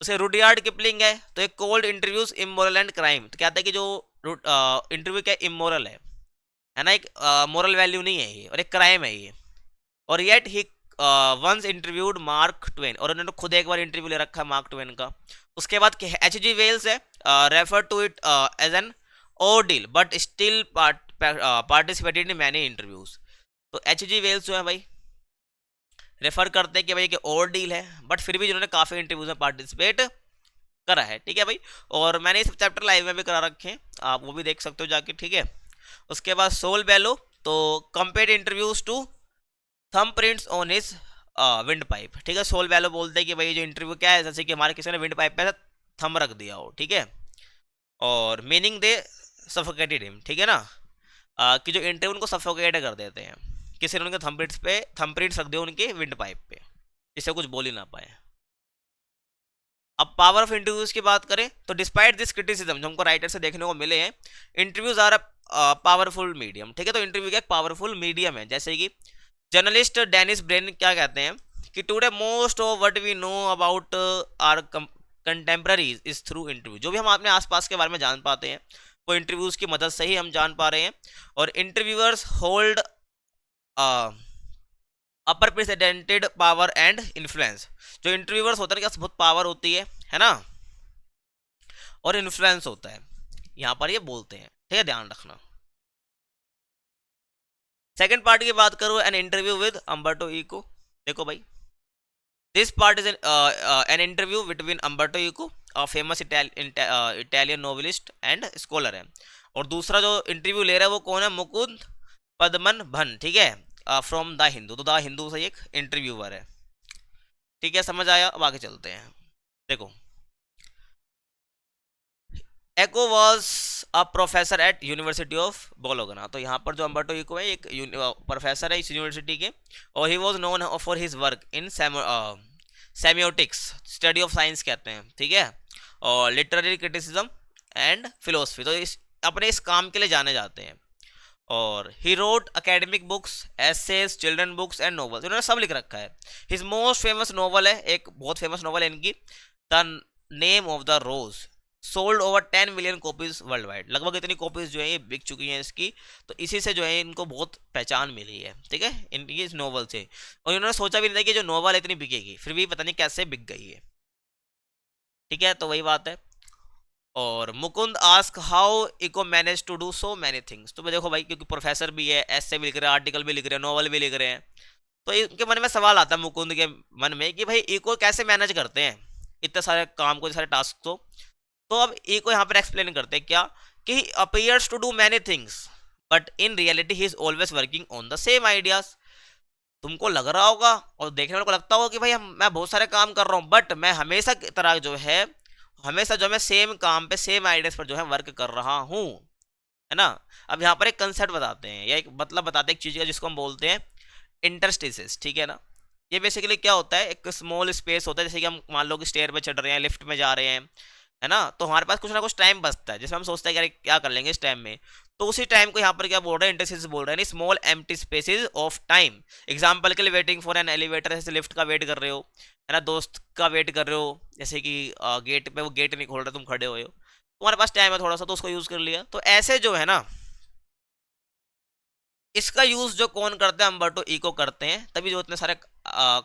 उसे रुडयार्ड किपलिंग है, तो एक cold interviews immoral and crime, तो कहता है कि जो इंटरव्यू क्या इमोरल है ना, एक मोरल वैल्यू नहीं है ये और एक क्राइम है ये। और yet he once interviewed Mark Twain, और उन्होंने खुद एक बार इंटरव्यू ले रखा है मार्क ट्वेन का। उसके बाद H.G. वेल्स है, refer to it as an ordeal but still participated in many interviews, तो एच.जी. वेल्स जो है भाई रेफर करते हैं कि भाई कि और डील है, बट फिर भी जिन्होंने काफ़ी इंटरव्यूज में पार्टिसिपेट करा है, ठीक है भाई। और मैंने इस चैप्टर लाइव में भी करा रखे हैं, आप वो भी देख सकते हो जाके, ठीक है। उसके बाद सोल बेलो, तो compare interviews to thumb prints on his wind pipe, ठीक है। सोल बेलो बोलते हैं कि भाई जो इंटरव्यू क्या है, जैसे कि हमारे किसी ने विंड पाइप पे थंब रख दिया हो, ठीक है, और मीनिंग दे सफोकेटेड हिम, ठीक है ना, कि जो इंटरव्यू उनको सफोकेट कर देते हैं, किसी ने उनके थंब प्रिंट्स रख दिए उनके विंड पाइप पे, जिससे कुछ बोल ही ना पाए। अब पावर ऑफ इंटरव्यूज की बात करें तो डिस्पाइट दिस क्रिटिसिज्म जो हमको राइटर से देखने को मिले हैं, interviews are a powerful medium, ठीक है। तो इंटरव्यू क्या एक पावरफुल मीडियम है, जैसे कि जर्नलिस्ट डेनिस ब्रेन क्या कहते हैं कि today most of what we know about our contemporaries is through interview, जो भी हम अपने आसपास के बारे में जान पाते हैं वो इंटरव्यूज की मदद से ही हम जान पा रहे हैं। और interviewers hold unprecedented power and influence, जो इंटरव्यूअर्स होते हैं क्या बहुत पावर होती है ना, और इन्फ्लुएंस होता है, यहां पर ये बोलते हैं, ठीक है, ध्यान रखना। सेकंड पार्ट की बात करूं, an interview with Umberto Eco, देखो भाई this part is an interview between Umberto Eco, famous Italian novelist and scholar है। और दूसरा जो इंटरव्यू ले रहा है वो कौन है, मुकुंद पद्मन भन, ठीक है, फ्रॉम द हिंदू, तो द हिंदू से एक इंटरव्यूअर है, ठीक है, समझ आया। अब आगे चलते हैं, देखो Eco was a professor at university of Bologna, तो यहाँ पर जो अम्बर्टो इको है एक प्रोफेसर है इस यूनिवर्सिटी के, और he was known for his work in semiotics, study of science कहते हैं, ठीक है, और लिटरेरी क्रिटिसिज्म एंड फिलोसफी, तो अपने इस काम के लिए जाने जाते हैं। और he wrote academic books, essays, children books and novels, इन्होंने सब लिख रखा है। हिज मोस्ट फेमस नॉवल है, एक बहुत फेमस नॉवल है इनकी, the Name of the Rose, sold over 10 million copies world wide, लगभग इतनी कॉपीज जो है ये बिक चुकी हैं इसकी, तो इसी से जो है इनको बहुत पहचान मिली है, ठीक है, इनकी इस नॉवल से। और इन्होंने सोचा भी नहीं था कि जो नॉवल इतनी बिकेगी, फिर भी पता नहीं कैसे बिक गई है, ठीक है, तो वही बात है। और Mukund ask how Eco manage to do so many things, तो देखो भाई क्योंकि प्रोफेसर भी है, ऐसे भी लिख रहे हैं, आर्टिकल भी लिख रहे हैं, नॉवल भी लिख रहे हैं, तो इनके मन में सवाल आता है मुकुंद के मन में कि भाई इको कैसे मैनेज करते हैं इतने सारे काम को, इतने सारे टास्क को। तो अब इको यहाँ पर एक्सप्लेन करते हैं क्या, कि he appears to do many things but in reality he is always working on the same ideas. तुमको लग रहा होगा और देखने वालों को लगता होगा कि भाई मैं बहुत सारे काम कर रहा हूँ, बट मैं हमेशा की तरह जो है, हमेशा जो मैं सेम काम पे सेम आइडियाज पर जो है वर्क कर रहा हूँ, है ना। अब यहाँ पर एक कंसेप्ट बताते हैं या एक मतलब बताते हैं एक चीज़ का, जिसको हम बोलते हैं इंटरस्टिसेस, ठीक है ना। ये बेसिकली क्या होता है, एक स्मॉल स्पेस होता है, जैसे कि हम मान लो कि स्टेयर पे चढ़ रहे हैं, लिफ्ट में जा रहे हैं, है ना, तो हमारे पास कुछ ना कुछ टाइम बचता है, जिसमें हम सोचते हैं कि अरे क्या कर लेंगे इस टाइम में, तो उसी टाइम को यहाँ पर क्या बोल रहे हैं, इंटरस्टिसेस बोल रहे हैं, small empty spaces of time. Example के लिए वेटिंग फॉर एन एलिवेटर, जैसे लिफ्ट का वेट कर रहे हो, है ना, दोस्त का वेट कर रहे हो, जैसे कि गेट पे वो गेट नहीं खोल रहा, तुम खड़े हुए हो, तुम्हारे पास टाइम है थोड़ा सा, तो उसको यूज कर लिया। तो ऐसे जो है ना, इसका यूज जो कौन करते हैं, अम्बर्टो इको करते हैं, तभी जो इतने सारे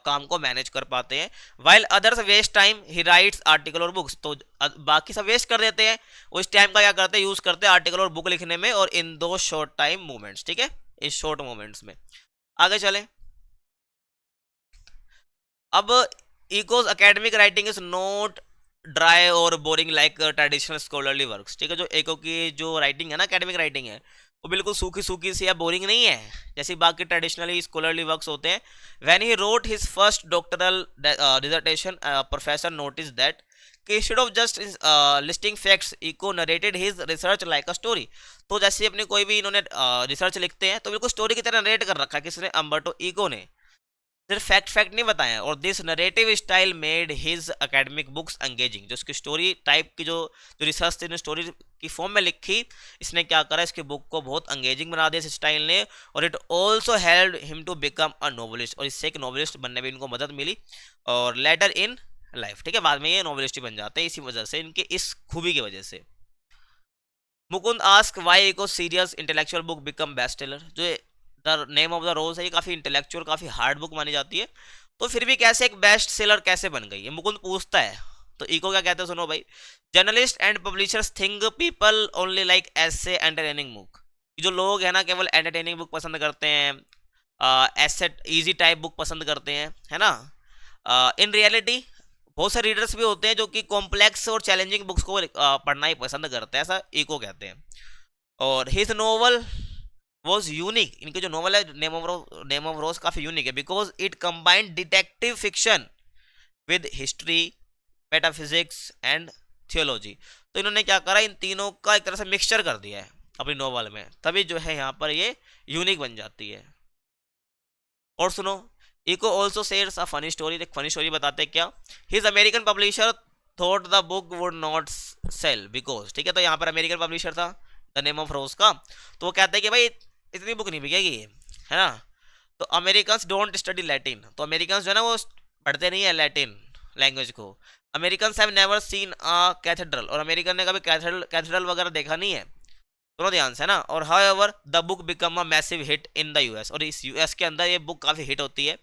काम को मैनेज कर पाते हैं। While others waste time he writes article और बुक्स, तो बाकी सब वेस्ट कर देते हैं, उस टाइम का क्या करते हैं, यूज करते हैं आर्टिकल और बुक लिखने में, और इन दो शॉर्ट टाइम मूवमेंट्स, ठीक है, इस शॉर्ट मूवमेंट्स में। आगे चले, अब Eco's academic writing is not dry और boring like traditional scholarly works, ठीक है, जो एको की जो राइटिंग है ना, एकेडमिक राइटिंग है, वो बिल्कुल सूखी सूखी सी या बोरिंग नहीं है, जैसे बाकी ट्रेडिशनली स्कॉलरली वर्क्स होते हैं। When he wrote his first doctoral dissertation, professor notice that कि instead of just listing facts, Eco narrated his research like a story, तो जैसे अपने कोई भी इन्होंने रिसर्च लिखते हैं तो बिल्कुल स्टोरी की तरह नरेट कर रखा है किसने, अम्बर्टो इको ने, सिर्फ फैक्ट नहीं बताया। और this narrative style made his academic books engaging, जो उसकी स्टोरी टाइप की जो जो रिसर्च थी स्टोरी की फॉर्म में लिखी, इसने क्या करा, इसके बुक को बहुत एंगेजिंग बना दिया इस स्टाइल ने। और it also help him to become a novelist, और इससे एक नोवेलिस्ट बनने में इनको मदद मिली, और लेटर इन लाइफ, ठीक है, बाद में ये नोवेलिस्ट बन जाते हैं इसी वजह से, इनके इस खूबी की वजह से। Mukund ask why Eco serious intellectual book become best seller, जो the Name of the Rose है, ये काफ़ी इंटेलेक्चुअल काफ़ी हार्ड बुक मानी जाती है, तो फिर भी कैसे एक बेस्ट सेलर कैसे बन गई, ये मुकुंद पूछता है। तो इको क्या कहते हैं, सुनो भाई, journalist and publishers think people only like ऐसे एंटरटेनिंग बुक, जो लोग हैं ना केवल एंटरटेनिंग बुक पसंद करते हैं, एसेट इजी टाइप बुक पसंद करते हैं, है ना। इन रियलिटी बहुत सारे रीडर्स भी होते हैं जो कि कॉम्प्लेक्स और चैलेंजिंग बुक्स को पढ़ना ही पसंद करते हैं, ऐसा इको कहते हैं। और हिज नोवेल वॉज यूनिक, इनके जो नोवेल है नेम ऑफ रोज काफी यूनिक है, because it combined detective fiction with history, metaphysics and theology. तो इन्होंने क्या करा, इन तीनों का एक तरह से मिक्सचर कर दिया है अपनी नोवेल में, तभी जो है यहाँ पर ये यूनिक बन जाती है। और सुनो, Eco also shares a funny story, एक फनी स्टोरी बताते हैं क्या। His American publisher thought the book would not sell because, ठीक है, तो यहाँ पर अमेरिकन पब्लिशर था द नेम ऑफ रोज का, तो वो कहते हैं कि भाई इतनी बुक नहीं बिकेगी, है ना। तो अमेरिकन डोंट स्टडी लैटिन, तो अमेरिकन जो है ना वो पढ़ते नहीं है लैटिन लैंग्वेज को। American have never seen a cathedral, और अमेरिकन ने कभी कैथेड्रल वगैरह देखा नहीं है, दोनों ध्यान से ना। और how ever the book become a massive hit in the US, और इस यूएस के अंदर ये बुक काफ़ी हिट होती है,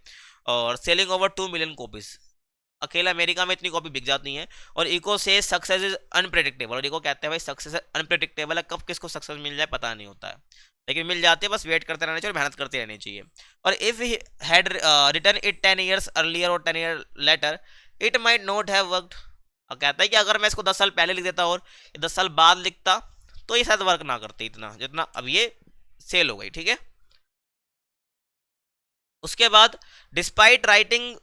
और सेलिंग ओवर 2 मिलियन कॉपीज, अकेला अमेरिका में इतनी कॉपी बिक जाती हैं। और इको से सक्सेस इज अनप्रेडिक्टेबल, और इको कहते हैं भाई सक्सेस अनप्रेडिक्टेबल है, कब किसको सक्सेस मिल जाए पता नहीं होता है, लेकिन मिल जाती है, बस वेट करते रहना चाहिए और मेहनत करते रहनी चाहिए। और if he had written it 10 years earlier और 10 year later it might not have worked, और कहता है कि अगर मैं इसको 10 साल पहले लिख देता और 10 साल बाद लिखता तो ये शायद वर्क ना करते इतना जितना अब ये सेल हो गई, ठीक है। उसके बाद despite writing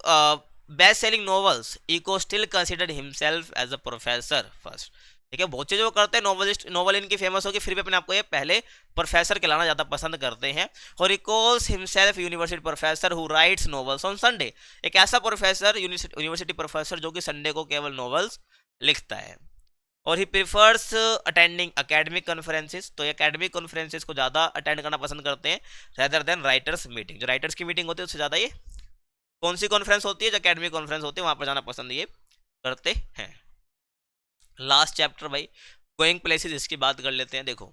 best selling novels, Eco still considered himself as a professor first, ठीक है। बहुत चीज़ वो करते हैं, नॉवलिस्ट नॉवल इनकी फेमस होगी, फिर भी अपने आपको ये पहले प्रोफेसर कहलाना ज़्यादा पसंद करते हैं। और Eco's himself university professor who writes novels on Sunday, एक ऐसा प्रोफेसर यूनिवर्सिटी प्रोफेसर जो कि संडे को केवल नॉवेल्स लिखता है। और ही प्रिफर्स अटेंडिंग अकेडमिक कॉन्फ्रेंसेस, तो एकेडमिक कॉन्फ्रेंसेस को ज़्यादा अटेंड करना पसंद करते हैं रेदर देन राइटर्स मीटिंग, जो राइटर्स की मीटिंग होती है उससे ज़्यादा ये कौन सी कॉन्फ्रेंस होती है, जो एकेडमिक कॉन्फ्रेंस होती है वहाँ पर जाना पसंद ये करते हैं। लास्ट चैप्टर भाई गोइंग प्लेसेस, इसकी बात कर लेते हैं। देखो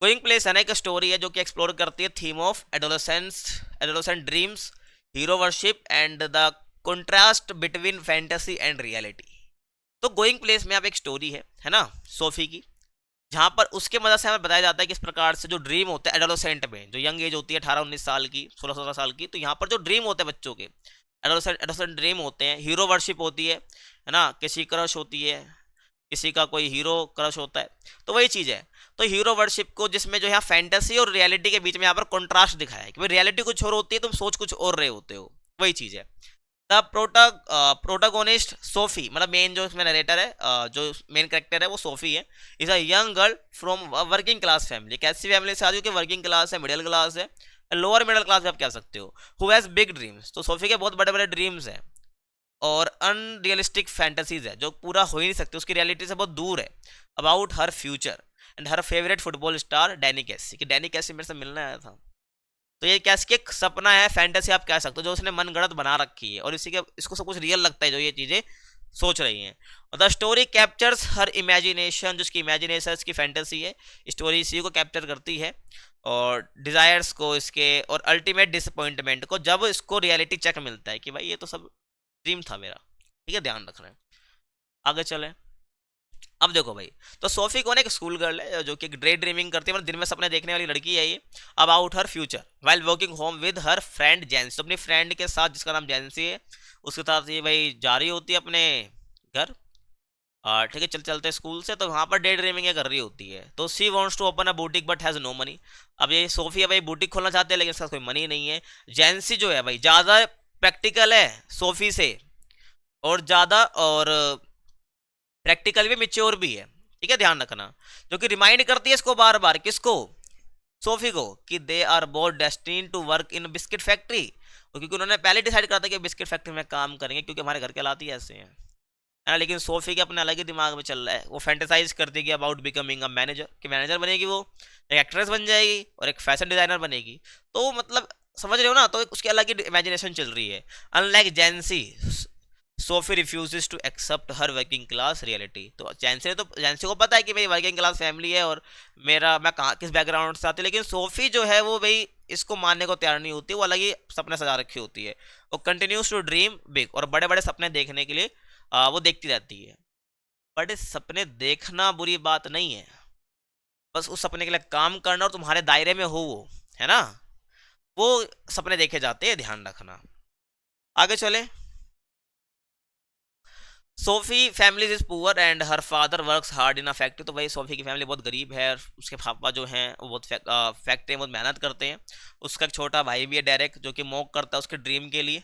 गोइंग प्लेस है ना एक स्टोरी है जो कि एक्सप्लोर करती है theme of adolescent dreams, hero worship and the contrast between fantasy and reality. तो गोइंग प्लेस में अब एक स्टोरी है ना, सोफी की, जहाँ पर उसके मदद से हमें बताया जाता है किस प्रकार से जो ड्रीम होते हैं एडोलेसेंट में, जो यंग एज होती है 18-19 साल की, 16-17 साल की, तो यहाँ पर जो ड्रीम होते हैं बच्चों के एडोलेसेंट ड्रीम होते हैं, हीरो वर्शिप होती है ना, किसी क्रश होती है, किसी का कोई हीरो क्रश होता है, तो वही चीज़ है। तो हीरो वर्शिप को जिसमें जो है फैंटेसी और रियलिटी के बीच में यहाँ पर कॉन्ट्रास्ट दिखाया है कि भाई रियलिटी कुछ और होती है, तुम सोच कुछ और रहे होते हो, वही चीज़ है। द प्रोटागोनिस्ट सोफी, मतलब मेन जो इसमें नरेटर है, जो मेन कैरेक्टर है वो सोफी है, is a young girl from working class family, कैसी फैमिली से आती है कि वर्किंग क्लास है, मिडिल क्लास है, लोअर मिडिल क्लास भी आप कह सकते हो, हु हैज़ बिग ड्रीम्स, तो सोफी के बहुत बड़े बड़े ड्रीम्स हैं और अनरियलिस्टिक फैंटेसीज है जो पूरा हो ही नहीं सकती, उसकी रियलिटी से बहुत दूर है, about her future and her favourite football star Danny कैसी, कि डैनी कैसी मेरे से मिलने आया था। तो ये कैसे एक सपना है, फैंटेसी आप कह सकते हो, जो उसने मन गढ़ंत बना रखी है और इसी के इसको सब कुछ रियल लगता है जो ये चीज़ें सोच रही हैं। और the story captures her imagination, जिसकी इमेजिनेशन की फैंटेसी है, स्टोरी इसी को कैप्चर करती है और डिज़ायर्स को इसके, और अल्टीमेट डिसअपॉइंटमेंट को जब इसको रियलिटी चेक मिलता है कि भाई ये तो सब ड्रीम था मेरा, ठीक है, ध्यान रख रहे हैं। आगे चलें। अब देखो भाई, तो सोफी कौन है, एक स्कूल गर्ल है जो कि डे ड्रीमिंग करती है, मतलब दिन में सपने देखने वाली लड़की है ये, about her future while working home with her friend Jansie, तो अपनी फ्रेंड के साथ जिसका नाम जेंसी है उसके साथ ये भाई जा रही होती है अपने घर, ठीक है, चल चलते स्कूल से, तो वहाँ पर डे ड्रीमिंग कर रही होती है। तो she wants to open a boutique but has no money, अब ये सोफी है भाई बुटीक खोलना चाहते हैं लेकिन इसका कोई मनी नहीं है। जेंसी जो है भाई ज़्यादा प्रैक्टिकल है सोफी से, और ज़्यादा और प्रैक्टिकल भी मिच्योर भी है, ठीक है, ध्यान रखना, जो कि रिमाइंड करती है इसको बार बार, किसको, सोफी को, कि they are both destined to work in biscuit factory, क्योंकि उन्होंने पहले डिसाइड करा था कि बिस्किट फैक्ट्री में काम करेंगे क्योंकि हमारे घर के हालात ही ऐसे हैं, है ना। लेकिन सोफी के अपने अलग ही दिमाग में चल रहा है, वो फैंटेसाइज करती है अबाउट बिकमिंग अ मैनेजर, कि मैनेजर बनेगी वो, एक एक्ट्रेस बन जाएगी और एक फैशन डिजाइनर बनेगी, तो मतलब समझ रहे हो ना, तो उसकी अलग ही इमेजिनेशन चल रही है। Unlike Jansie, Sophie refuses to accept her working class reality, तो जेंसी को पता है कि मेरी वर्किंग क्लास फैमिली है और मैं कहाँ किस बैकग्राउंड से आती है, लेकिन सोफी जो है वो भाई इसको मानने को तैयार नहीं होती, वो अलग ही सपने सजा रखी होती है, वो कंटिन्यूज टू ड्रीम बिग, और बड़े बड़े सपने देखने के लिए वो देखती रहती है। बड़े सपने देखना बुरी बात नहीं है, बस उस सपने के लिए काम करना और तुम्हारे दायरे में हो वो, है ना। वो सपने देखे जाते हैं, ध्यान रखना। आगे चले। Sophie family is poor and her father works hard in a factory. तो भाई सोफी की फैमिली बहुत गरीब है और उसके पापा जो हैं वो बहुत फैक्ट्री में बहुत मेहनत करते हैं। उसका एक छोटा भाई भी है डेरेक, जो कि मॉक करता है उसके ड्रीम के लिए,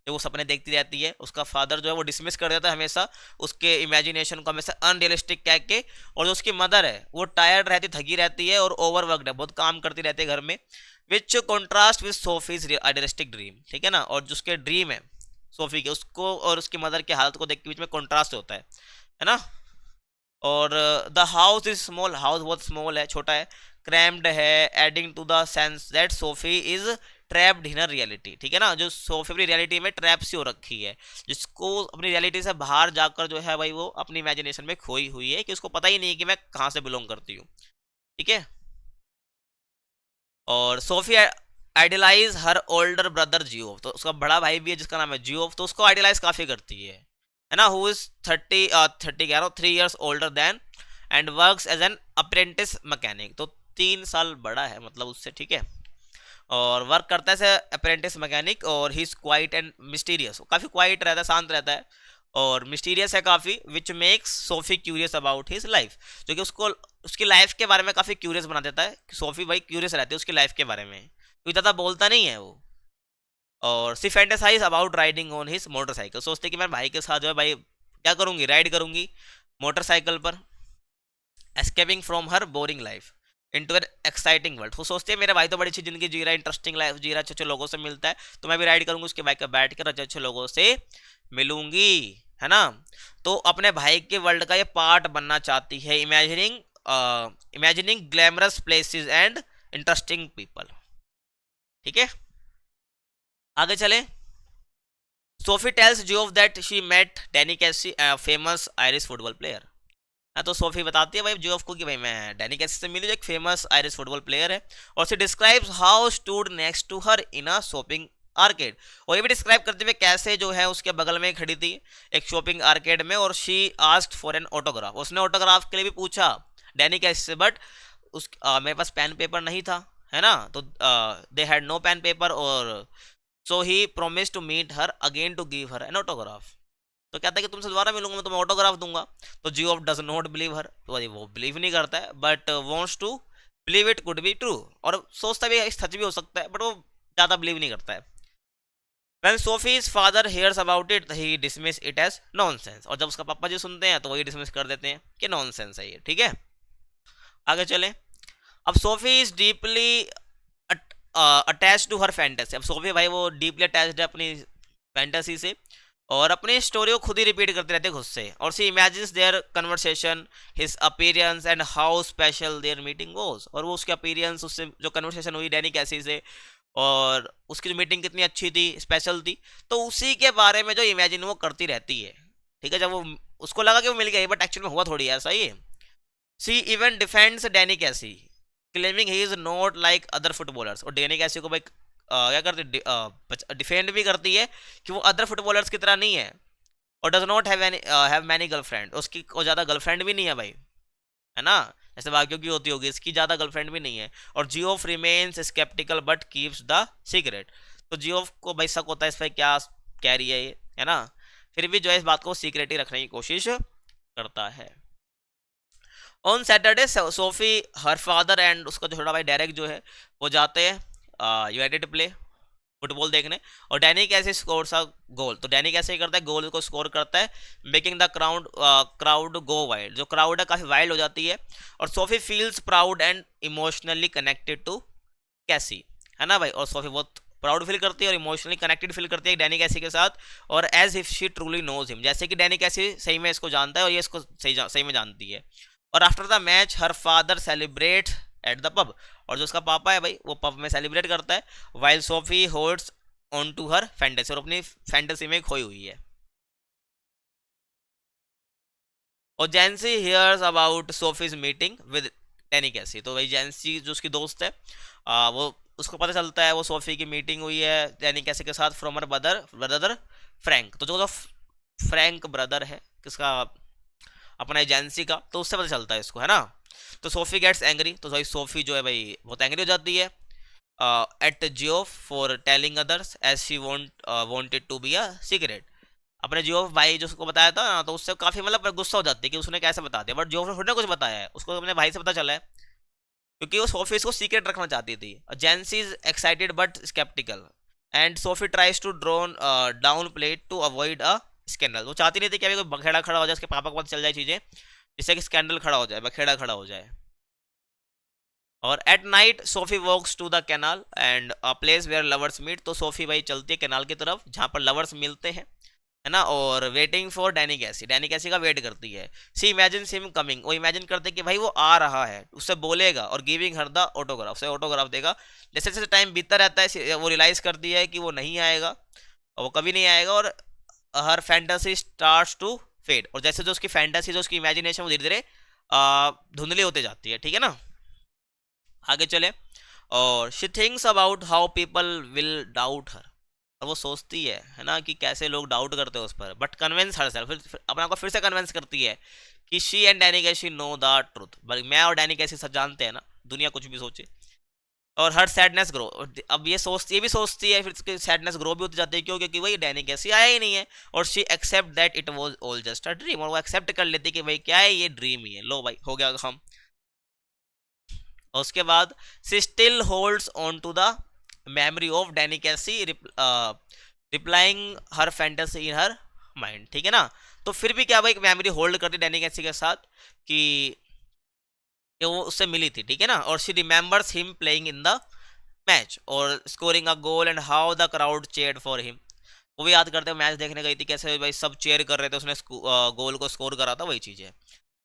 जो वो सपने देखती रहती है। उसका फादर जो है वो डिसमिस कर देता है हमेशा उसके इमेजिनेशन को, हमेशा अनरियलिस्टिक कह के। और जो उसकी मदर है वो टायर्ड रहती, थकी रहती है और ओवरवर्कड है, बहुत काम करती रहती है घर में, which contrast with Sophie's idealistic dream. ठीक है ना। और जो उसके ड्रीम है सोफी के, उसको और उसकी मदर की हालत को देख के बीच में कॉन्ट्रास्ट होता है ना। और the house is small, house बहुत स्मॉल है, छोटा है, क्रैम्ड है, adding to the sense that Sophie is trapped in reality. ठीक है ना। जो सोफी अपनी रियलिटी में ट्रैप सी हो रखी है, जिसको अपनी रियलिटी से बाहर जाकर जो है भाई वो अपनी इमेजिनेशन में खोई हुई है, कि उसको पता ही नहीं है कि मैं कहाँ से बिलोंग करती हूँ। ठीक है। और सोफी आइडियलाइज हर ओल्डर ब्रदर जियोफ, तो उसका बड़ा भाई भी है जिसका नाम है जियोफ, तो उसको आइडियलाइज काफी करती है ना। हु इज 30 कह रहा हूँ 3 years older than and works as an apprentice mechanic. तो 3 साल बड़ा है मतलब उससे। ठीक है। और वर्क करता है एज अप्रेंटिस मैकेनिक। और he is quiet and mysterious, काफी क्वाइट रहता है, शांत रहता है और मिस्टीरियस है काफी, which makes Sophie curious about his life, जो कि उसको उसकी लाइफ के बारे में काफी क्यूरियस बना देता है। सोफी भाई क्यूरियस रहती है उसकी लाइफ के बारे में, क्योंकि ज़्यादा बोलता नहीं है वो। और she fantasise about riding on his motorcycle, सोचते कि मैं भाई के साथ जो है भाई क्या करूंगी, राइड करूंगी मोटरसाइकिल पर, escaping from her boring life into an exciting world. वो सोचते हैं मेरा भाई तो बड़ी अच्छी जिंदगी जी रहा है, इंटरेस्टिंग लाइफ जी रहा है, अच्छे अच्छे लोगों से मिलता है, तो मैं भी राइड करूंगी उसके बाइक पर बैठ कर अच्छे अच्छे लोगों से मिलूंगी, है ना। तो अपने भाई के वर्ल्ड का ये पार्ट बनना चाहती है, imagining glamorous places and interesting people. ठीक है। आगे चले। Sophie tells Geoff that she met Danny Casey, famous Irish football player. हाँ, तो सोफी बताती है भाई जियोफ को कि भाई मैं डैनी कैसी से मिली, जो एक फेमस आयरिश फुटबॉल प्लेयर है। और she describes how stood next to her in a shopping arcade. और ये भी डिस्क्राइब करते हुए कैसे जो है उसके बगल में खड़ी थी एक शॉपिंग आर्केड में, और she asked for an autograph, उसने ऑटोग्राफ के लिए भी पूछा डैनी कैसी से, बट मेरे पास पेन पेपर नहीं था, है ना। तो they had no pen paper, और so he promise to meet her again to give her an autograph. तो कहता है कि तुमसे दोबारा मिलूंगा मैं तुम्हें ऑटोग्राफ दूंगा। तो Geoff does not believe her, तो भाई वो बिलीव नहीं करता है, but wants to believe it could be true, और सोचता भी सच भी हो सकता है, बट वो ज़्यादा बिलीव नहीं करता है। When Sophie's father hears about it, he dismiss it as nonsense, और जब उसका पापा जी सुनते हैं तो वही डिसमिस कर देते हैं कि नॉनसेंस है ये। ठीक है। आगे चलें। अब Sophie is deeply attached to her fantasy. अब सोफी भाई वो डीपली अटैच्ड है अपनी फैंटेसी से, और अपनी स्टोरी को खुद ही रिपीट करते रहते हैं खुद से। और she imagines their conversation, his appearance and how special their meeting was. और वो उसके अपीयरेंस, उससे जो कन्वर्सेशन हुई डैनी कैसी से, और उसकी जो मीटिंग कितनी अच्छी थी, स्पेशल थी, तो उसी के बारे में जो इमेजिन वो करती रहती है। ठीक है। जब वो उसको लगा कि वो मिल गई, बट एक्चुअल में हुआ थोड़ी ऐसा ही है। She even defends Danny Casey, claiming he is not like other footballers. और डैनी कैसी को भाई क्या करती, डिफेंड भी करती है कि वो अदर फुटबॉलर्स की तरह नहीं है। और does not have many girlfriend, उसकी को ज़्यादा गर्लफ्रेंड भी नहीं है भाई, है ना। जैसे बाकियों की होती होगी, इसकी ज़्यादा गर्लफ्रेंड भी नहीं है। और Geoff remains sceptical but keeps the secret. तो जियोफ को भाई शक होता है इस पर क्या कह रही है ये, है ना, फिर भी जो है इस बात को सीक्रेट ही रखने की कोशिश करता है। On Saturday Sophie, her father and उसका जो छोटा भाई डायरेक्ट जो है वो जाते हैं यूनाइटेड प्ले, फुटबॉल देखने। और डैनी कैसे स्कोर सा गोल, तो डैनी कैसे करता है, गोल को स्कोर करता है, making the crowd go wild. जो क्राउड है काफ़ी वाइल्ड हो जाती है। और Sophie feels proud and emotionally connected to Casey, है ना भाई। और सोफी बहुत प्राउड फील करती है और इमोशनली कनेक्टेड फील करती है डैनी कैसी के साथ, और as if she truly knows him, जैसे कि डैनी कैसी सही में इसको जानता है और ये इसको सही में जानती है। और after the match her father celebrate at the pub, और जो उसका पापा है भाई वो पब में सेलिब्रेट करता है, while Sophie holds on to her fantasy, और अपनी फैंटेसी में खोई हुई है। और Jancy hears about Sophie's meeting with Danny Casey, तो वही जैंसी जो उसकी दोस्त है, वो उसको पता चलता है वो सोफी की मीटिंग हुई है डैनी कैसी के साथ फ्रॉम हर ब्रदर फ्रैंक। तो जो फ्रैंक ब्रदर है किसका, अपना एजेंसी का, तो उससे पता चलता है इसको, है ना। तो सोफी गेट्स एंग्री, तो भाई सोफी जो है भाई बहुत एंग्री हो जाती है। At Geoff for telling others as she wanted to be a secret. अपने जियोफ भाई जो उसको बताया था ना, तो उससे काफी मतलब गुस्सा हो जाती है कि उसने कैसे बता दिया, बट जियोफ ने थोड़ी ना कुछ बताया है, उसको अपने भाई से पता चला है, क्योंकि वो सोफी इसको सीक्रेट रखना चाहती थी। Jancy is excited but sceptical and Sophie tries to drone down plate to avoid a scandal. वो चाहती नहीं थी कि अभी कोई बखेड़ा खड़ा हो जाए, उसके पापा को पता चल जाए चीजें, जिससे कि स्कैंडल खड़ा हो जाए, बखेड़ा खड़ा हो जाए। और at night Sophie walks to the canal and a place where lovers meet. तो सोफी भाई चलती है कैनाल की तरफ जहाँ पर लवर्स मिलते हैं, है ना, और वेटिंग फॉर डैनी कैसी, डैनी कैसी का वेट करती है। सी इमेजिन हिम कमिंग, वो इमेजिन करते कि भाई वो आ रहा है, उससे बोलेगा, और गिविंग हर द ऑटोग्राफ, उसे ऑटोग्राफ देगा। जैसे जैसे टाइम बीतता रहता है वो रियलाइज करती है कि वो नहीं आएगा, और वो कभी नहीं आएगा, और हर फैंटेसी स्टार्ट्स टू फेड। और जैसे जो उसकी फैंटेसी, जो उसकी इमेजिनेशन, वो धीरे धीरे धुंधली होते जाती है, ठीक है ना। आगे चले, और she thinks about how people will doubt her. और वो सोचती है ना, कि कैसे लोग डाउट करते हैं उस पर, बट कन्विंस हर सेल्फ, फिर अपने आप को फिर से कन्विंस करती है कि शी एंड डैनी कैसी नो द ट्रुथ, बल्कि मैं और डैनी कैसी सच जानते हैं ना, दुनिया कुछ भी सोचे। और हर सैडनेस ग्रो, अब ये भी सोचती है, फिर उसकी सैडनेस ग्रो भी होती जाती है, क्यों, क्योंकि वही डैनी कैसी आया ही नहीं है। और she accept that it was all just a dream, और वो एक्सेप्ट कर लेती है कि भाई क्या है, ये ड्रीम ही है, लो भाई हो गया हम। और उसके बाद she still holds on to the memory of Danny Casey replaying her fantasy in her mind, ठीक है ना। तो फिर भी क्या भाई एक मेमोरी होल्ड करती डैनी कैसी के साथ, कि वो उससे मिली थी, ठीक है ना। और she remembers him playing in the match और scoring a goal and how the crowd cheered for him. वो भी याद करते हुए मैच देखने गई थी, कैसे भाई सब चेयर कर रहे थे, उसने गोल को स्कोर करा था, वही चीज है।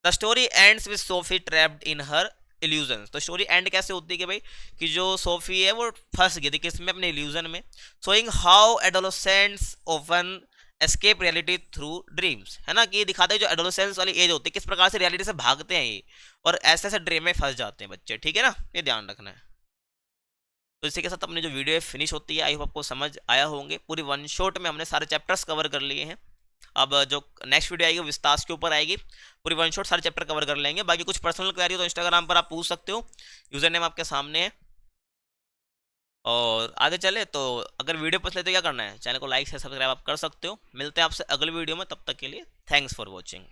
The story ends with Sophie trapped in her illusion. तो स्टोरी एंड कैसे होती है कि भाई कि जो सोफी है वो फंस गई थी किसमें, अपने इल्यूजन में, showing how adolescents often escape reality through dreams, है ना, कि ये दिखाते हैं जो एडोलेसेंस वाली एज होती है किस प्रकार से रियलिटी से भागते हैं ये, और ऐसे ऐसे ड्रीम में फंस जाते हैं बच्चे, ठीक है ना, ये ध्यान रखना है। तो इसी के साथ अपनी जो वीडियो है फिनिश होती है। आई होप आपको समझ आया होंगे, पूरी वन शॉट में हमने सारे चैप्टर्स कवर कर लिए हैं। अब जो नेक्स्ट वीडियो आएगी विस्तास के ऊपर आएगी, पूरी वन शॉट सारे चैप्टर कवर कर लेंगे। बाकी कुछ पर्सनल क्वेरी हो तो इंस्टाग्राम पर आप पूछ सकते हो, यूजर नेम आपके सामने है। और आगे चले तो अगर वीडियो पसंद है तो क्या करना है, चैनल को लाइक से सब्सक्राइब आप कर सकते हो। मिलते हैं आपसे अगले वीडियो में, तब तक के लिए थैंक्स फॉर वॉचिंग।